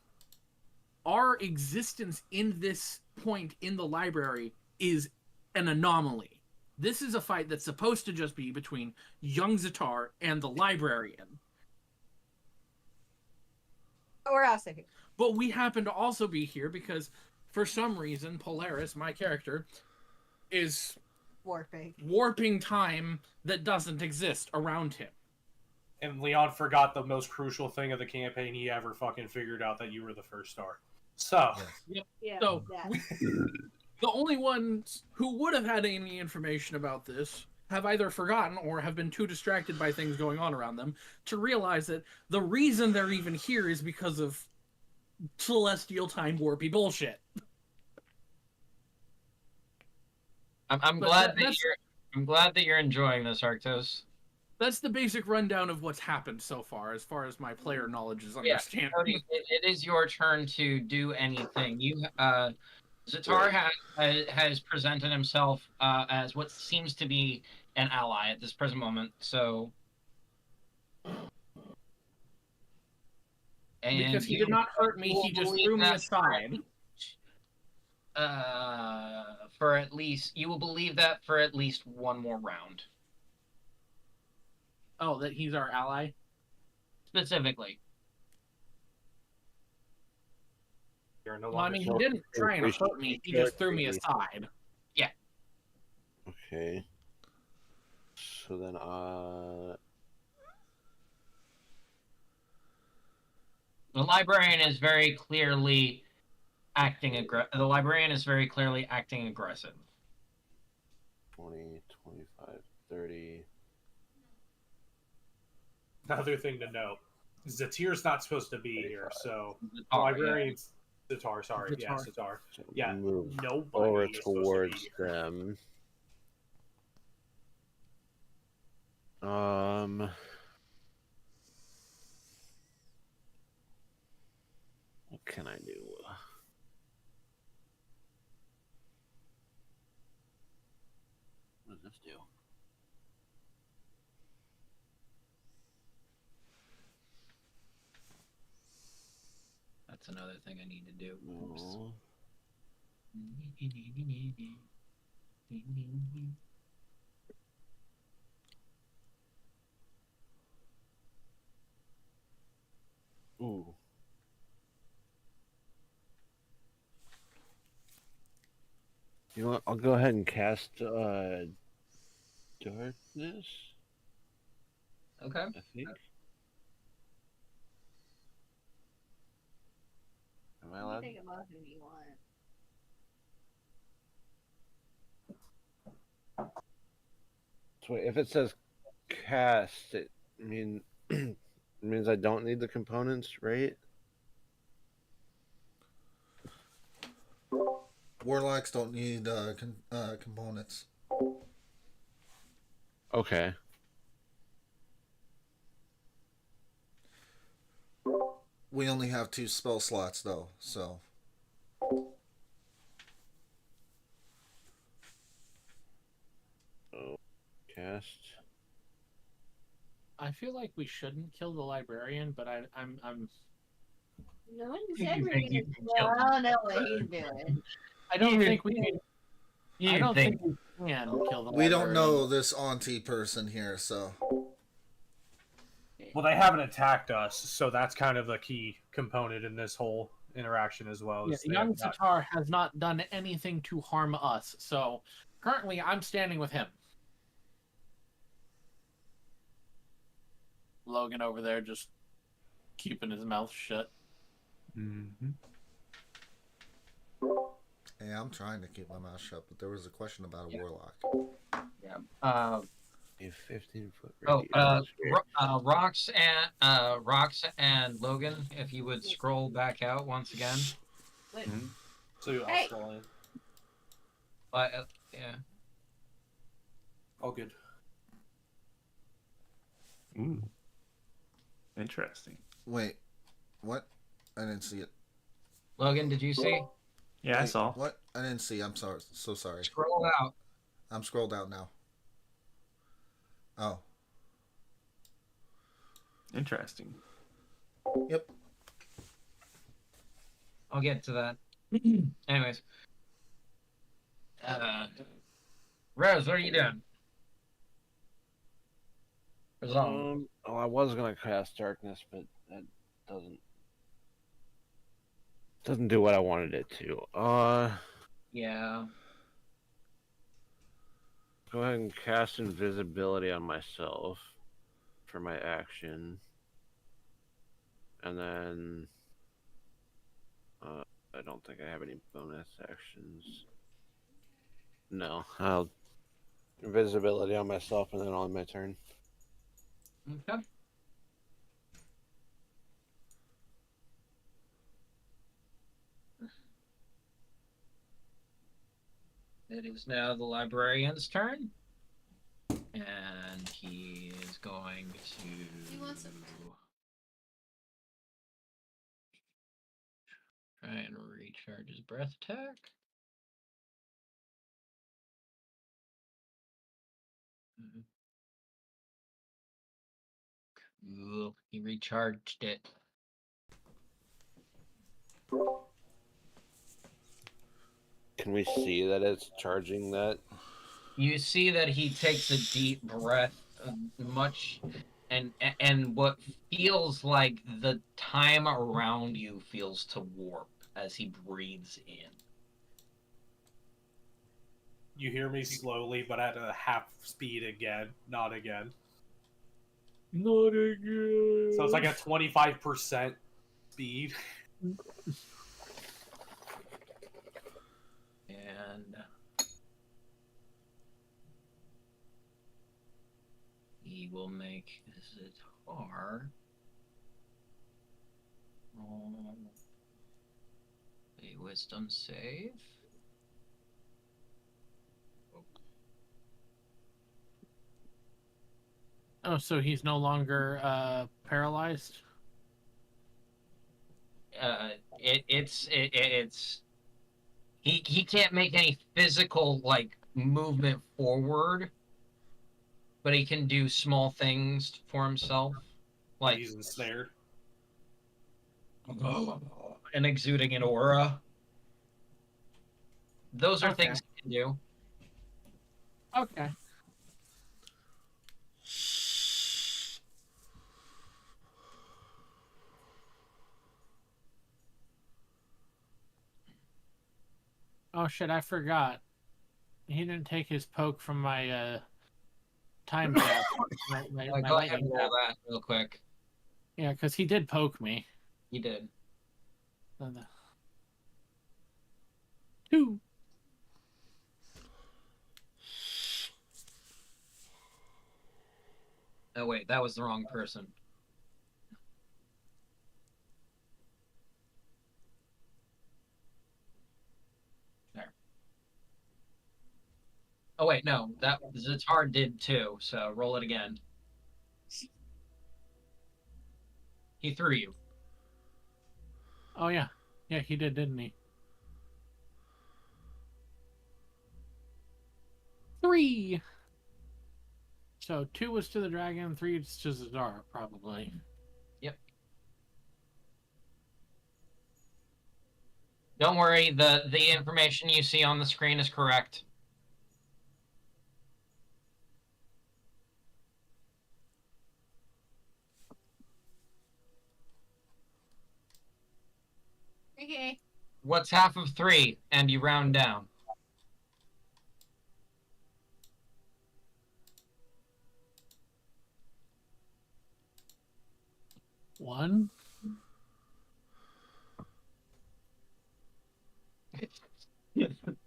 Our existence in this point in the library is an anomaly. This is a fight that's supposed to just be between young Zatar and the librarian. But we're also here. But we happen to also be here because, for some reason, Polaris, my character, is warping time that doesn't exist around him. And Leon forgot the most crucial thing of the campaign he ever fucking figured out, that you were the first star. So, The only ones who would have had any information about this have either forgotten or have been too distracted by things going on around them to realize that the reason they're even here is because of celestial time warpy bullshit. I'm glad that you're enjoying this, Arctos. That's the basic rundown of what's happened so far as my player knowledge is understanding. Cody, it is your turn to do anything. Zatar has presented himself as what seems to be an ally at this present moment. So, because he did not hurt me, he just threw me aside. You will believe that for at least one more round. Oh, that he's our ally? Specifically. Well, I mean, he didn't try and hurt me, he just threw me aside. Yeah. Okay. So then, The librarian is very clearly acting aggressive. 20, 25, 30. another thing to note, Zatir's not supposed to be here, so librarians... Zatar, sorry. Yeah, Zatar. Yeah, Move nobody over is supposed to be towards here. them. What can I do? What does this do? That's another thing I need to do. Oops. Ooh. You know what? I'll go ahead and cast darkness. Okay. I think. Am I allowed? Take them off if you want. So if it says cast, it it means I don't need the components, right? Warlocks don't need components. Okay. We only have 2 spell slots though, so. Oh, cast. I feel like we shouldn't kill the librarian, but I'm. No one You said we're think you gonna can kill. kill I don't know what he's doing. I don't think we can. I You don't think think we can kill the We don't librarian. know this auntie person here, so. Well, they haven't attacked us, so that's kind of a key component in this whole interaction as well. Yeah, is they young have not- Sitar has not done anything to harm us, so currently I'm standing with him. Logan over there just keeping his mouth shut. Mm-hmm. Yeah, I'm trying to keep my mouth shut, but there was a question about a warlock. Yeah. A 15-foot Oh, radius. Rox and Logan, if you would scroll back out once again. Mm-hmm. So I'll Hey. scroll in. Yeah. Oh, good. Ooh. Interesting. Wait, what? I didn't see it. Logan, did you see? Yeah, I Wait, saw. What? I didn't see. I'm sorry. So sorry. Scroll out. I'm scrolled out now. Oh. Interesting. Yep. I'll get to that. Anyways. Rose, what are you doing? Well, I was gonna cast darkness, but that doesn't do what I wanted it to. Yeah. Go ahead and cast invisibility on myself for my action, and then I don't think I have any bonus actions. No, I'll invisibility on myself, and then on my turn. Okay. It is now the librarian's turn. And he is going to... He wants some. Try and recharge his breath attack. Ooh, he recharged it. Can we see that it's charging that? You see that he takes a deep breath, and what feels like the time around you feels to warp as he breathes in. You hear me slowly, but at a half speed again. Not again. Not again. So it's like a 25% speed. And he will make Zitar a wisdom save. Oh, so he's no longer paralyzed? It's he can't make any physical like movement forward, but he can do small things for himself, like he's ensnared and exuding an aura. Those are Okay. things he can do. Okay. Oh shit, I forgot. He didn't take his poke from my time zap. my Go ahead lightning and roll zap. that real quick. Yeah, because he did poke me. He did. 2. Oh wait, that was the wrong person. There. Oh wait, no, that Zatar did too. So roll it again. He threw you. Oh yeah, yeah, he did, didn't he? 3. So 2 was to the dragon, 3 is to Zadar, probably. Yep. Don't worry, the information you see on the screen is correct. Okay. What's half of 3? And you round down. 1.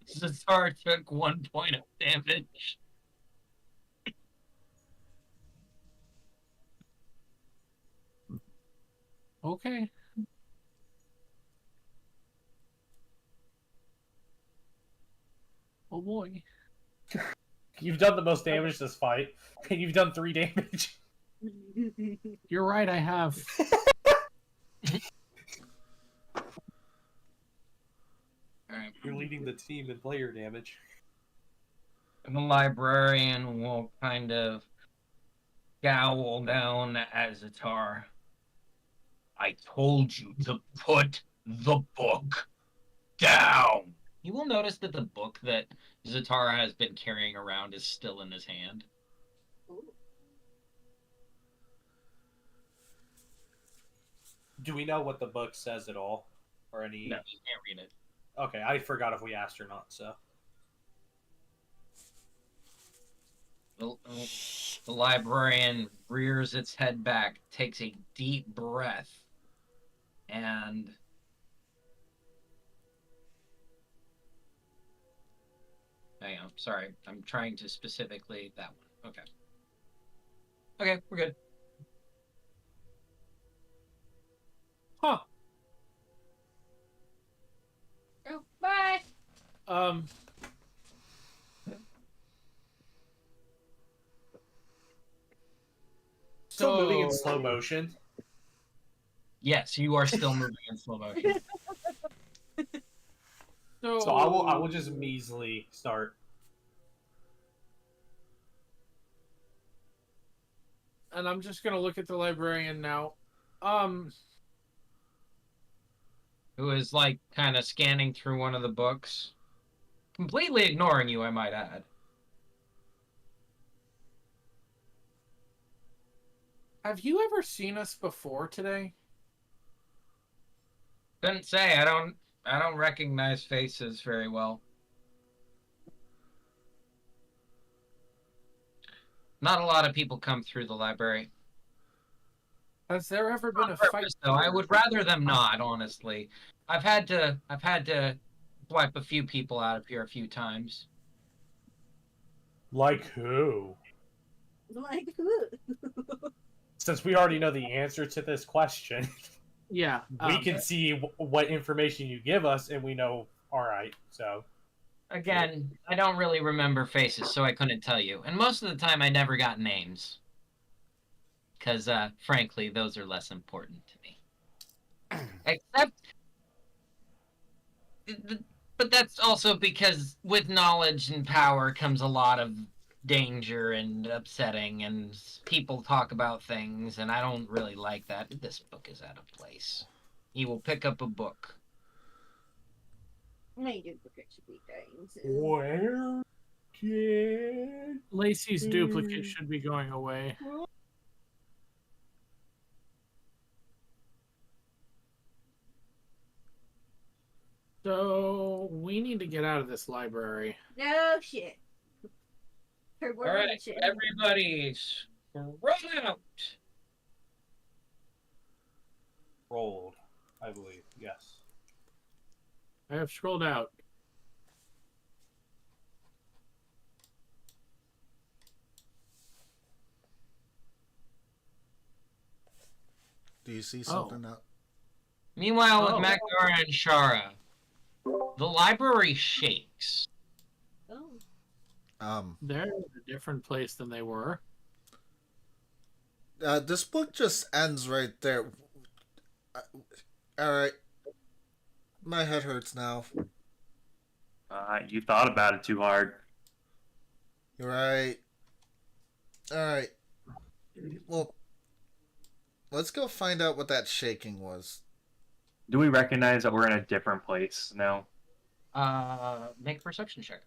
Zatar took 1 point of damage. Okay. Oh boy. You've done the most damage this fight, and you've done 3 damage. You're right, I have. Alright. You're leading the team in player damage. The librarian will kind of scowl down at Zatar. I told you to put the book down. You will notice that the book that Zatar has been carrying around is still in his hand. Do we know what the book says at all? Or any... No, you can't read it. Okay, I forgot if we asked or not, so... The librarian rears its head back, takes a deep breath, and hang on, sorry, I'm trying to specifically that one. Okay. Okay, we're good. Huh. Oh, bye. Still moving in slow motion. Yes, you are still moving in slow motion. So I will just measly start. And I'm just gonna look at the librarian now. Who is like kind of scanning through one of the books, completely ignoring you, I might add. Have you ever seen us before today? Couldn't say. I don't recognize faces very well. Not a lot of people come through the library. Has there ever been a fight? Though I would rather them not, honestly. I've had to wipe a few people out of here a few times. Like who? Like who? Since we already know the answer to this question, yeah, we can see what information you give us, and we know. All right, so again, I don't really remember faces, so I couldn't tell you. And most of the time, I never got names, because frankly, those are less important to me. Except, but that's also because with knowledge and power comes a lot of danger and upsetting, and people talk about things, and I don't really like that. This book is out of place. He will pick up a book. My duplicate should be dying soon. where can Lacey's duplicate should be going away. So we need to get out of this library. No shit. All right, everybody, run out. rolled? I believe yes. I have scrolled out. Do you see something out? Meanwhile, with Magdara and Shara, the library shakes. They're in a different place than they were. This book just ends right there. Alright. My head hurts now. You thought about it too hard. You're right. Alright. Well, let's go find out what that shaking was. Do we recognize that we're in a different place now? Make a perception check.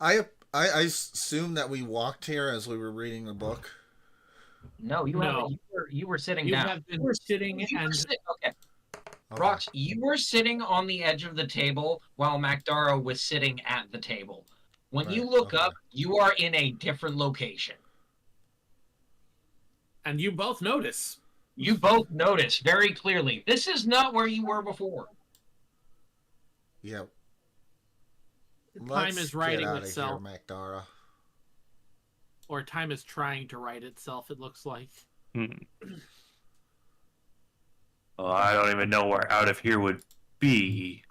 I assume that we walked here as we were reading the book. No, you were sitting down. You have been sitting and... Okay. Rox, you were sitting on the edge of the table while Magdara was sitting at the table. When you look up, you are in a different location. And you both notice. You both notice very clearly. This is not where you were before. Yeah. Time is writing itself. Here, Magdara. Or time is trying to write itself, it looks like. Well, I don't even know where out of here would be.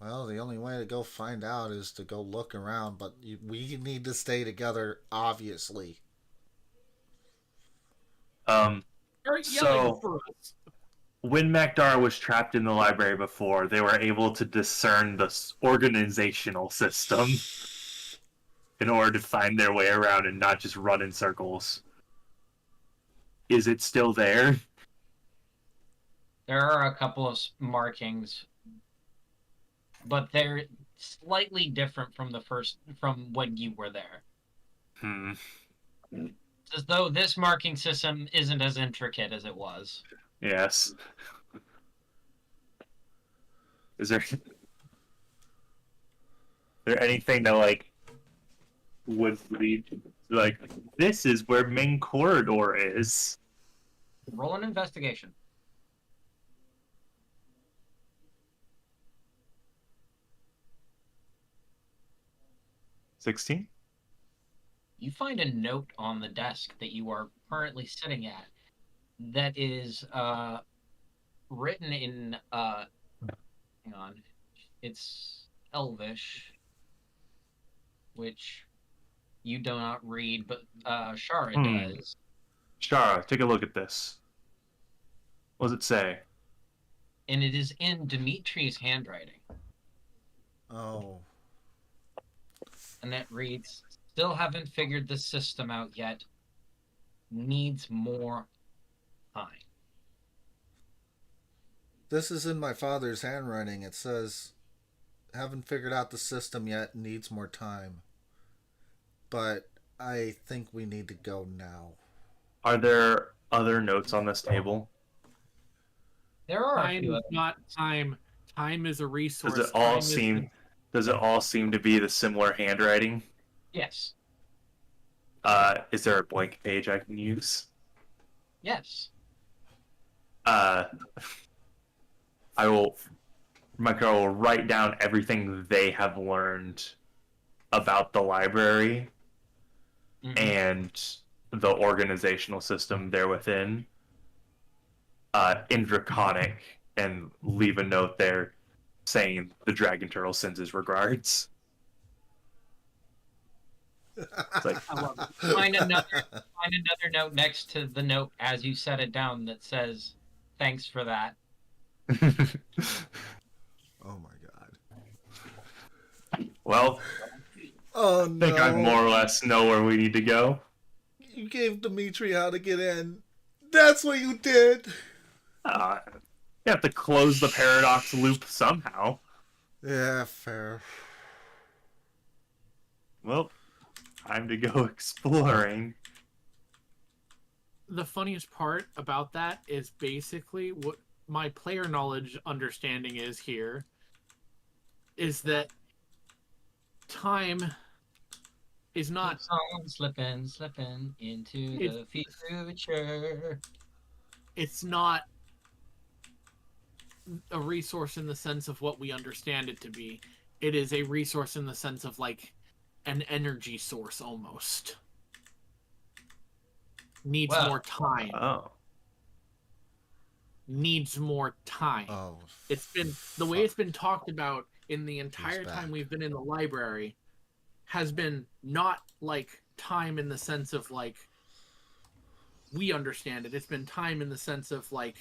Well, the only way to go find out is to go look around, but we need to stay together, obviously. So, when Magdara was trapped in the library before, they were able to discern the organizational system in order to find their way around and not just run in circles. Is it still there? There are a couple of markings, but they're slightly different from from when you were there. It's as though this marking system isn't as intricate as it was. Yes. Is there anything that, like, would lead, like, this is where main corridor is? Roll an investigation. $16? You find a note on the desk that you are currently sitting at that is written in hang on, it's Elvish, which you do not read, but Shara does. Shara, take a look at this. What does it say? And it is in Dimitri's handwriting. Oh. And that reads, still haven't figured the system out yet. Needs more time. This is in my father's handwriting. It says, haven't figured out the system yet, needs more time. But I think we need to go now. Are there other notes on this table? There are time is not time. Time is a resource. Does it all seem to be the similar handwriting? Yes. Is there a blank page I can use? Yes. My girl will write down everything they have learned about the library and the organizational system there within in Draconic, and leave a note there saying the Dragon Turtle sends his regards. It's like, find another note next to the note as you set it down that says, "Thanks for that." Oh my god. Well, oh, I think I more or less know where we need to go. You gave Dimitri how to get in. That's what you did. You have to close the paradox loop somehow. Yeah, fair. Well, time to go exploring. The funniest part about that is basically what my player knowledge understanding is here is that time is not slipping into the future. It's not a resource in the sense of what we understand it to be. It is a resource in the sense of like an energy source almost. Needs more time. Oh. needs more time. Oh, It's been the way it's been talked about in the entire back. time we've been in the library has been not like time in the sense of like we understand it. It's been time in the sense of like,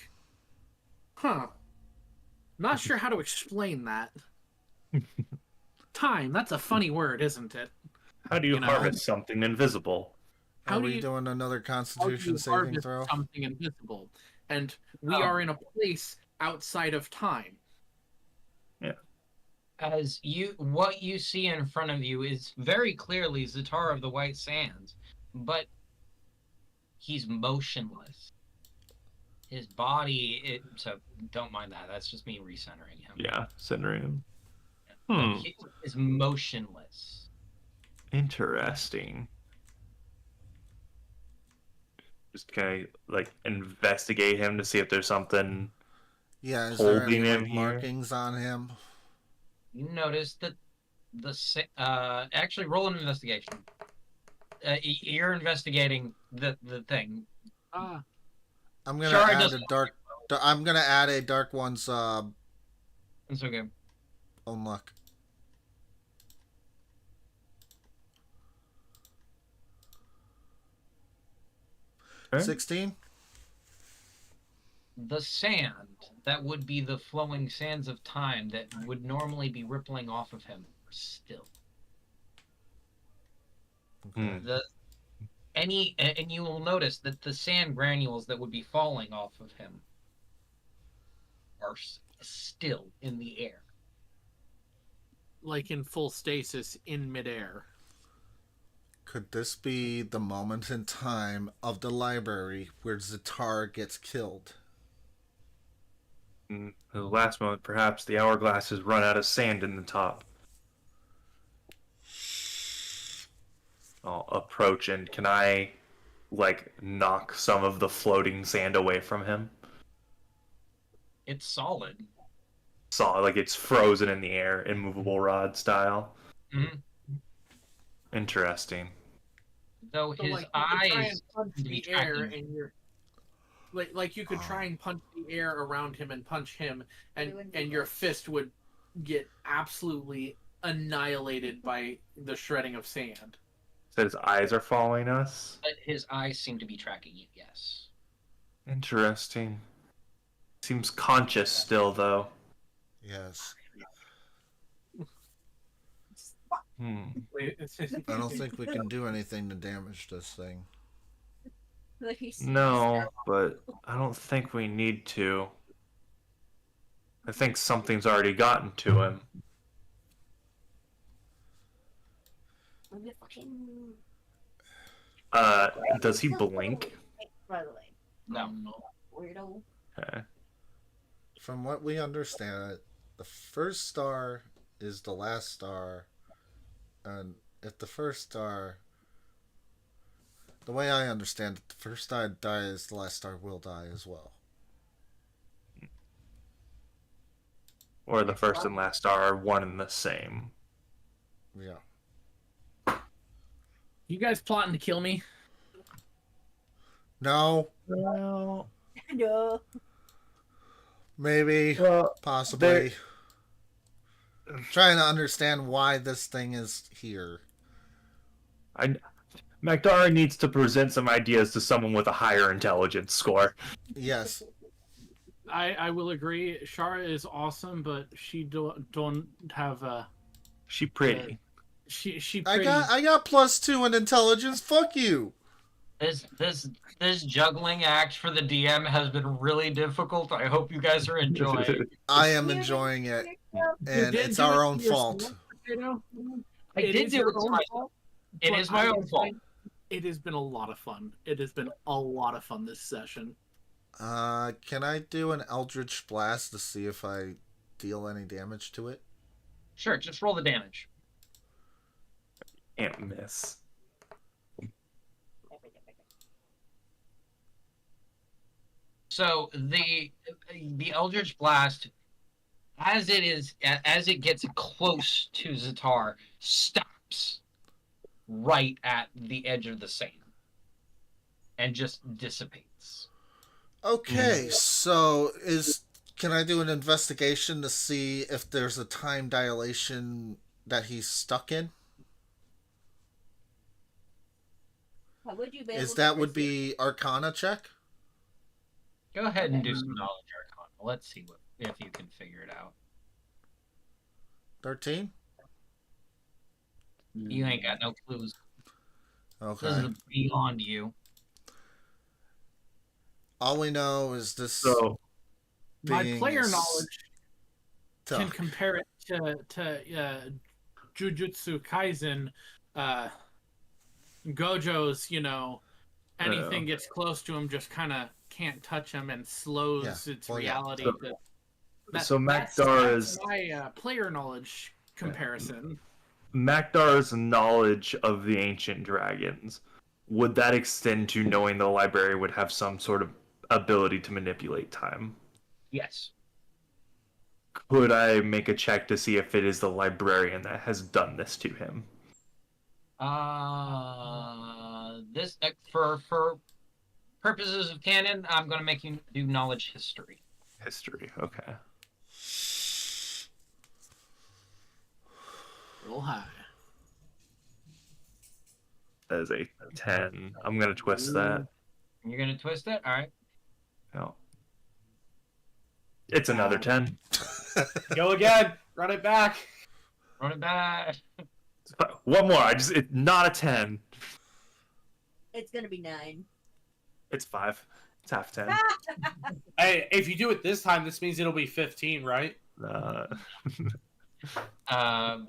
not sure how to explain that. Time, that's a funny word, isn't it? How do you know? harvest something invisible? Are we doing another Constitution saving throw? Something invisible, and we Oh. are in a place outside of time. Yeah. As what you see in front of you is very clearly Zatar of the White Sands, but he's motionless. His body, so don't mind that. That's just me recentering him. Yeah, centering him. He is motionless. Interesting. Just kind of like investigate him to see if there's something. Yeah, is there any him like, here? markings on him? You notice that actually roll an investigation. You're investigating the thing. I'm gonna add a dark. I'm gonna add a dark one's. It's okay. Own luck. Okay. 16. The sand that would be the flowing sands of time that would normally be rippling off of him are still. And you will notice that the sand granules that would be falling off of him are still in the air. Like in full stasis in midair. Could this be the moment in time of the library where Zatar gets killed? In the last moment, perhaps the hourglass has run out of sand in the top. I'll approach, and can I, like, knock some of the floating sand away from him? It's solid. Like it's frozen in the air, immovable rod style. Mm-hmm. Interesting. Though So, his like, you could try eyes and punch seem to be the air, tracking. and you're like you could try and punch the air around him and punch him, and your fist would get absolutely annihilated by the shredding of sand. So his eyes are following us? But his eyes seem to be tracking you, yes. Interesting. Seems conscious still, though. Yes. I I don't think we can do anything to damage this thing. No, but I don't think we need to. I think something's already gotten to him. Does he blink? By the way. No. Weirdo. Okay. From what we understand, the first star is the last star, and if the first star, the way I understand it, the first star dies, the last star will die as well. Or the first and last star are one and the same. Yeah. You guys plotting to kill me? No. No. No. Maybe. Well, possibly. I'm trying to understand why this thing is here. Magdara needs to present some ideas to someone with a higher intelligence score. Yes. I will agree. Shara is awesome, but she don't have a. She pretty. She pretty. I got +2 in intelligence. Fuck you. This juggling act for the DM has been really difficult. I hope you guys are enjoying it. I am enjoying it, and it's our own fault. I did do it to myself. It is my own fault. It has been a lot of fun. It has been a lot of fun this session. Can I do an Eldritch Blast to see if I deal any damage to it? Sure, just roll the damage. Can't miss. So the Eldritch Blast, as it gets close to Zatar, stops right at the edge of the sand and just dissipates. Okay, so can I do an investigation to see if there's a time dilation that he's stuck in? How would you be Is able that to would perceive? be Arcana check? Go ahead and do some knowledge arcana. Let's see if you can figure it out. 13? You ain't got no clues. This Okay. is beyond you. All we know is this. So My being player knowledge can stuck. compare it to Jujutsu Kaisen. Gojo's, anything gets close to him, just kind of can't touch him and slows its reality. So that's my player knowledge comparison. Makdar's knowledge of the ancient dragons, would that extend to knowing the library would have some sort of ability to manipulate time? Yes. Could I make a check to see if it is the librarian that has done this to him? This for purposes of canon, I'm going to make you do knowledge history. History, okay. Roll high. That is a 10. I'm going to twist that. You're going to twist it? All right. No. It's another 10. Go again. Run it back. Run it back. One more. It's not a 10. It's gonna be 9. It's 5. It's half 10. Hey, if you do it this time, this means it'll be 15, right? All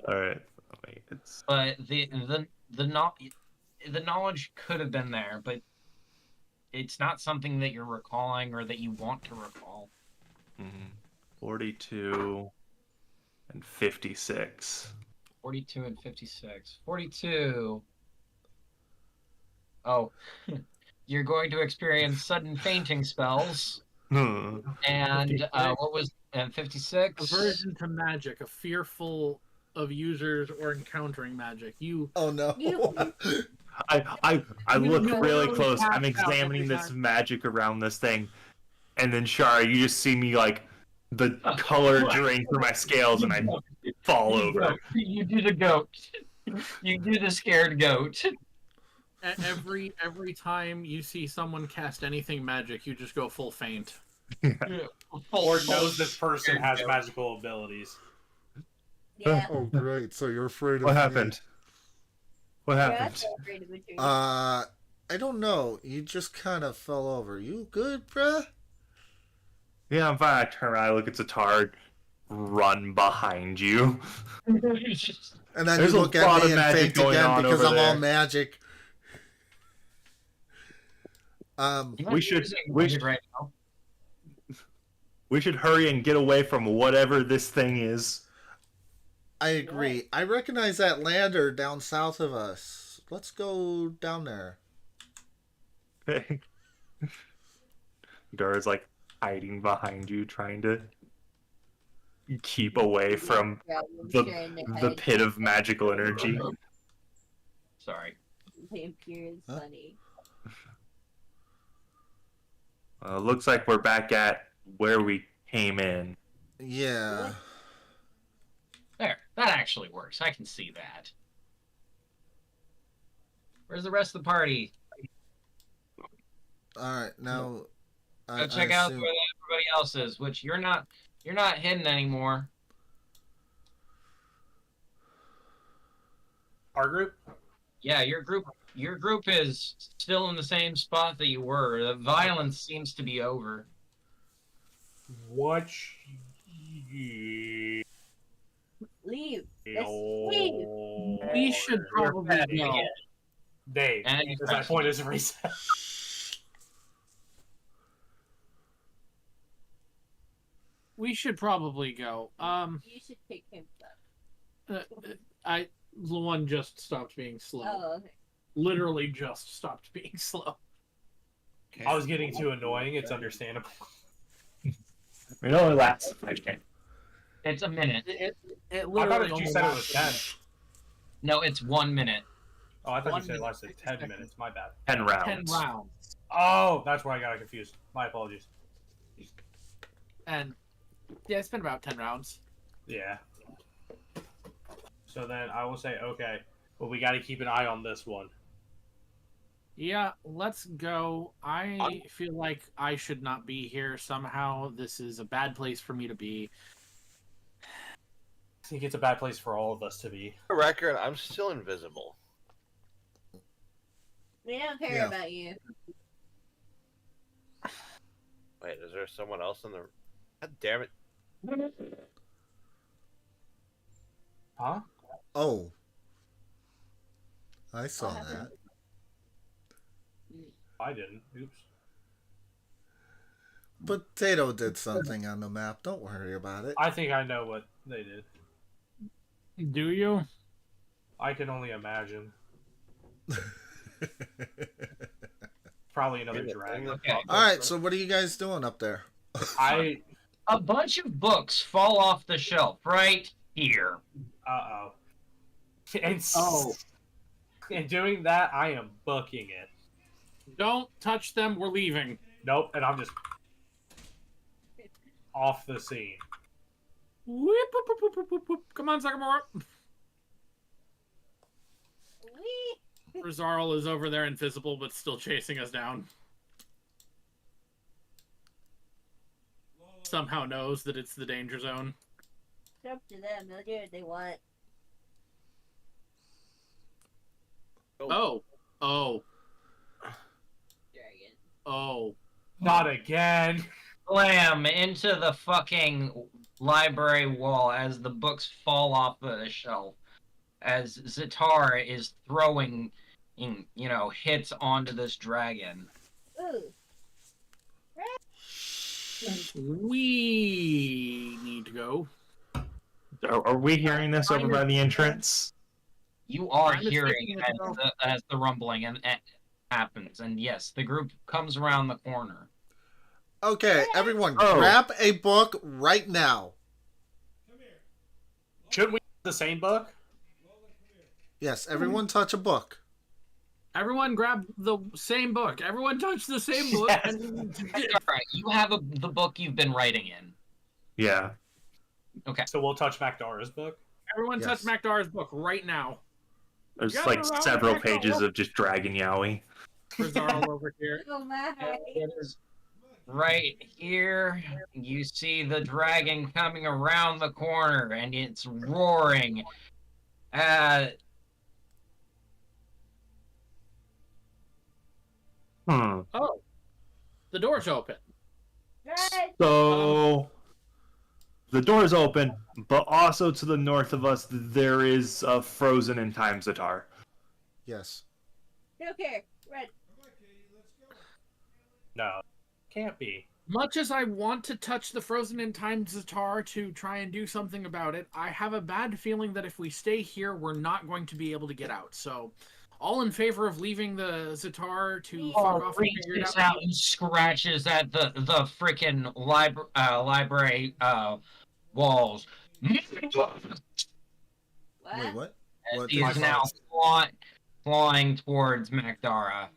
right. Wait, it's. But the knowledge could have been there, but it's not something that you're recalling or that you want to recall. 42 and 56. 42 and 56. 42. Oh, you're going to experience sudden fainting spells. And what was 56? Aversion to magic, a fearful of users or encountering magic. Oh no. I look really close. I'm examining this magic around this thing, and then Shara, you just see me like the color drain through my scales, and I fall over. You did a goat. You did a scared goat. Every time you see someone cast anything magic, you just go full faint. Or knows this person has magical abilities. Yeah. Oh great! So you're afraid of What me. happened? What happened? I don't know. You just kind of fell over. You good, bruh? Yeah, I'm fine. I turn around, I look at Zatard, run behind you. And then There's you a look lot at of me and magic faint going again on because over I'm all there. magic. We should right now. We should hurry and get away from whatever this thing is. I agree. I recognize that lander down south of us. Let's go down there. Dara's like hiding behind you, trying to keep away from the pit of magical energy. Sorry. Vampire is funny. Looks like we're back at where we came in. Yeah. There. That actually works. I can see that. Where's the rest of the party? All right, now. Go check out where everybody else is, which you're not hidden anymore. Our group? Yeah, your group is still in the same spot that you were. The violence seems to be over. What? Leave. Let's leave. We should probably go. Dave, does that point as a reset? We should probably go. You should pick him up. The one just stopped being slow. Oh, okay. Literally just stopped being slow. I was getting too annoying. It's understandable. It only lasts 5 minutes. It's a minute. It I literally thought you only said it was lasts 10. No, it's 1 minute. Oh, I thought you 1 said it minute, lasted 60 10 seconds. minutes. My bad. 10 rounds. 10 rounds. Oh, that's where I got confused. My apologies. And yeah, it's been about 10 rounds. Yeah. So then I will say, okay, but we got to keep an eye on this one. Yeah, let's go. I feel like I should not be here somehow. This is a bad place for me to be. I think it's a bad place for all of us to be. For the record, I'm still invisible. They don't care about you. Wait, is there someone else in the? God damn it! Huh? Oh. I saw that. I didn't. Oops. Potato did something on the map. Don't worry about it. I think I know what they did. Do you? I can only imagine. Probably another dragon. Okay. All right, so what are you guys doing up there? A bunch of books fall off the shelf right here. Uh-oh. And doing that, I am booking it. Don't touch them. We're leaving. Nope, and I'm just off the scene. Whoop, whoop, whoop, whoop, whoop, whoop. Come on, Sagamora. Rizarl is over there invisible, but still chasing us down. Somehow knows that it's the danger zone. It's up to them. They'll do what they want. Oh. Oh. Dragon. Oh. Not again. Slam into the fucking library wall as the books fall off the shelf. As Zatar is throwing, hits onto this dragon. Ooh. We need to go. Are we hearing this over by the entrance? You are hearing as the rumbling and happens, and yes, the group comes around the corner. Okay, everyone, grab a book right now. Shouldn't we have the same book? Yes, everyone touch a book. Everyone grab the same book. Everyone touch the same book. Yes. All right, you have the book you've been writing in. Yeah. Okay. So we'll touch Macdara's book? Everyone touch Macdara's book right now. There's like several pages of just Dragon Yowie. Rizarl over here. Oh my. It is right here. You see the dragon coming around the corner, and it's roaring. Oh, the door's open. So the door's open, but also to the north of us there is a frozen in time Zatar. Yes. Don't care. Red. No. Can't be. Much as I want to touch the frozen in time Zatar to try and do something about it, I have a bad feeling that if we stay here, we're not going to be able to get out. So, all in favor of leaving the Zatar to fuck off and figure it out. And scratches at the freaking library walls. Wait, what? What he's now flying towards Macdara.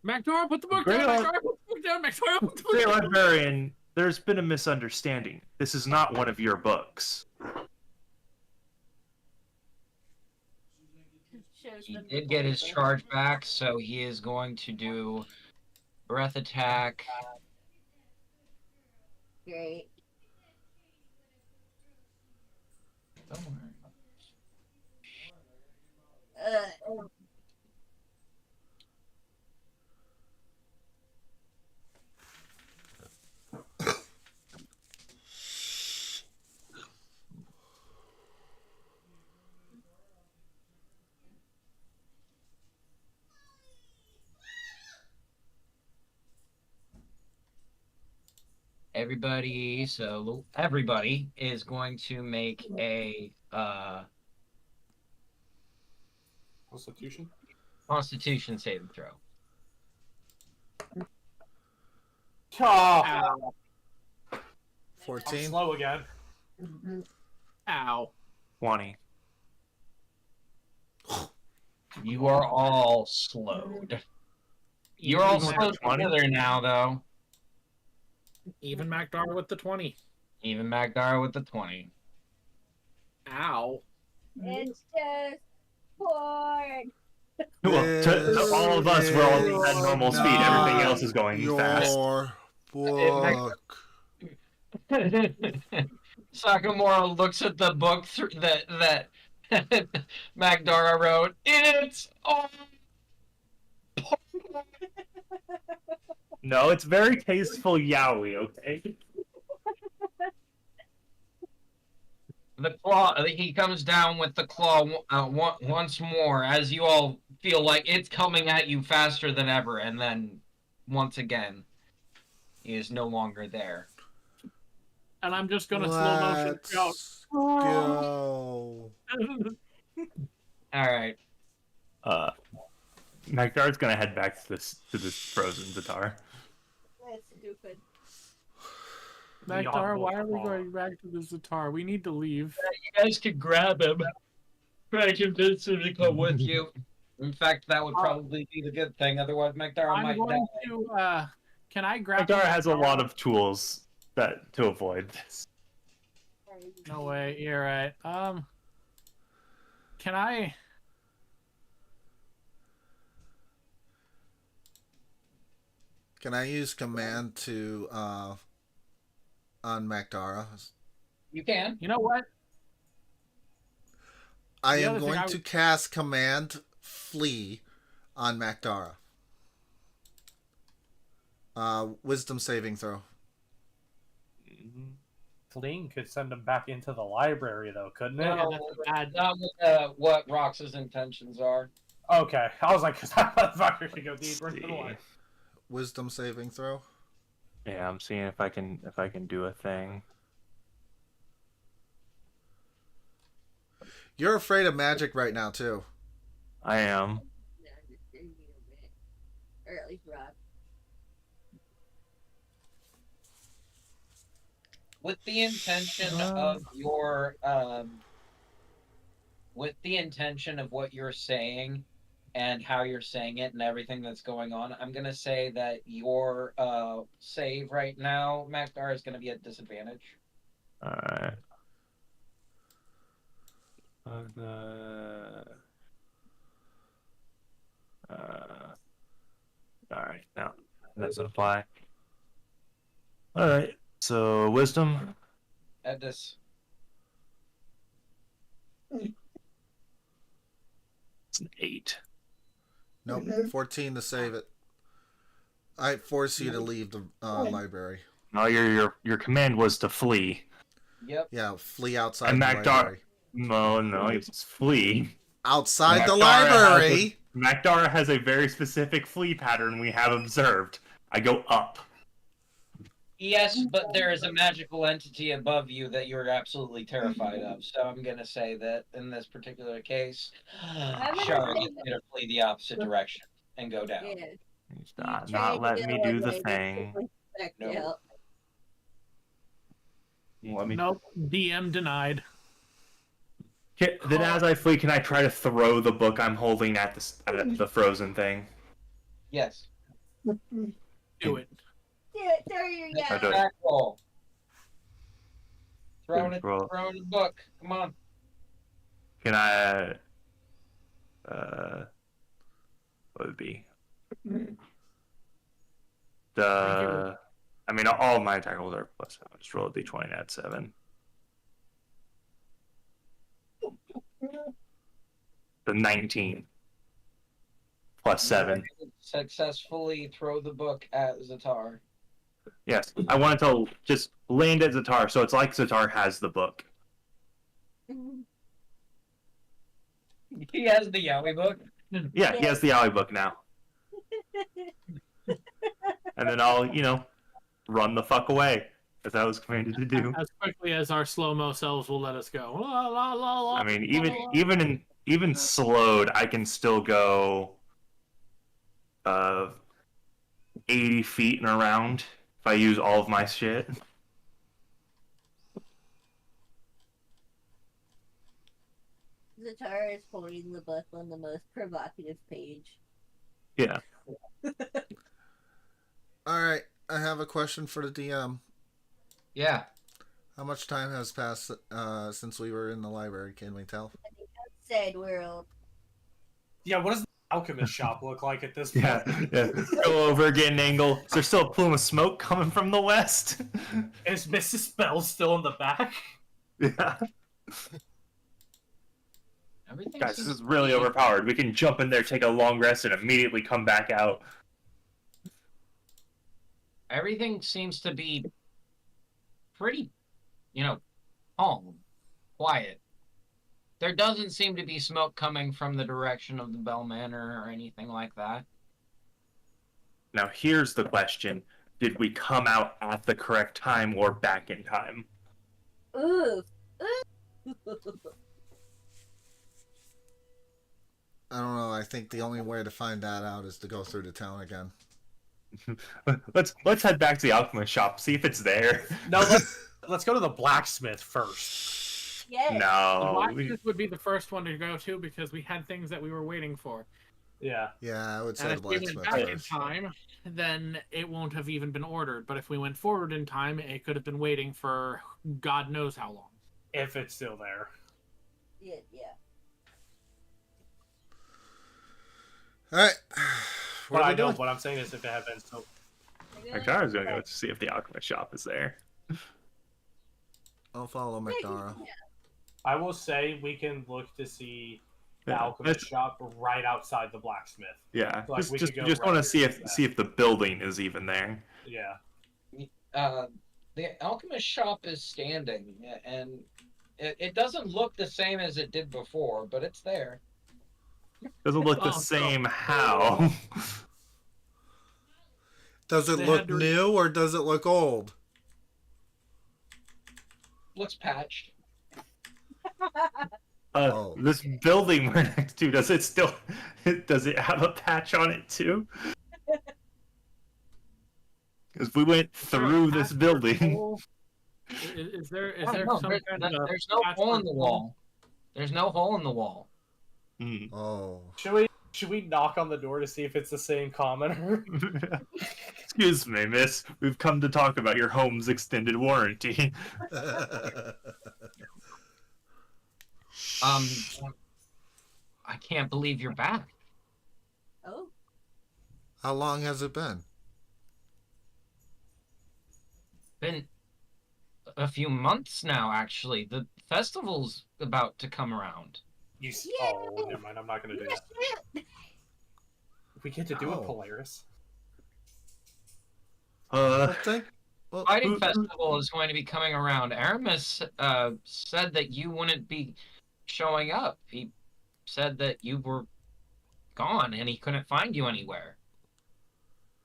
Macdara, put the book down! Macdara, put the book down! Macdara, put the book Great down! Librarian, there's been a misunderstanding. This is not one of your books. He did get his charge back, so he is going to do breath attack. Great. Don't worry. Everybody is going to make a Constitution saving throw. Oh. 14. I'm slow again. Ow. 20. You are all slowed. You're all Even close with the 20? together now, though. Even Macdar with the 20. Even Magdara with the 20. Ow. It's just porn. Well, to all of us, we're all at normal speed. Everything else is going fast. Your book. Sakamura looks at the book that Magdara wrote. It's all No, it's very tasteful yaoi, okay? the claw. He comes down with the claw once more, as you all feel like it's coming at you faster than ever, and then once again, he is no longer there. And I'm just gonna slow motion shout. Go. All right. Magdar's gonna head back to this frozen Zatar. That's stupid. Macdar, why are we going back to the Zatar? We need to leave. You guys could grab him. Try to convince him to come with you. In fact, that would probably be the good thing. Otherwise, Magdara might die. Can I grab Magdar him? has a lot of tools to avoid this. No way, you're right. Can I... Can I use command to on Magdara? You can. You know what? I am going to cast command flee on Magdara. Wisdom saving throw. Fleeing could send him back into the library, though, couldn't it? Not what Rox's intentions are. Okay, I was like, because that motherfucker should go deeper into the library. Wisdom saving throw. Yeah, I'm seeing if I can do a thing. You're afraid of magic right now too. I am. Or at least Rob. With the intention of what you're saying and how you're saying it and everything that's going on, I'm gonna say that your save right now, Magdar, is gonna be at disadvantage. Alright. Alright, now that doesn't apply. Alright, so wisdom. At this. It's an 8. Nope, 14 to save it. I force you to leave the library. No, your command was to flee. Yep. Yeah, flee outside And the Magdar. library. No, it's flee. Outside the Magdara library. Magdara has a very specific flee pattern we have observed. I go up. Yes, but there is a magical entity above you that you're absolutely terrified of. So I'm gonna say that in this particular case, Shara gets you to flee the opposite direction and go down. Yeah. He's not letting me do the thing. No. Nope. DM denied. Okay, then as I flee, can I try to throw the book I'm holding at the frozen thing? Yes. Do it. There you go. I do it. Back roll. Throwing Roll. the book. Come on. Can I? What would it be? I mean, all of my attack rolls are plus. I'll just roll a d20 at 7. The 19 plus 7. Successfully throw the book at Zatar. Yes, I wanted to just land at Zatar, so it's like Zatar has the book. He has the Yaoi book. Yeah, he has the alley book now. And then I'll, run the fuck away, as I was commanded to do. As quickly as our slow-mo selves will let us go. La, la, la, la, I mean, la, even slowed, I can still go 80 feet and around if I use all of my shit. Zatar is holding the book on the most provocative page. Yeah. All right, I have a question for the DM. Yeah. How much time has passed since we were in the library? Can we tell? Outside world. Yeah, what does the alchemist shop look like at this point? Yeah. Go over, get an angle. Is there still a plume of smoke coming from the west? Is Mrs. Spell still in the back? Yeah. Everything Guys, seems this is to really be- overpowered. We can jump in there, take a long rest, and immediately come back out. Everything seems to be pretty, calm, quiet. There doesn't seem to be smoke coming from the direction of the Bell Manor or anything like that. Now, here's the question. Did we come out at the correct time or back in time? Ooh. I don't know. I think the only way to find that out is to go through the town again. Let's head back to the alchemist shop, see if it's there. No, let's go to the blacksmith first. Yes. The No. blacksmith would be the first one to go to because we had things that we were waiting for. Yeah. Yeah, I would say And the if we went blacksmith back in first. time, then it won't have even been ordered. But if we went forward in time, it could have been waiting for God knows how long. If it's still there. Yeah. All right. But What are I we know doing? what I'm saying is if it had been so. Macdara's gonna go to see if the alchemist shop is there. I'll follow Macdara. I will say we can look to see the Yeah, alchemist shop right outside the blacksmith. Yeah, Like, we just could go want right to see here if to see if the building is even there. Yeah. The alchemist shop is standing, and it doesn't look the same as it did before, but it's there. Doesn't look the Oh, same. How? Does it They look had to- new or does it look old? Looks patched. Oh. This building we're next to, does it have a patch on it too? Because we went through this building. Is there Oh, no, some kind of there's no hole in the patchwork wall. There's no hole in the wall. Mm. Oh. Should we knock on the door to see if it's the same commoner? Excuse me, miss. We've come to talk about your home's extended warranty. I can't believe you're back. Oh. How long has it been? Been a few months now, actually. The festival's about to come around. Oh, never mind. I'm not going to do that. We get to do it, Polaris. Fighting Festival is going to be coming around. Aramis said that you wouldn't be showing up. He said that you were gone and he couldn't find you anywhere.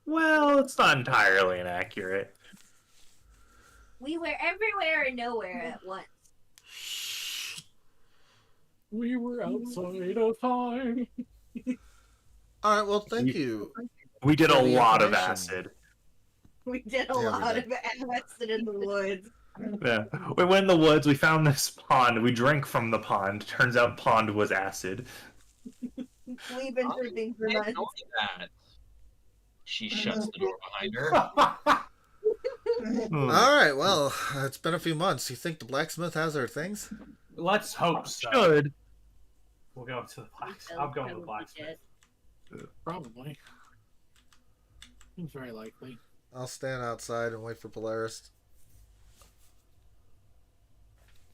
Well, it's not entirely inaccurate. We were everywhere and nowhere at once. We were outside of time. All right. Well, thank you. We did for a the lot of information. acid. We did a Yeah, we lot did. of acid in the woods. Yeah. We went in the woods, we found this pond, we drank from the pond. Turns out pond was acid. We've been drinking for I months. didn't know that. She shuts the door behind her. Hmm. All right. Well, it's been a few months. You think the blacksmith has our things? Let's hope so. Should. We'll go to the blacksmith. I'm going to the blacksmith. Probably. Seems very likely. I'll stand outside and wait for Polaris.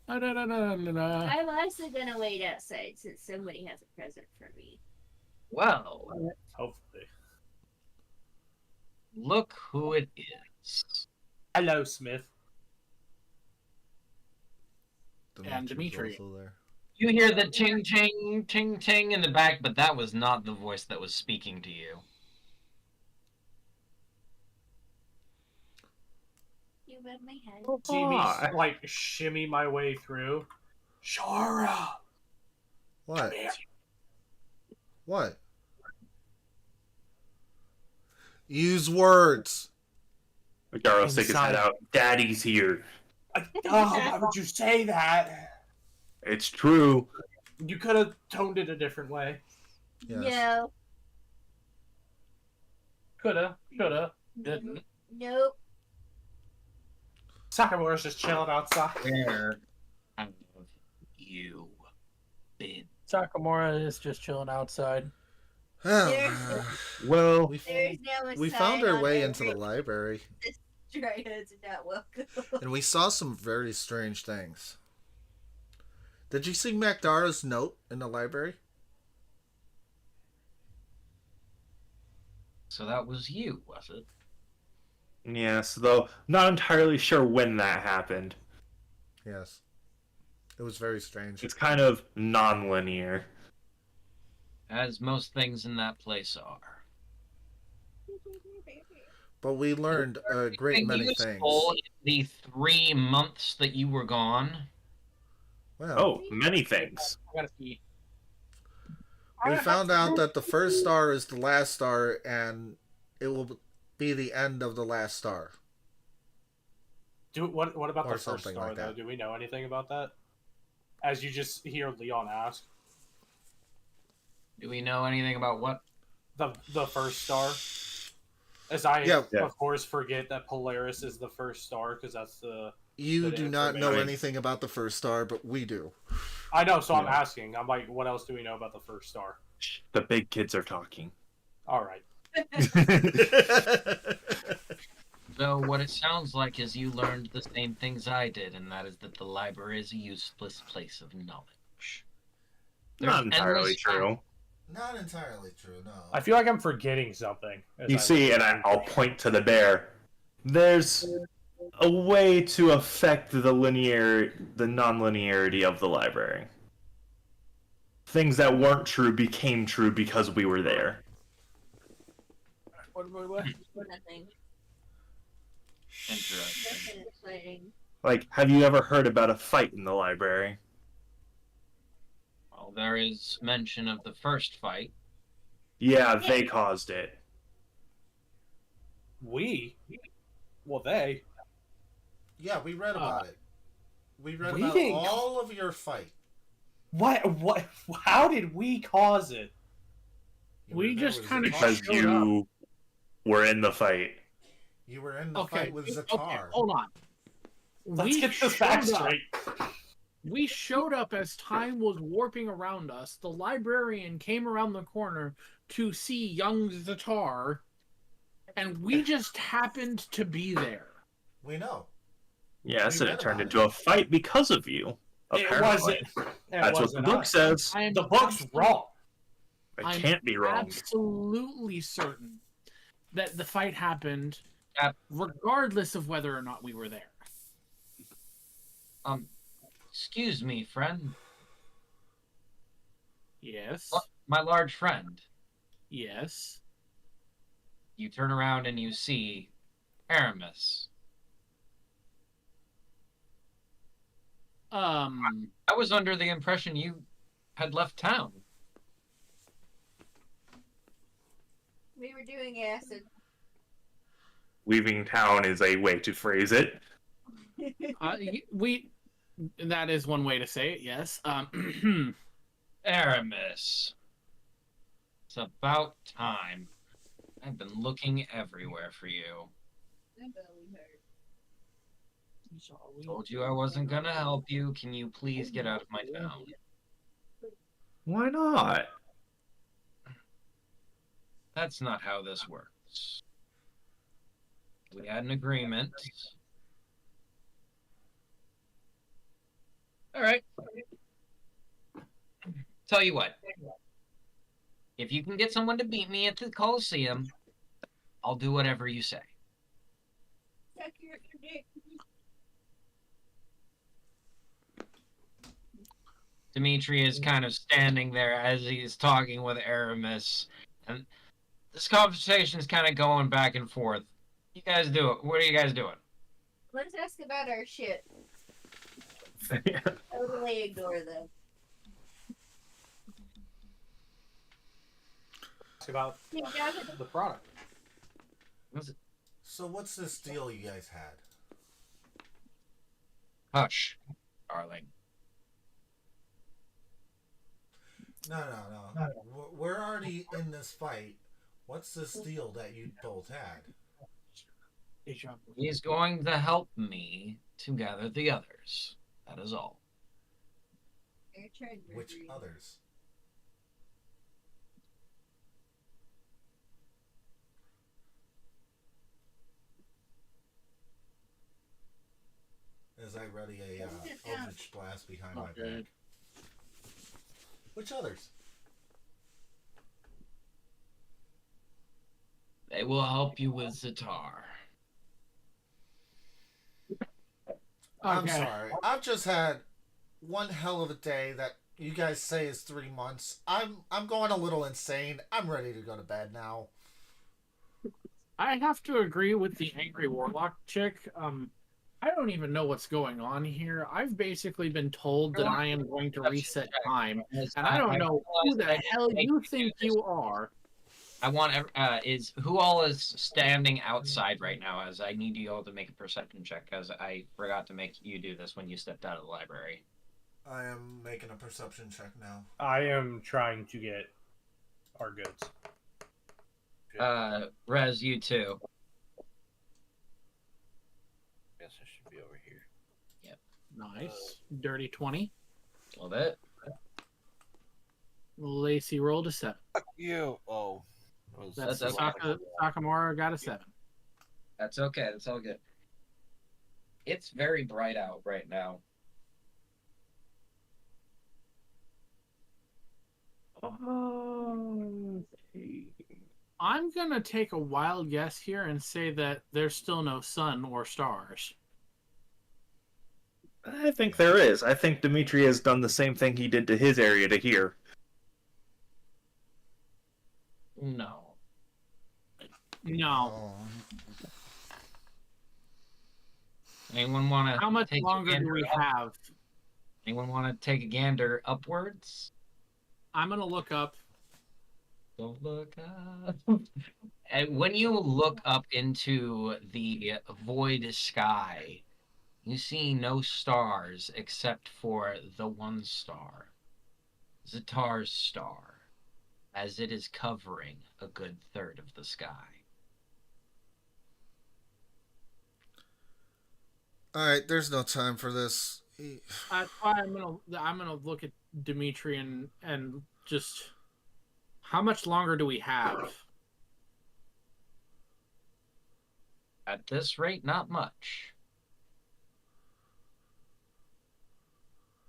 I'm also gonna wait outside since somebody has a present for me. Well, Hopefully. look who it is. Hello, Smith. And Dimitri. Also there. You hear the ting ting ting ting in the back, but that was not the voice that was speaking to you. You read my head. See me like shimmy my way through. Shara. What? What? Use words. Garo stick his head out. Daddy's here. Why would you say that? It's true. You could have toned it a different way. Yes. No. Coulda, shoulda, didn't. Nope. Sakamura's just chilling outside. Where have you been? Sakamura is just chilling outside. Well, There's now a we sign found our on way every into the library, Dryads are not welcome. and we saw some very strange things. Did you see Magdara's note in the library? So that was you, was it? Yes, though not entirely sure when that happened. Yes. It was very strange. It's kind of non-linear. As most things in that place are. But we learned a great many things. Useful in the 3 months that you were gone. Well, Oh, many things. I gotta see. we found out that the first star is the last star, and it will be the end of the last star. What about Or the first something star, like though? that. Do we know anything about that? As you just hear Leon ask. Do we know anything about what? The first star? As I, Yeah. of course, forget that Polaris is the first star, because that's the... You the do not know information. anything about the first star, but we do. I know, so I'm Yeah. asking. I'm like, what else do we know about the first star? The big kids are talking. All right. So what it sounds like is you learned the same things I did, and that is that the library is a useless place of knowledge. Not There's entirely endless true. Not entirely true, no. I feel like I'm forgetting something. as You I see, look and at I'll point to the bear. There's a way to affect the non-linearity of the library. Things that weren't true became true because we were there. What? Nothing. Interesting. Nothing exciting. Like, have you ever heard about a fight in the library? Well, there is mention of the first fight. Yeah, they caused it. We? Well, they. Yeah, we read about it. We read we about didn't- all of your fight. What? How did we cause it? We just kind of Because showed up. you were in the fight. You were in the Okay, fight with okay, Zatar. hold on. Let's We get this back showed up- straight. We showed up as time was warping around us. The librarian came around the corner to see young Zatar, and we just happened to be there. We know. Yes, We and read it turned about into a fight because of you. It Apparently. wasn't. That's what the book says. I am The book's wrong. It I'm can't be wrong. absolutely certain that the fight happened, regardless of whether or not we were there. Excuse me, friend. Yes. My large friend. Yes. You turn around and you see Aramis. I was under the impression you had left town. We were doing acid. Leaving town is a way to phrase it. That is one way to say it, yes. Aramis. It's about time. I've been looking everywhere for you. Told you I wasn't gonna help you. Can you please get out of my town? Why not? That's not how this works. We had an agreement. All right. Tell you what. If you can get someone to beat me at the Coliseum, I'll do whatever you say. Suck your dick. Dimitri is kind of standing there as he's talking with Aramis, and this conversation is kind of going back and forth. You guys do it. What are you guys doing? Let's ask about our shit. Totally ignore them. Ask about the product. So what's this deal you guys had? Hush, darling. No. We're already in this fight. What's this deal that you both had? He's going to help me to gather the others. That is all. Which others? As I ready a Eldritch Blast behind my back. Which others? They will help you with Zatar. I'm sorry. I've just had one hell of a day that you guys say is 3 months. I'm going a little insane. I'm ready to go to bed now. I have to agree with the angry warlock chick. I don't even know what's going on here. I've basically been told that I am going to reset time, and I don't know who the hell you think you are. I want is who all is standing outside right now? As I need you all to make a perception check, because I forgot to make you do this when you stepped out of the library. I am making a perception check now. I am trying to get our goods. Rez, you too. Guess I should be over here. Yep. Nice. Dirty 20. A little bit. Lacey rolled a 7. Fuck you. Oh. That's okay. Sakamura got a 7. That's okay. That's all good. It's very bright out right now. I'm gonna take a wild guess here and say that there's still no sun or stars. I think there is. I think Dimitri has done the same thing he did to his area to here. No. No. Anyone want to? How much longer do we have? Anyone want to take a gander upwards? I'm gonna look up. Don't look up. And when you look up into the void sky, you see no stars except for the one star, Zatar's star, as it is covering a good third of the sky. All right, there's no time for this. That's why I'm gonna look at Dimitri and just how much longer do we have? At this rate, not much.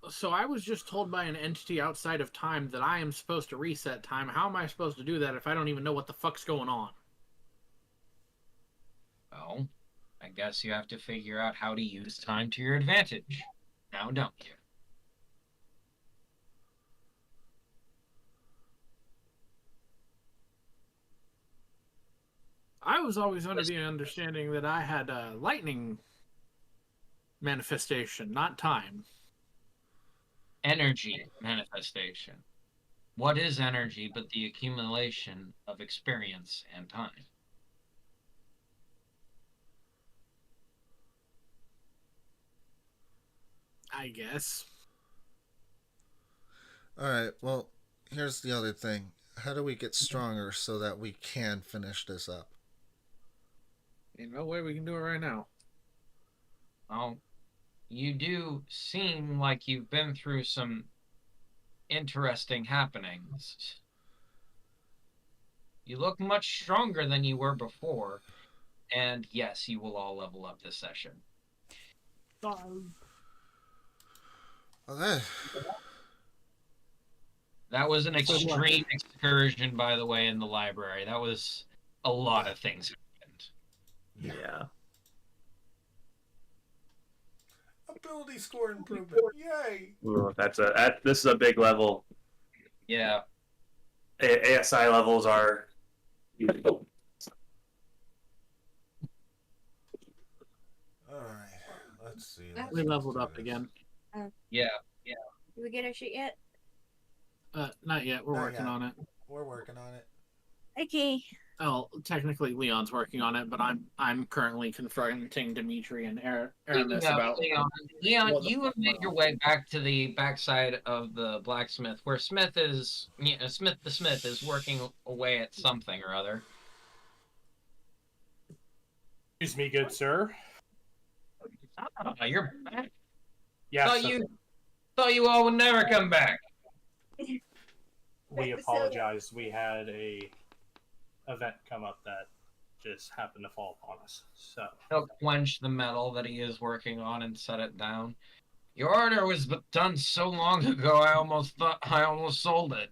So I was just told by an entity outside of time that I am supposed to reset time. How am I supposed to do that if I don't even know what the fuck's going on? Well, I guess you have to figure out how to use time to your advantage. Now, don't you? I was always under the understanding that I had a lightning manifestation, not time. Energy manifestation. What is energy but the accumulation of experience and time? I guess. All right, well, here's the other thing. How do we get stronger so that we can finish this up? Ain't no way we can do it right now. Well, you do seem like you've been through some interesting happenings. You look much stronger than you were before, and yes, you will all level up this session. Okay. That was an extreme excursion, by the way, in the library. That was a lot of things happened. Yeah. Ability score improvement. Yay! Ooh, this is a big level. Yeah. ASI levels are. All right. Let's see. We leveled up again. Yeah. Did we get our shit yet? Not yet. We're working on it. We're working on it. Okay. Well, technically Leon's working on it, but I'm currently confronting Dimitri and Aramis Speaking of about Leon, what the you fuck have made went your on. way back to the backside of the blacksmith, where Smith the Smith is working away at something or other. Excuse me, good sir. You're back. Yes, Thought you all would never come back. we apologize. We had a event come up that just happened to fall upon us. So He'll quench the metal that he is working on and set it down. Your order was done so long ago. I almost sold it.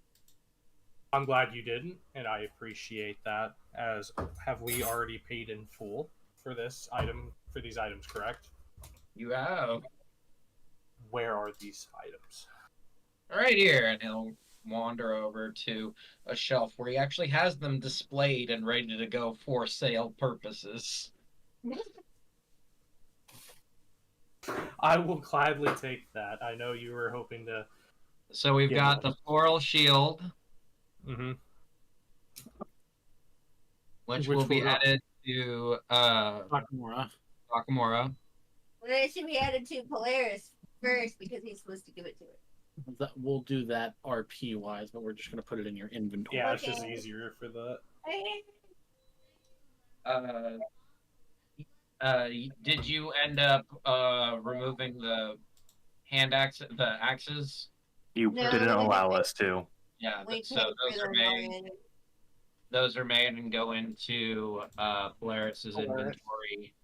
I'm glad you didn't, and I appreciate that. As have we already paid in full for this item for these items, correct? You have. Where are these items? Right here, and he'll wander over to a shelf where he actually has them displayed and ready to go for sale purposes. I will gladly take that. I know you were hoping to. So we've got the floral shield, which will be added to Nakamura. Well, it should be added to Polaris first because he's supposed to give it to it. We'll do that RP wise, but we're just gonna put it in your inventory. Yeah, it's just easier for the. Did you end up removing the axes? You didn't allow us to. Yeah, so those are made and go into Polaris's inventory.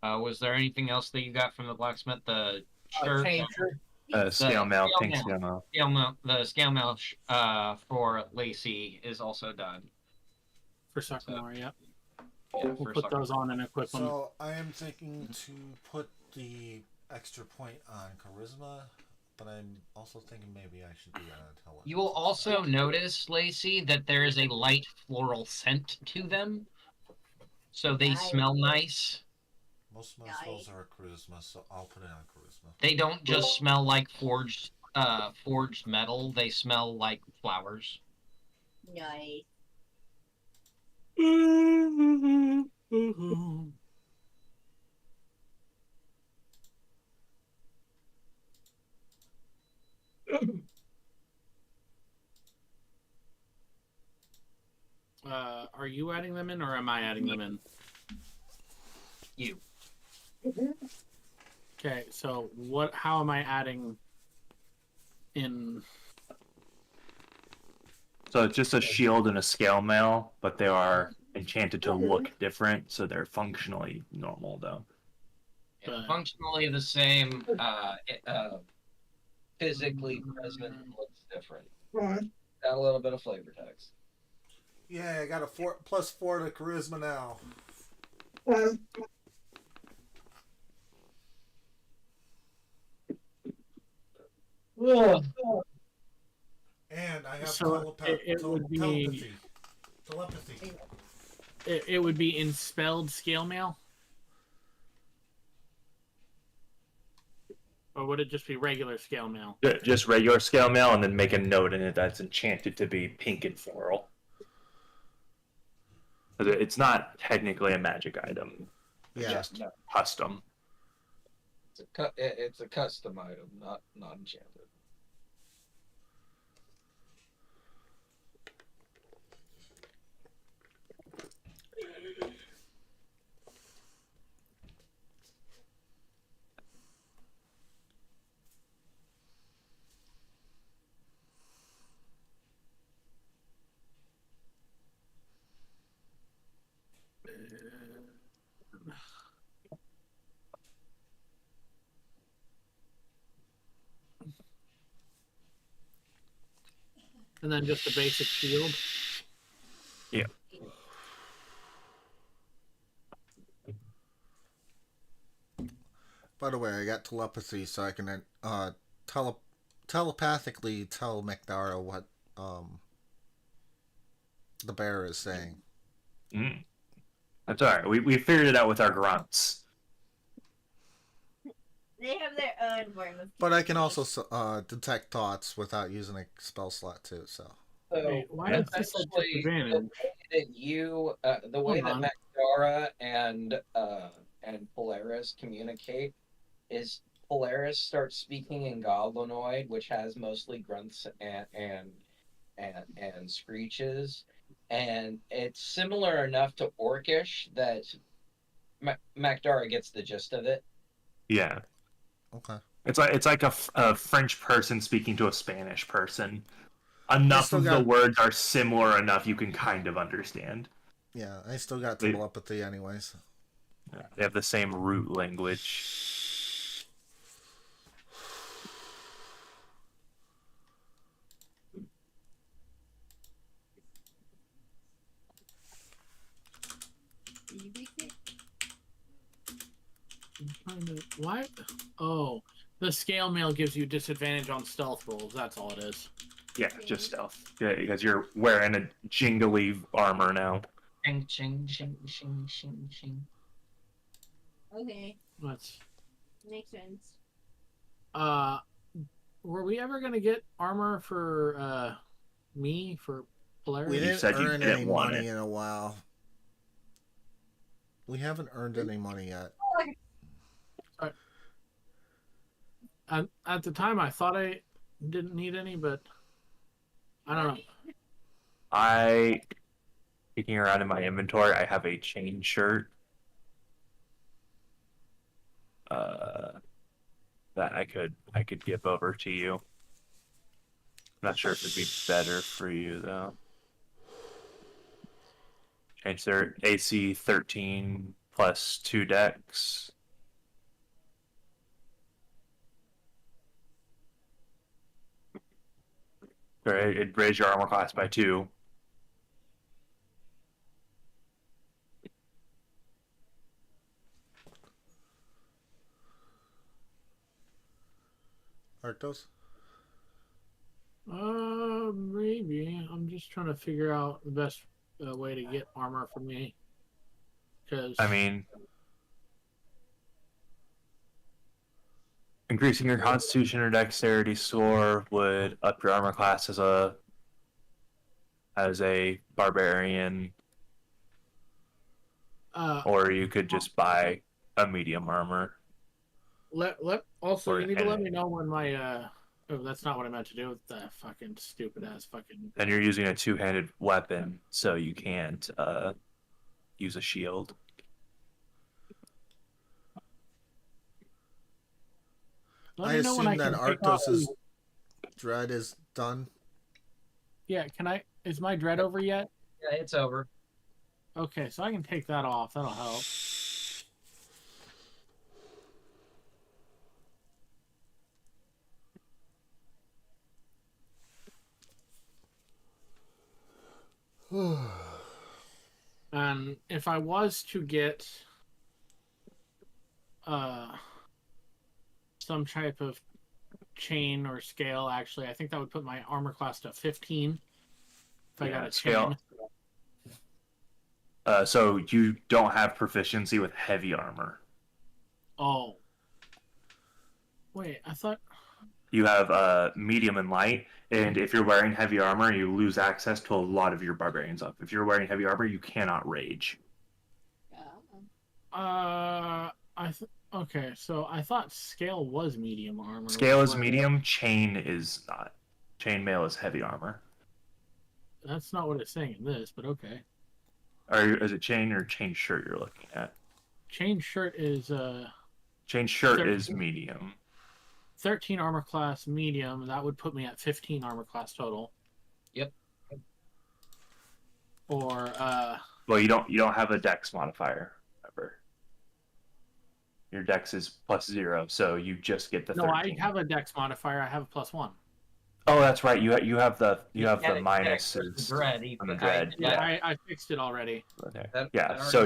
Was there anything else that you got from the blacksmith? The shirt? Scale mail, pink scale mail. The scale mail for Lacey is also done. For Sakamura, yeah. Yeah, we'll put those on and equip them. So I am thinking to put the extra point on charisma, but I'm also thinking maybe I should be on intelligence. You will also notice, Lacey, that there is a light floral scent to them, so they smell nice. Most of my spells are charisma, so I'll put it on charisma. They don't just smell like forged metal; they smell like flowers. Nice. Are you adding them in, or am I adding them in? You. Okay, so what? How am I adding in? So it's just a shield and a scale mail, but they are enchanted to look different, so they're functionally normal, though. Yeah, functionally the same, physically present looks different. Got a little bit of flavor text. Yeah, I got a +4 to charisma now. And I have telepathy. It would be in spelled scale mail? Or would it just be regular scale mail? Just regular scale mail, and then make a note in it that's enchanted to be pink and floral. It's not technically a magic item. It's just custom. It's a custom item, not enchanted. And then just a basic shield? Yeah. By the way, I got telepathy, so I can telepathically tell Macdara what the bear is saying. That's alright. We figured it out with our grunts. They have their own form of. But I can also detect thoughts without using a spell slot too. So. So Wait, why is this a essentially, disadvantage? the way Hold that on. Magdara and Polaris communicate is Polaris starts speaking in Goblinoid, which has mostly grunts and screeches, and it's similar enough to Orcish that Magdara gets the gist of it. Yeah. Okay. It's like a French person speaking to a Spanish person. Enough still of the got- words are similar enough you can kind of understand. Yeah, I still got They- telepathy anyways. They have the same root language. What? Oh, the scale mail gives you disadvantage on stealth rolls. That's all it is. Yeah, just stealth. Yeah, because you're wearing a jingly armor now. Ching, ching, ching, ching, ching, ching. Okay, That's. makes sense. Were we ever gonna get armor for me for Polaris? We didn't said you earn didn't any want money it. in a while. We haven't earned any money yet. At the time, I thought I didn't need any, but I don't know. Peeking around in my inventory, I have a chain shirt. That I could give over to you. Not sure if it'd be better for you though. Change their AC 13 plus 2 dex. Right, it'd raise your armor class by 2. Arctos? Maybe. I'm just trying to figure out the best way to get armor for me. Because I mean, increasing your Constitution or Dexterity score would up your armor class as a barbarian, or you could just buy a medium armor. Also, you need to let me know when my oh, that's not what I meant to do with the fucking stupid ass fucking. And you're using a 2-handed weapon, so you can't use a shield. I assume that Arctos' dread is done. Yeah, is my dread over yet? Yeah, it's over. Okay, so I can take that off. That'll help. And if I was to get some type of chain or scale, actually, I think that would put my armor class to 15. If I got a chain. So you don't have proficiency with heavy armor. Oh. Wait, I thought... You have medium and light, and if you're wearing heavy armor, you lose access to a lot of your barbarian stuff. If you're wearing heavy armor, you cannot rage. Okay, so I thought scale was medium armor. Scale is medium, chain is not. Chainmail is heavy armor. That's not what it's saying in this, but okay. Is it chain or chain shirt you're looking at? Chain shirt is Chain shirt 13. is medium. 13 armor class medium. That would put me at 15 armor class total. Yep. Or well, you don't have a dex modifier, remember. Your dex is +0, so you just get the 13. No, I have a dex modifier. I have a +1. Oh, that's right. You have the minuses on the dread. Yeah, I fixed it already. Okay. That so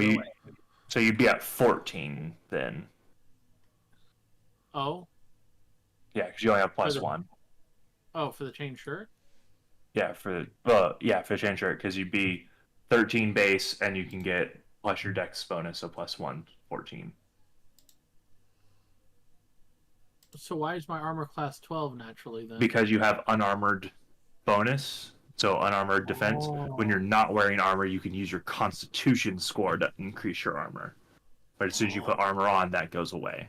you'd be at 14 then. Oh. Yeah, because you only have +1. Oh, for the chain shirt? Yeah, for the chain shirt, because you'd be 13 base, and you can get plus your dex bonus, so +1, 14. So why is my armor class 12 naturally then? Because you have unarmored bonus, So unarmored defense. When you're not wearing armor, you can use your Constitution score to increase your armor. But as soon as you put armor on, that goes away.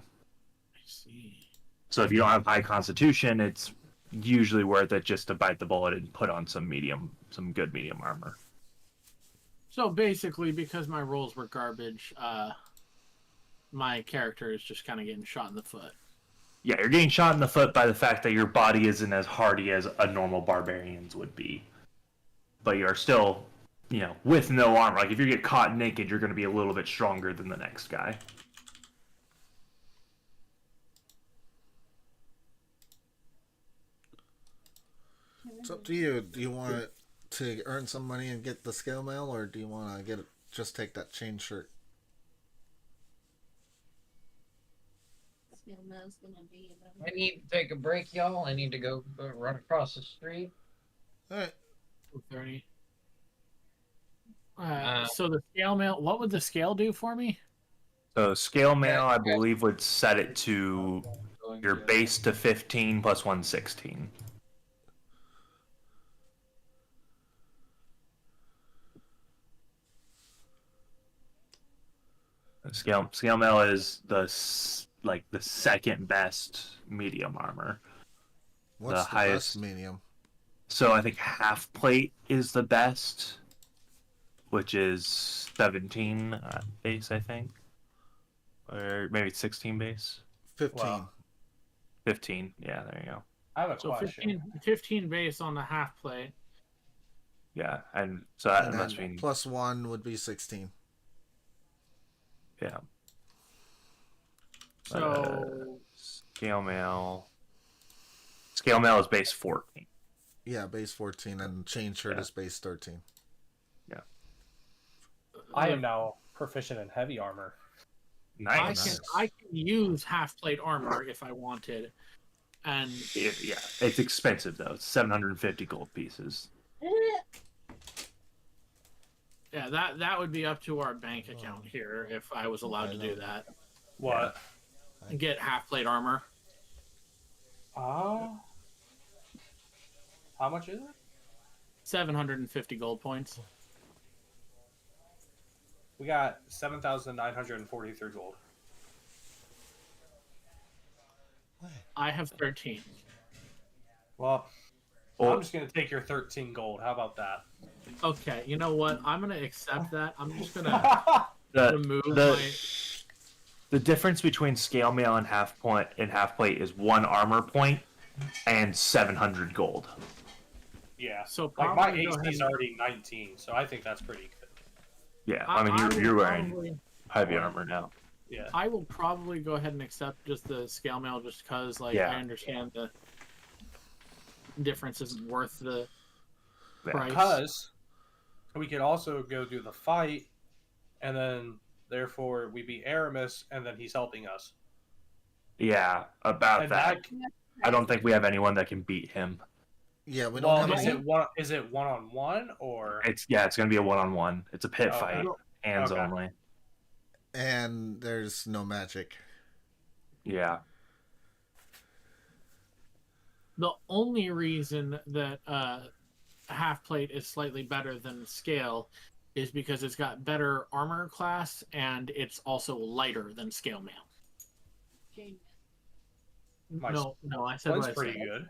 I see. So if you don't have high Constitution, it's usually worth it just to bite the bullet and put on some good medium armor. So basically, because my rolls were garbage, my character is just kind of getting shot in the foot. Yeah, you're getting shot in the foot by the fact that your body isn't as hardy as a normal barbarian's would be. But you're still, with no armor. Like, if you get caught naked, you're going to be a little bit stronger than the next guy. It's up to you. Do you want to earn some money and get the scale mail, or do you want to just take that chain shirt? I need to take a break, y'all. I need to go run across the street. All right. 30. So the scale mail, what would the scale do for me? So scale mail, I believe, would set it to your base to 15 plus 116. Scale mail is the second best medium armor. What's the highest best medium? So I think half plate is the best, which is 17 base, I think, or maybe 16 base. 15. Wow. 15. Yeah, there you go. I have a question. 15 base on the half plate. Yeah, and so that must mean plus 1 would be 16. Yeah. So scale mail is base 14. Yeah, base 14, and chain shirt is base 13. Yeah. I am now proficient in heavy armor. Nice. I can use half plate armor if I wanted, and it's expensive though. It's 750 gold pieces. Yeah, that would be up to our bank account here if I was allowed to do that. What? Get half plate armor. How much is it? 750 gold points. We got 7,943 gold. I have 13. Well, I'm just going to take your 13 gold. How about that? Okay, you know what? I'm going to accept that. I'm just going to remove The difference between scale mail and half plate is 1 armor point and 700 gold. Yeah. So like my AC is already 19, so I think that's pretty good. Yeah, I mean you're wearing heavy armor now. Yeah. I will probably go ahead and accept just the scale mail just because I understand the difference isn't worth the price. Because we could also go do the fight, and then therefore we beat Aramis, and then he's helping us. Yeah, about that. I don't think we have anyone that can beat him. Yeah, we don't have is it one-on-one or it's gonna be a one-on-one. It's a pit fight, hands only. And there's no magic. Yeah. The only reason that half plate is slightly better than scale is because it's got better armor class and it's also lighter than scale mail. No, I said Splint's what I pretty said. good.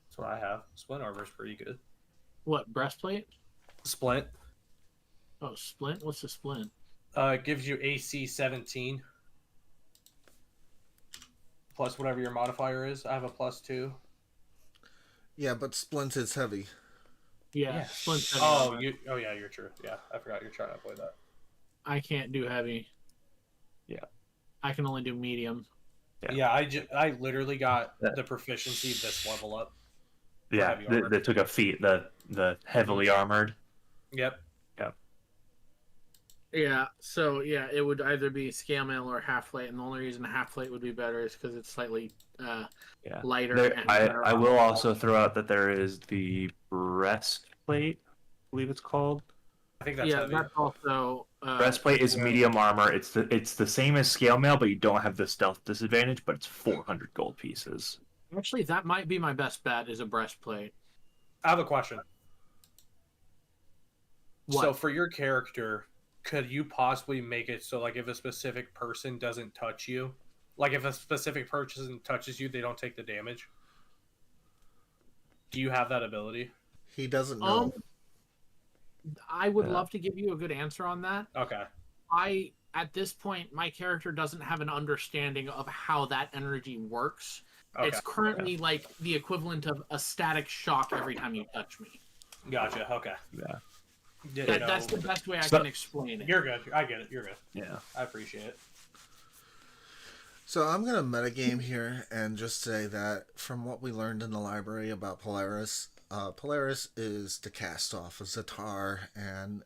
That's what I have. Splint armor's pretty good. What, breastplate? Splint. Oh, splint? What's the splint? It gives you AC 17. Plus whatever your modifier is. I have a +2. Yeah, but splint is heavy. Yeah. Splint's heavy Oh, armor. yeah, you're true. Yeah, I forgot you're trying to avoid that. I can't do heavy. Yeah. I can only do medium. Yeah, I literally got the proficiency this level up. Yeah, they took a feat, the heavily armored. Yep. Yep. Yeah, so yeah, it would either be scale mail or half plate, and the only reason half plate would be better is because it's slightly lighter. I will also throw out that there is the breastplate, I believe it's called. I think that's heavy. That's also breastplate is medium armor. It's the same as scale mail, but you don't have the stealth disadvantage. But it's 400 gold pieces. Actually, that might be my best bet is a breastplate. I have a question. What? So for your character, could you possibly make it so like if a specific person doesn't touch you, like if a specific person touches you, they don't take the damage? Do you have that ability? He doesn't know. I would love to give you a good answer on that. Okay. At this point, my character doesn't have an understanding of how that energy works. Okay. It's currently like the equivalent of a static shock every time you touch me. Gotcha. Okay. Yeah. That's the best way I can explain it. You're good. I get it. You're good. Yeah. I appreciate it. So I'm going to metagame here and just say that from what we learned in the library about Polaris, Polaris is the cast off of Zatar, and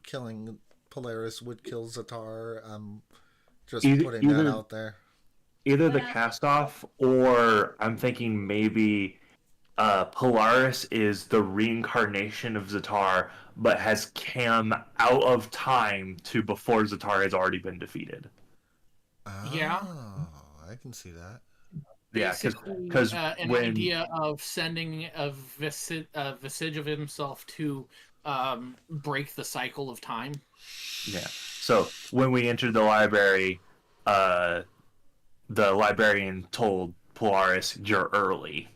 killing Polaris would kill Zatar. Just putting that out there. Either the cast off, or I'm thinking maybe Polaris is the reincarnation of Zatar, but has come out of time to before Zatar has already been defeated. Yeah. I can see that. Yeah, because an idea of sending a visage of himself to break the cycle of time. Yeah. So when we entered the library, the librarian told Polaris, "You're early."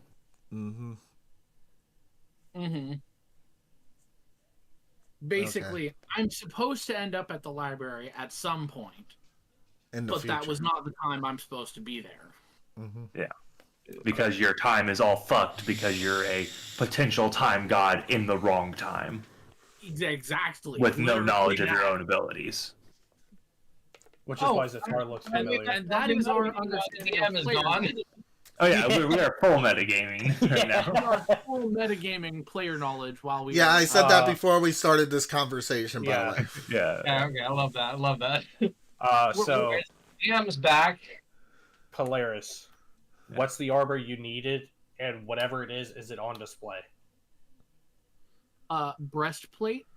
Basically, I'm supposed to end up at the library at some point, but that was not the time I'm supposed to be there. Yeah. Because your time is all fucked because you're a potential time god in the wrong time. Exactly. With no knowledge of your own abilities. Which is why Zatar looks familiar. And that is our understanding of player. Oh yeah, we are full metagaming right now. We are full metagaming player knowledge while we. Yeah, I said that before we started this conversation. By the way. Yeah. Okay, I love that. I love that. So DM's back. Polaris, what's the arbor you needed, and whatever it is it on display? Breastplate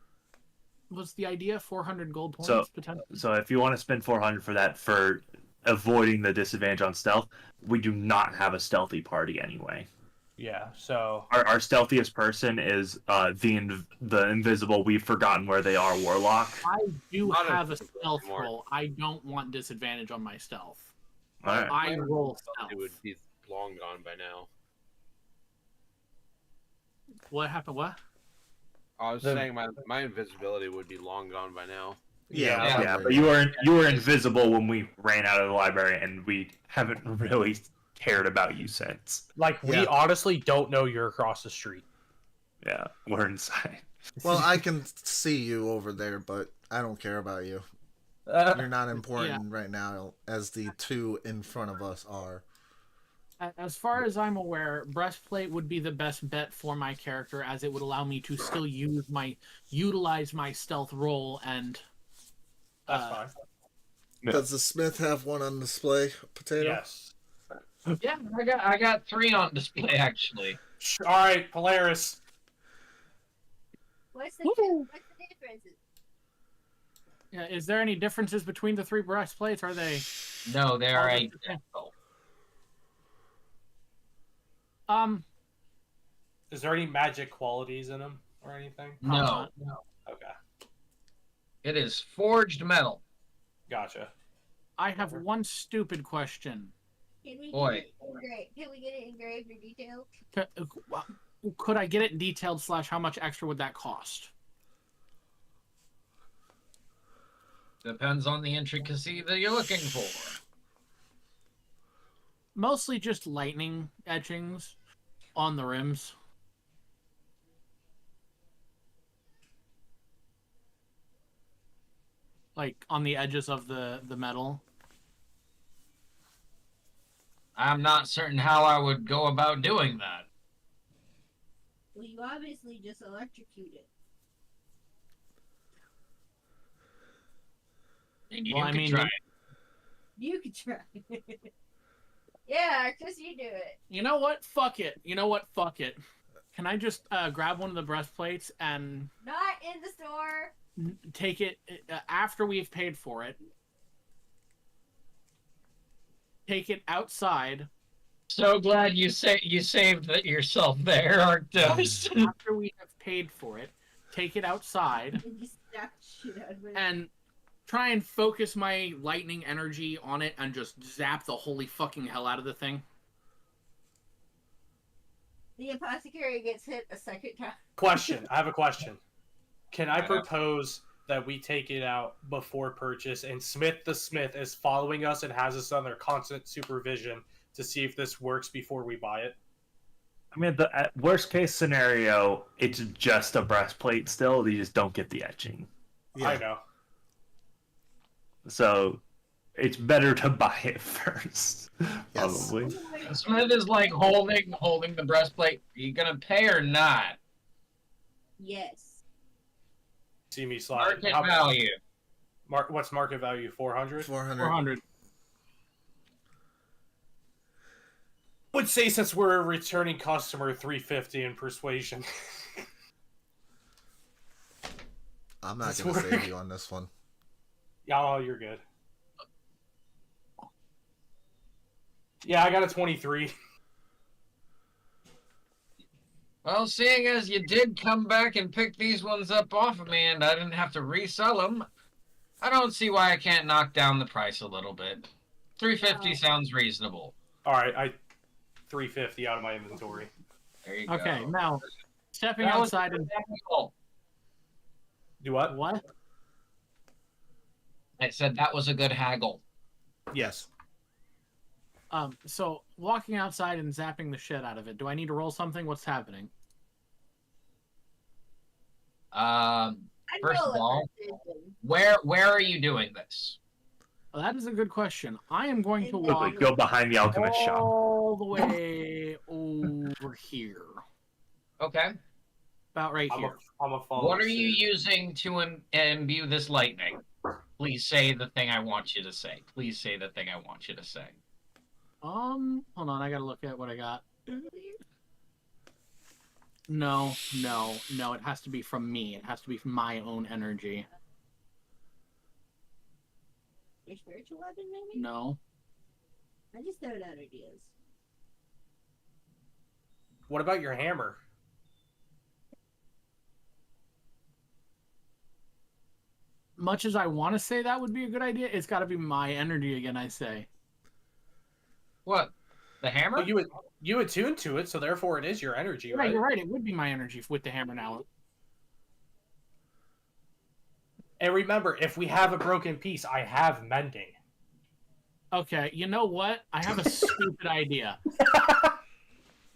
was the idea. 400 gold points potentially. So if you want to spend 400 for that for avoiding the disadvantage on stealth, we do not have a stealthy party anyway. Yeah, so our stealthiest person is the invisible. We've forgotten where they are. Warlock. I do have a stealth roll. I don't want disadvantage on my stealth. All right. I roll stealth. It would be long gone by now. What happened? What? I was saying my invisibility would be long gone by now. Yeah, but you were invisible when we ran out of the library, and we haven't really cared about you since. Like, we honestly don't know you're across the street. Yeah, we're inside. Well, I can see you over there, but I don't care about you. You're not important right now, as the two in front of us are. As far as I'm aware, breastplate would be the best bet for my character, as it would allow me to still utilize my stealth roll and. That's fine. Does the smith have one on display, Potato? Yes. Yeah, I got 3 on display actually. All right, Polaris. What's the differences? Yeah, is there any differences between the 3 breastplates? Are they? No, they are identical. Is there any magic qualities in them or anything? No. Okay. It is forged metal. Gotcha. I have one stupid question. Can we get it engraved or detailed? Could I get it detailed / how much extra would that cost? Depends on the intricacy that you're looking for. Mostly just lightning etchings on the rims. Like on the edges of the metal. I'm not certain how I would go about doing that. Well, you obviously just electrocute it. You could try it. You could try it. Yeah, Chris, you do it. You know what? Fuck it. Fuck it. Can I just grab one of the breastplates and... Not in the store. Take it after we've paid for it. Take it outside So glad you saved yourself there, Arctos. After we have paid for it, take it outside and try and focus my lightning energy on it and just zap the holy fucking hell out of the thing. The apothecary gets hit a second time. Question. I have a question. Can I propose that we take it out before purchase and Smith the Smith is following us and has us under constant supervision to see if this works before we buy it? I mean, the worst case scenario, it's just a breastplate still. You just don't get the etching. Yeah. I know. So it's better to buy it first, probably. Smith is like holding the breastplate. Are you gonna pay or not? Yes. See me slide. Market value. What's market value? 400? 400. Would say since we're a returning customer, 350 in persuasion. I'm not going to save you on this one. Yeah, oh, you're good. Yeah, I got a 23. Well, seeing as you did come back and pick these ones up off of me and I didn't have to resell them, I don't see why I can't knock down the price a little bit. 350 sounds reasonable. All right, 350 out of my inventory. There you go. Okay, now stepping outside and do what? What? I said that was a good haggle. Yes. So walking outside and zapping the shit out of it. Do I need to roll something? What's happening? First of all, where are you doing this? Well, that is a good question. I am going to walk Go behind the alchemist shop. all the way over here. Okay. About right here. I'm a what are you using to imbue this lightning? Please say the thing I want you to say. Please say the thing I want you to say. Hold on. I gotta look at what I got. No. It has to be from me. It has to be from my own energy. Your spiritual weapon, maybe? No. I just throwing out ideas. What about your hammer? Much as I want to say that would be a good idea, it's got to be my energy again, I say. What? The hammer? Well, you attune to it, so therefore it is your energy, right? You're right. It would be my energy with the hammer now. And remember, if we have a broken piece, I have mending. Okay, you know what? I have a stupid idea.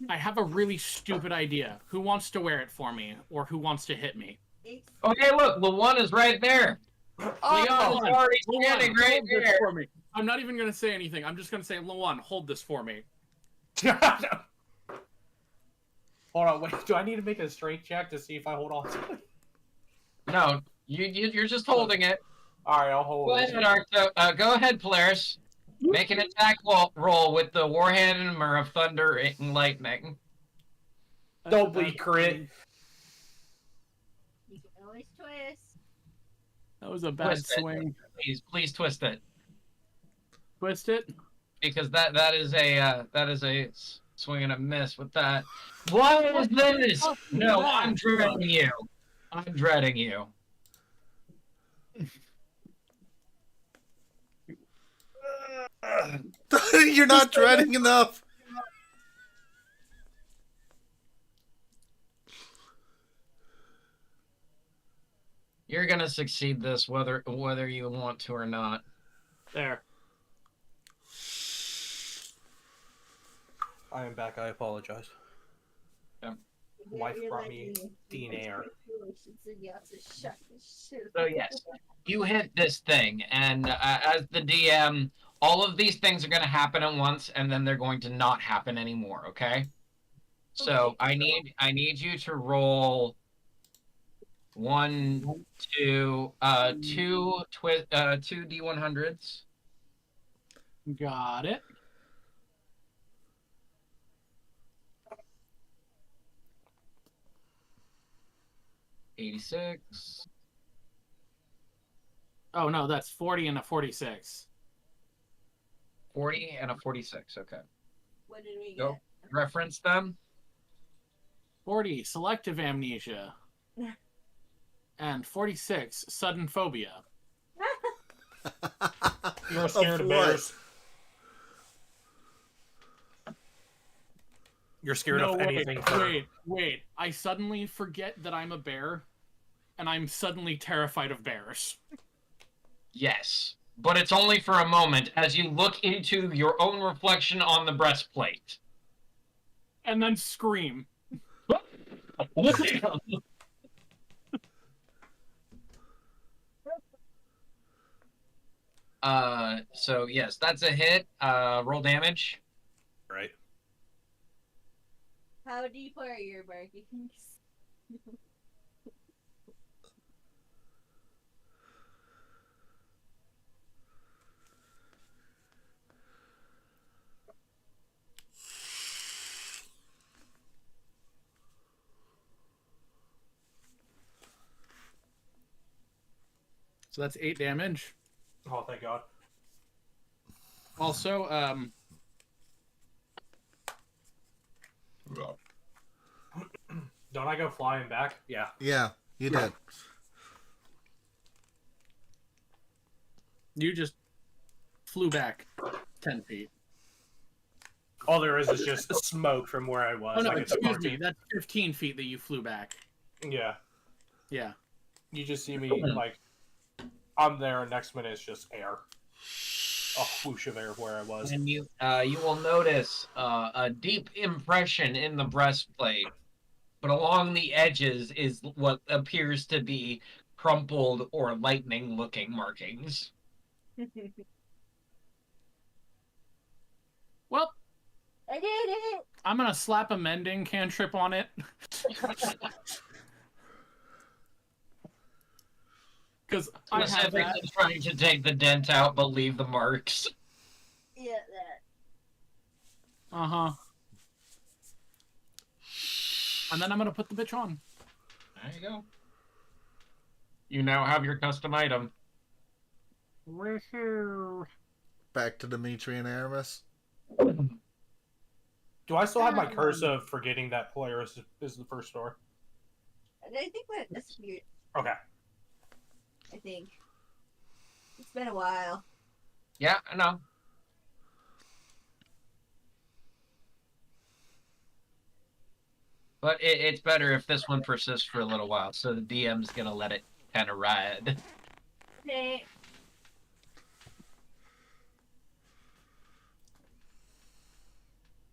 I have a really stupid idea. Who wants to wear it for me? Or who wants to hit me? Okay, look, the one is right there. Leon is already standing right there. For me. I'm not even going to say anything. I'm just going to say, Lawan, hold this for me. Hold on, wait. Do I need to make a strength check to see if I hold on to it? No, you're just holding it. All right, I'll hold it. Go ahead, Arcto. Go ahead, Polaris. Make an attack roll with the Warhammer of Thunder and Lightning. Don't be crit. You can always twist. That was a bad swing. Please twist it. Twist it? Because that is a swing and a miss with that. What is this? No, I'm dreading you. I'm dreading you. You're not dreading enough. You're gonna succeed this whether you want to or not. There. I am back. I apologize. Yeah. Wife brought me DNA. So yes, you hit this thing, and as the DM, all of these things are going to happen at once, and then they're going to not happen anymore. Okay. So I need you to roll 2 D100s. Got it. $86. Oh no, that's 40 and a 46. 40 and a 46. Okay. What did we Go get? reference them. 40, selective amnesia. And 46, sudden phobia. You're scared of bears. You're scared of anything. Wait. I suddenly forget that I'm a bear, and I'm suddenly terrified of bears. Yes, but it's only for a moment as you look into your own reflection on the breastplate. And then scream. So yes, that's a hit. Roll damage. Right. How deep are your markings? So that's 8 damage. Oh, thank God. Also, don't I go flying back? Yeah. Yeah, you did. You just flew back 10 feet. All there is just smoke from where I was. Oh, no, like excuse me. That's 15 feet that you flew back. Yeah. Yeah. You just see me, like, I'm there, and next minute it's just air. A whoosh of air where I was. And you will notice a deep impression in the breastplate, but along the edges is what appears to be crumpled or lightning-looking markings. Well, I did it! I'm gonna slap a mending cantrip on it. Because I have Specifically that. trying to take the dent out but leave the marks. Yeah, that. Uh-huh. And then I'm gonna put the bitch on. There you go. You now have your custom item. Woohoo! Back to Dimitri and Aramis. Do I still have my curse of forgetting that Polaris is the first door? I think that's weird. Okay. I think. It's been a while. Yeah, I know. But it's better if this one persists for a little while, so the DM's gonna let it kind of ride. Okay.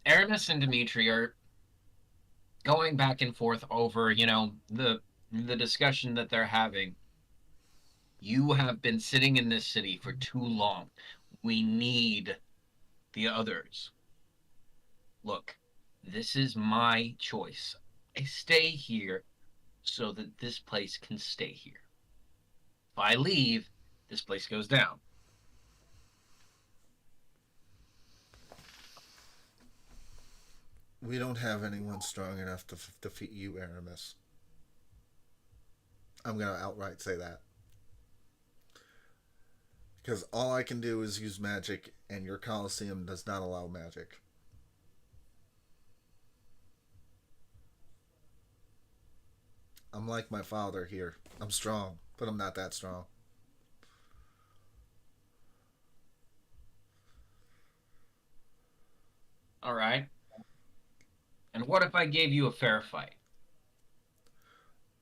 Aramis and Dimitri are going back and forth over, the discussion that they're having. You have been sitting in this city for too long. We need the others. Look, this is my choice. I stay here so that this place can stay here. If I leave, this place goes down. We don't have anyone strong enough to defeat you, Aramis. I'm going to outright say that. Because all I can do is use magic, and your Colosseum does not allow magic. I'm like my father here. I'm strong, but I'm not that strong. All right. And what if I gave you a fair fight?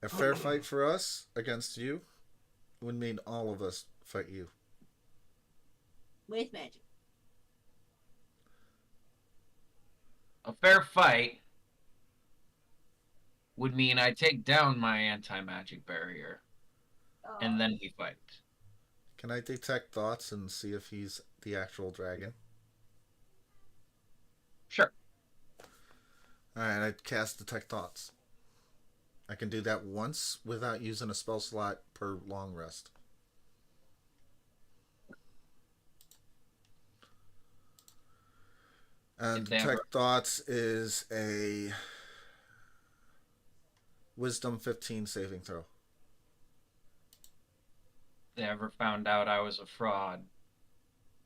A fair fight for us against you would mean all of us fight you. With magic. A fair fight would mean I take down my anti-magic barrier, and then we fight. Can I detect thoughts and see if he's the actual dragon? Sure. Alright, I cast Detect Thoughts. I can do that once without using a spell slot per long rest. And Detect Thoughts is a Wisdom 15 saving throw. If they ever found out I was a fraud,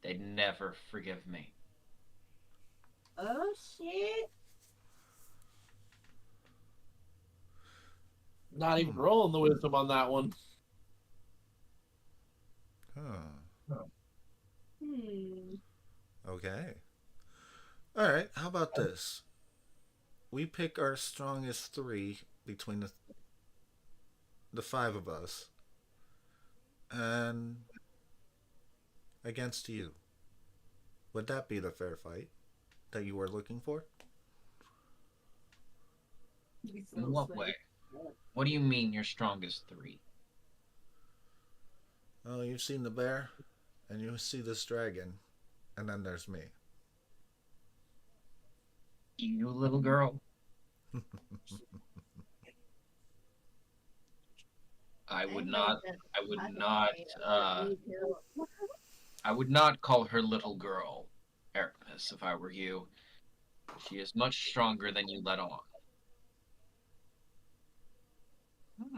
they'd never forgive me. Oh shit! Not even rolling the wisdom on that one. Huh. Hmm. Okay. All right. How about this? We pick our strongest three between the five of us, and against you. Would that be the fair fight that you were looking for? In what way? What do you mean your strongest three? Oh, you've seen the bear, and you see this dragon, and then there's me. You little girl. I would not. I would not. I would not call her little girl, Aramis, if I were you. She is much stronger than you let on.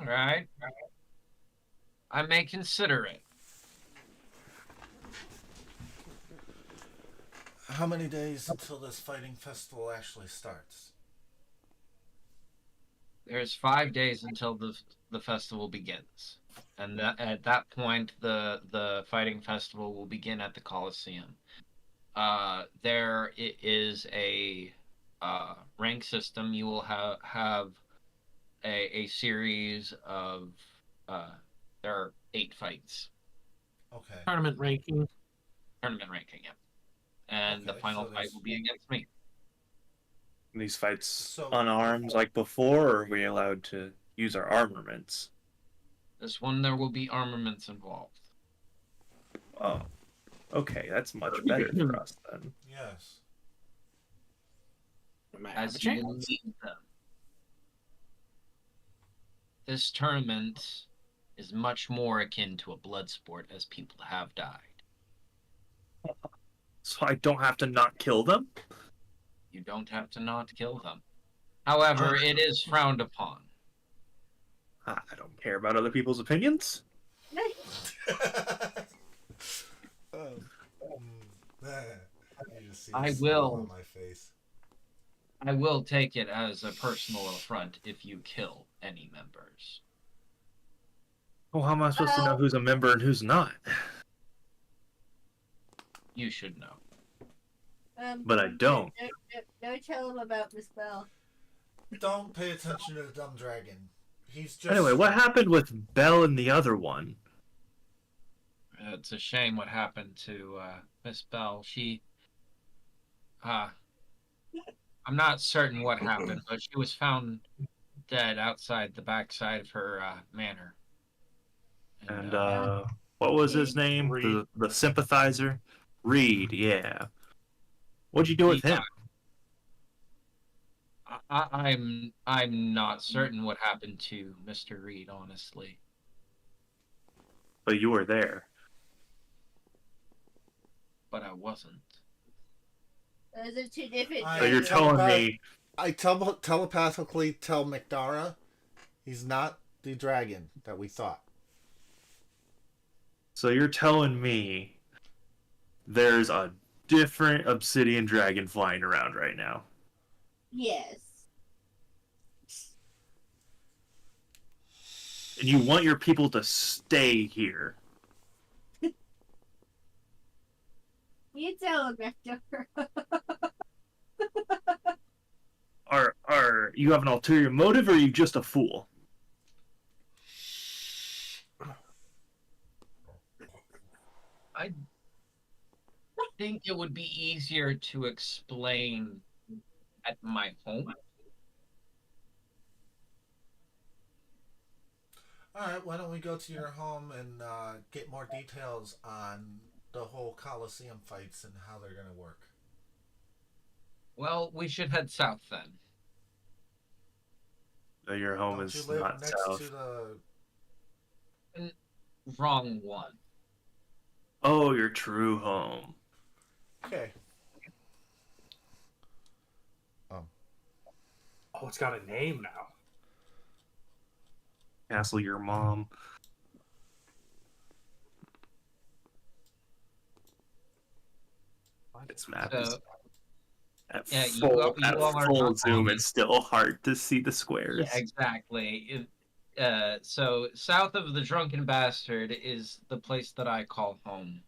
All right. I may consider it. How many days until this fighting festival actually starts? There's 5 days until the festival begins, and at that point, the fighting festival will begin at the Colosseum. There is a rank system. You will have a series of there are 8 fights. Okay. Tournament ranking. Tournament ranking, yeah. And the final fight will be against me. These fights unarmed like before, or are we allowed to use our armaments? This one, there will be armaments involved. Oh, okay, that's much better for us then. Yes. As you will need them. This tournament is much more akin to a blood sport, as people have died. So I don't have to not kill them? You don't have to not kill them. However, it is frowned upon. I don't care about other people's opinions. I will. I will take it as a personal affront if you kill any members. Well, how am I supposed to know who's a member and who's not? You should know. But I don't. Don't tell him about Miss Bell. Don't pay attention to the dumb dragon. He's just. Anyway, what happened with Belle and the other one? It's a shame what happened to Miss Bell. I'm not certain what happened, but she was found dead outside the backside of her manor. And what was his name? The sympathizer? Reed, yeah. What'd you do with him? I'm not certain what happened to Mr. Reed, honestly. But you were there. But I wasn't. Those are two different. So you're telling me? I telepathically tell McDara he's not the dragon that we thought. So you're telling me there's a different obsidian dragon flying around right now? Yes. And you want your people to stay here? You tell him, Vector. Are you have an ulterior motive, or are you just a fool? I think it would be easier to explain at my home. Alright, why don't we go to your home and get more details on the whole Colosseum fights and how they're going to work? Well, we should head south then. Your home Don't is you live not next south. to the... Wrong one. Oh, your true home. Okay. Oh, it's got a name now. Castle your mom. This map is... At Yeah, full, you all are full not zoom, wrong. it's still hard to see the squares. Yeah, exactly. So south of the Drunken Bastard is the place that I call home.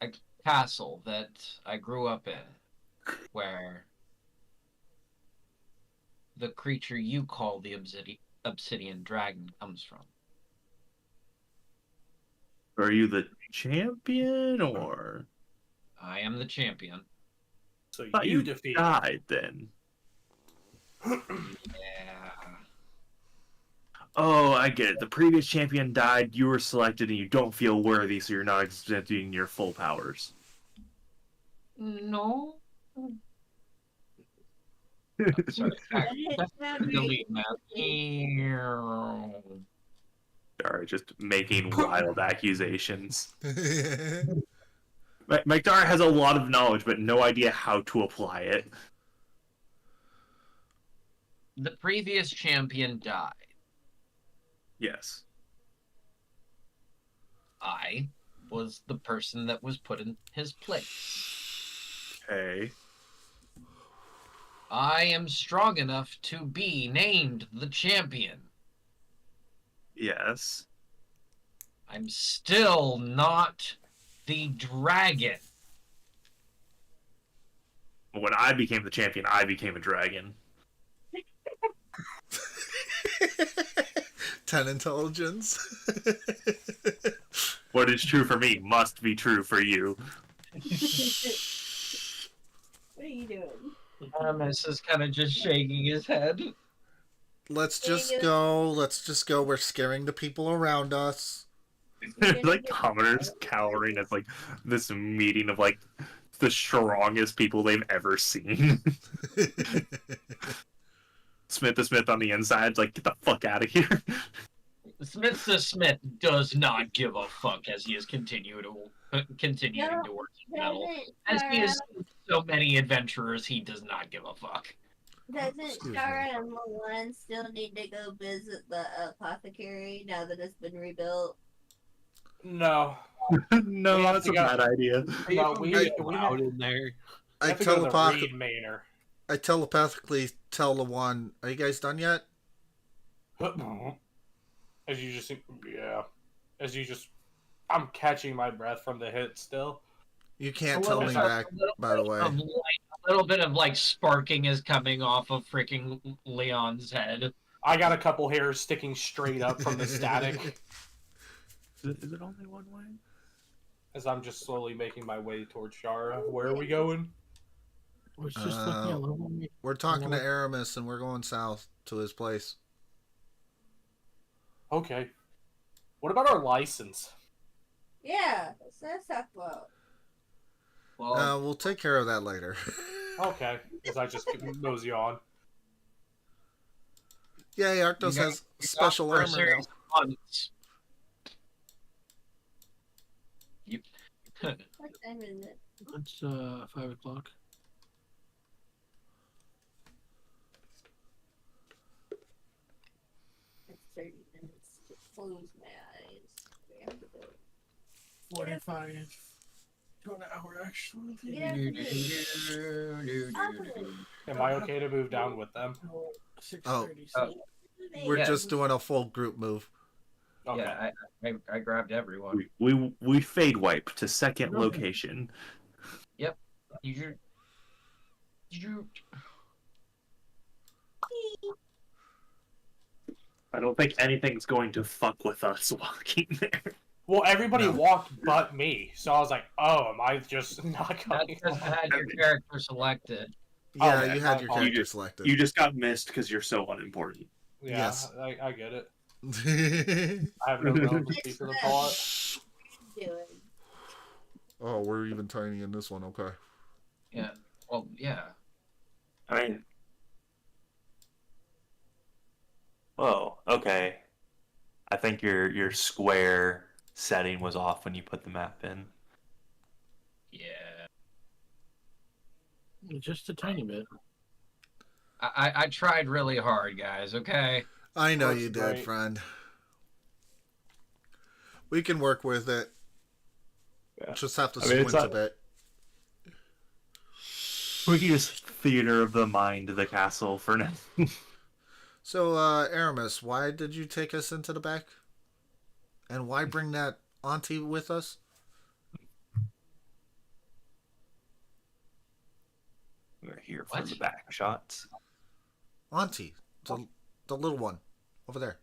A castle that I grew up in, where the creature you call the obsidian dragon comes from. Are you the champion, or? I am the champion. So I thought you you defeated. died then. Yeah. Oh, I get it. The previous champion died, you were selected, and you don't feel worthy, so you're not exerting your full powers. No. Sorry, delete map. Alright, just making wild accusations. Magdara has a lot of knowledge, but no idea how to apply it. The previous champion died. Yes. I was the person that was put in his place. Okay. I am strong enough to be named the champion. Yes. I'm still not the dragon. When I became the champion, I became a dragon. 10 intelligence. What is true for me must be true for you. What are you doing? Aramis is kind of just shaking his head. Let's just go. Let's just go. We're scaring the people around us. Like commoners cowering at like this meeting of like the strongest people they've ever seen. Smith the Smith on the inside's like, get the fuck out of here. Smith the Smith does not give a fuck as he is continuing to work his metal. As he is so many adventurers, he does not give a fuck. Doesn't Excuse Shara and Milan still need to go visit the apothecary now that it's been rebuilt? No. No, We have that's to a go- bad idea. No, we have in there. I to go to the telepath- Reed Manor. I telepathically tell Lawan, are you guys done yet? As you just, yeah. As you just, I'm catching my breath from the hit still. You can't A tell little me bit- back, a little by the bit way. of light- A little bit of like sparking is coming off of freaking Leon's head. I got a couple hairs sticking straight up from the static Is it only one way? as I'm just slowly making my way towards Shara. Where are we going? Was just looking at level. We're talking to Aramis and we're going south to his place. Okay. What about our license? Yeah, let's talk about. Well, We'll take care of that later. Okay, as I just mosey on. Yay, Arctos has special for a armor now. series of months. You... What time is it? It's 5 o'clock. It's 30 minutes to close my eyes. We have to go. 45 to an hour, actually. Yeah. Am I okay to move down with them? 6:30. Oh. We're Yeah. just doing a full group move. Okay. Yeah, I grabbed everyone. We fade wipe to second Okay. location. You I don't think anything's going to fuck with us walking there. Well, everybody No. walked but me, so I was like, "Oh, am I just not That's coming?" because I had your character selected. Yeah, Okay, you had your I'll- character selected. You just got missed because you're so unimportant. Yeah, Yes. I get it. I have no relevancy for the plot. Doing. Oh, we're even tiny in this one. Okay. Yeah. Well, yeah. I mean, oh, okay. I think your square setting was off when you put the map in. Yeah. Just a tiny bit. I tried really hard, guys, okay? I know Works you did, great. friend. We can work with it. Yeah. Just have to I mean, it's squint a not- bit. We can just theater of the mind the castle for now. So, Aramis, why did you take us into the back? And why bring that auntie with us? We're here for the back shots. Auntie, the little one over there.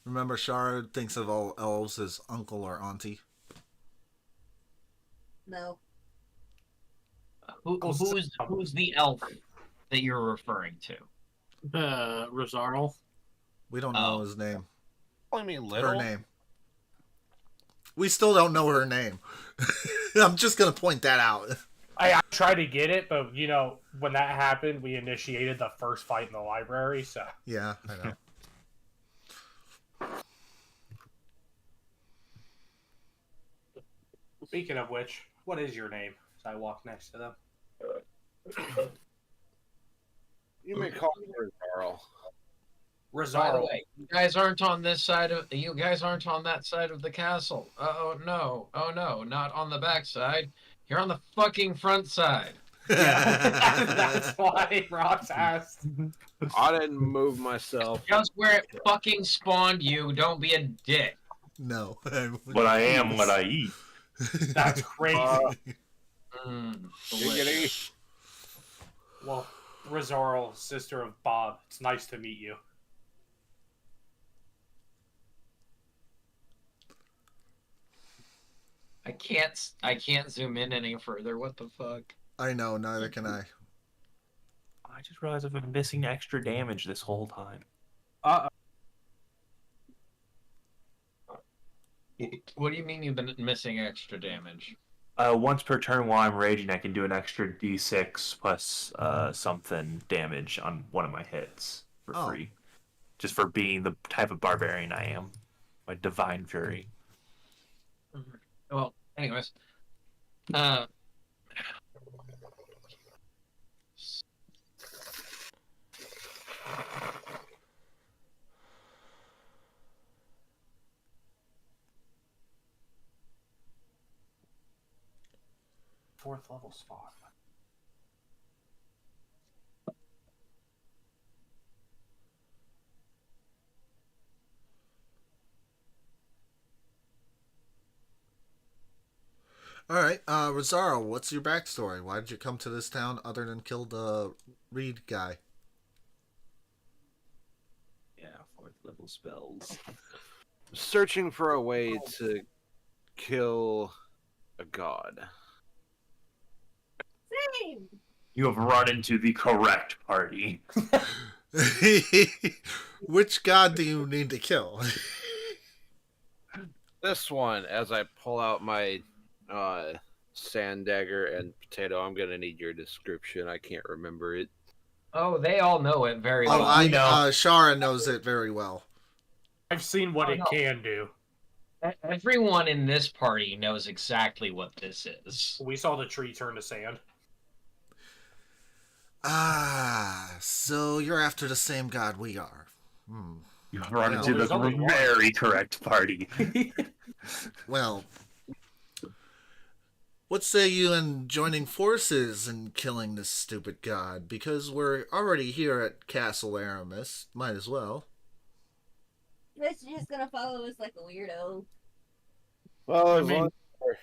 Remember, Shara thinks of all elves as uncle or auntie. No. Who's the elf that you're referring to? Rosarl. We don't know his name. I mean, little. Her name. We still don't know her name. I'm just gonna point that out. I tried to get it, but when that happened, we initiated the first fight in the library. So yeah, I know. Speaking of which, what is your name? As I walk next to them. You may call me Rosarl. By the way, you guys aren't on that side of the castle. Oh no, not on the back side. You're on the fucking front side. Yeah, that's why Rox asked. I didn't move myself. Just where it fucking spawned you. Don't be a dick. No. But I am what I eat. That's crazy. Giggity. Well, Rosarl, sister of Bob, it's nice to meet you. I can't zoom in any further. What the fuck? I know, neither can I. I just realized I've been missing extra damage this whole time. What do you mean you've been missing extra damage? Once per turn while I'm raging, I can do an extra d6 plus something damage on one of my hits for free. Just for being the type of barbarian I am. My divine fury. Well, anyways. Fourth level spot. All right, Rosarl, what's your backstory? Why did you come to this town other than kill the Reed guy? Yeah, fourth level spells. Searching for a way to kill a god. Same. You have run into the correct party. Which god do you need to kill? This one, as I pull out my sand dagger and potato, I'm gonna need your description. I can't remember it. Oh, they all know it very well. I know. Shara knows it very well. I've seen what it can do. Everyone in this party knows exactly what this is. We saw the tree turn to sand. Ah, so you're after the same god we are. You've run into the very correct party. Well, what say you in joining forces and killing this stupid god? Because we're already here at Castle Aramis. Might as well. This is just gonna follow us like a weirdo. Well, as long as our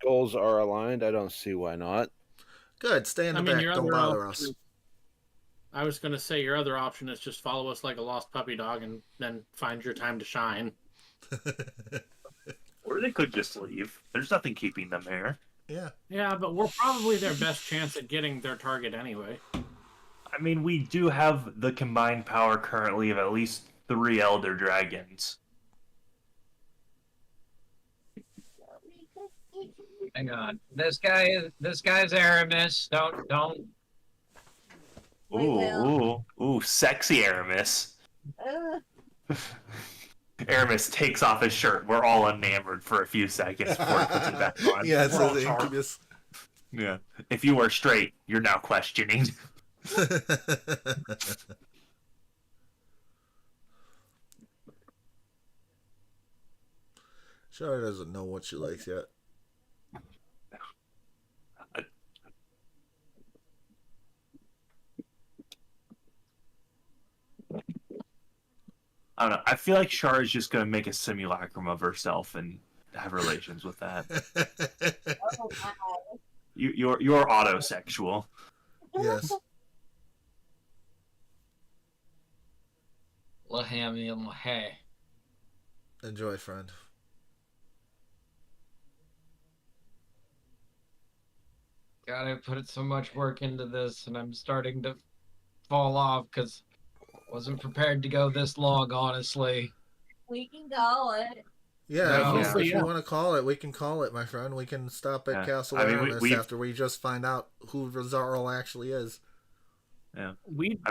goals are aligned, I don't see why not. Good, stay in the back. Don't bother us. I was going to say your other option is just follow us like a lost puppy dog and then find your time to shine. Or they could just leave. There's nothing keeping them here. Yeah. Yeah, but we're probably their best chance at getting their target anyway. I mean, we do have the combined power currently of at least 3 Elder Dragons. Hang on. This guy's Aramis. Don't. Ooh, sexy Aramis. Aramis takes off his shirt. We're all enamored for a few seconds before he puts it back on. Yeah, it's an incubus. Yeah. If you were straight, you're now questioning. Shara doesn't know what she likes yet. I don't know. I feel like Shar is just gonna make a simulacrum of herself and have relations with that. Oh, wow. You're autosexual. Yes. Lahami and Lahay. Enjoy, friend. God, I put so much work into this, and I'm starting to fall off because I wasn't prepared to go this long, honestly. We can call it. Yeah, No. if you want to call it, we can call it, my friend. We can stop at Castle Aramis after we just find out who Rizarl actually is. Yeah. We've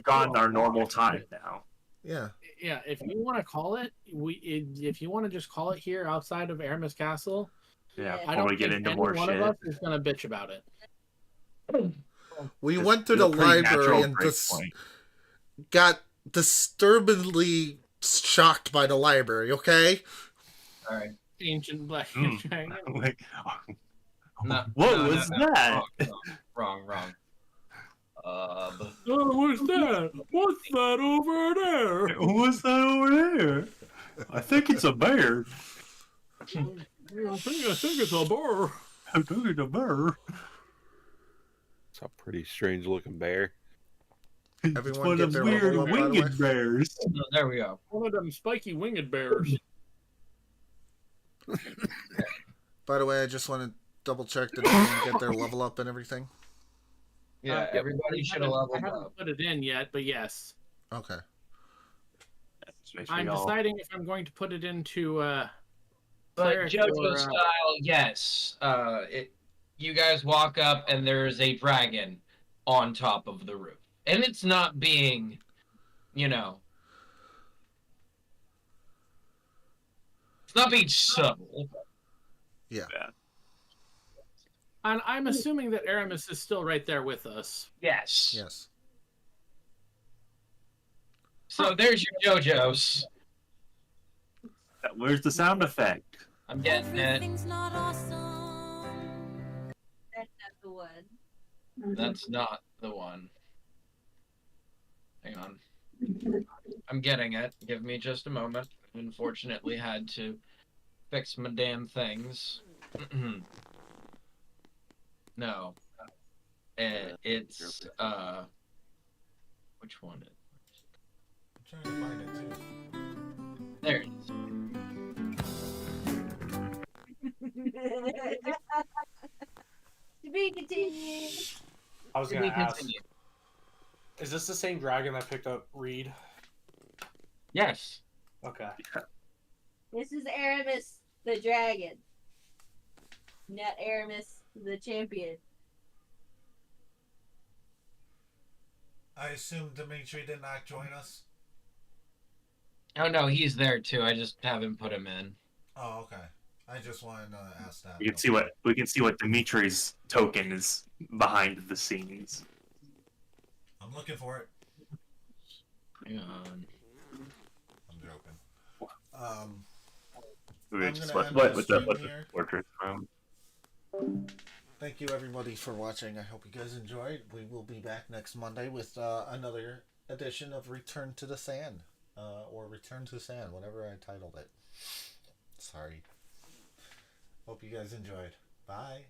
gone our normal time now. Yeah. Yeah, if you want to call it, if you want to just call it here outside of Aramis Castle, yeah, I don't we get think into more one shit. of us is gonna bitch about it. We went to the library and got disturbingly shocked by the library, okay? All right. Ancient Black Dragon. No, what was that? Wrong. Oh, what's that? What's that over there? What's that over there? I think it's a bear. I think it's a bear. I think it's a bear. It's a pretty strange looking bear. Everyone one get of their weird level up, by the way? winged bears. There we go. One of them spiky winged bears. By the way, I just want to double check that everyone get their level up and everything. Yeah, everybody should have leveled I haven't up. put it in yet, but yes. Okay. I'm deciding if I'm going to put it into But cleric JoJo or, style, yes. You guys walk up and there's a dragon on top of the roof, and it's not being, it's not being subtle. Yeah. And I'm assuming that Aramis is still right there with us. Yes. Yes. So there's your JoJo's. Where's the sound effect? I'm getting it. That's not the one. That's not the one. Hang on. I'm getting it. Give me just a moment. Unfortunately, had to fix my damn things. No. It's which one? I'm trying to find it too. There it is. To be continued. I was gonna ask. Is this the same dragon that picked up Reed? Yes. Okay. This is Aramis the dragon. Not Aramis the champion. I assume Dimitri did not join us. Oh no, he's there too. I just haven't put him in. Oh, okay. I just wanted to ask that. We can see what Dimitri's token is behind the scenes. I'm looking for it. Hang on. I'm joking. What's the portrait from? Thank you everybody for watching. I hope you guys enjoyed. We will be back next Monday with another edition of Return to the Sand. Or Return to Sand, whatever I titled it. Sorry. Hope you guys enjoyed. Bye.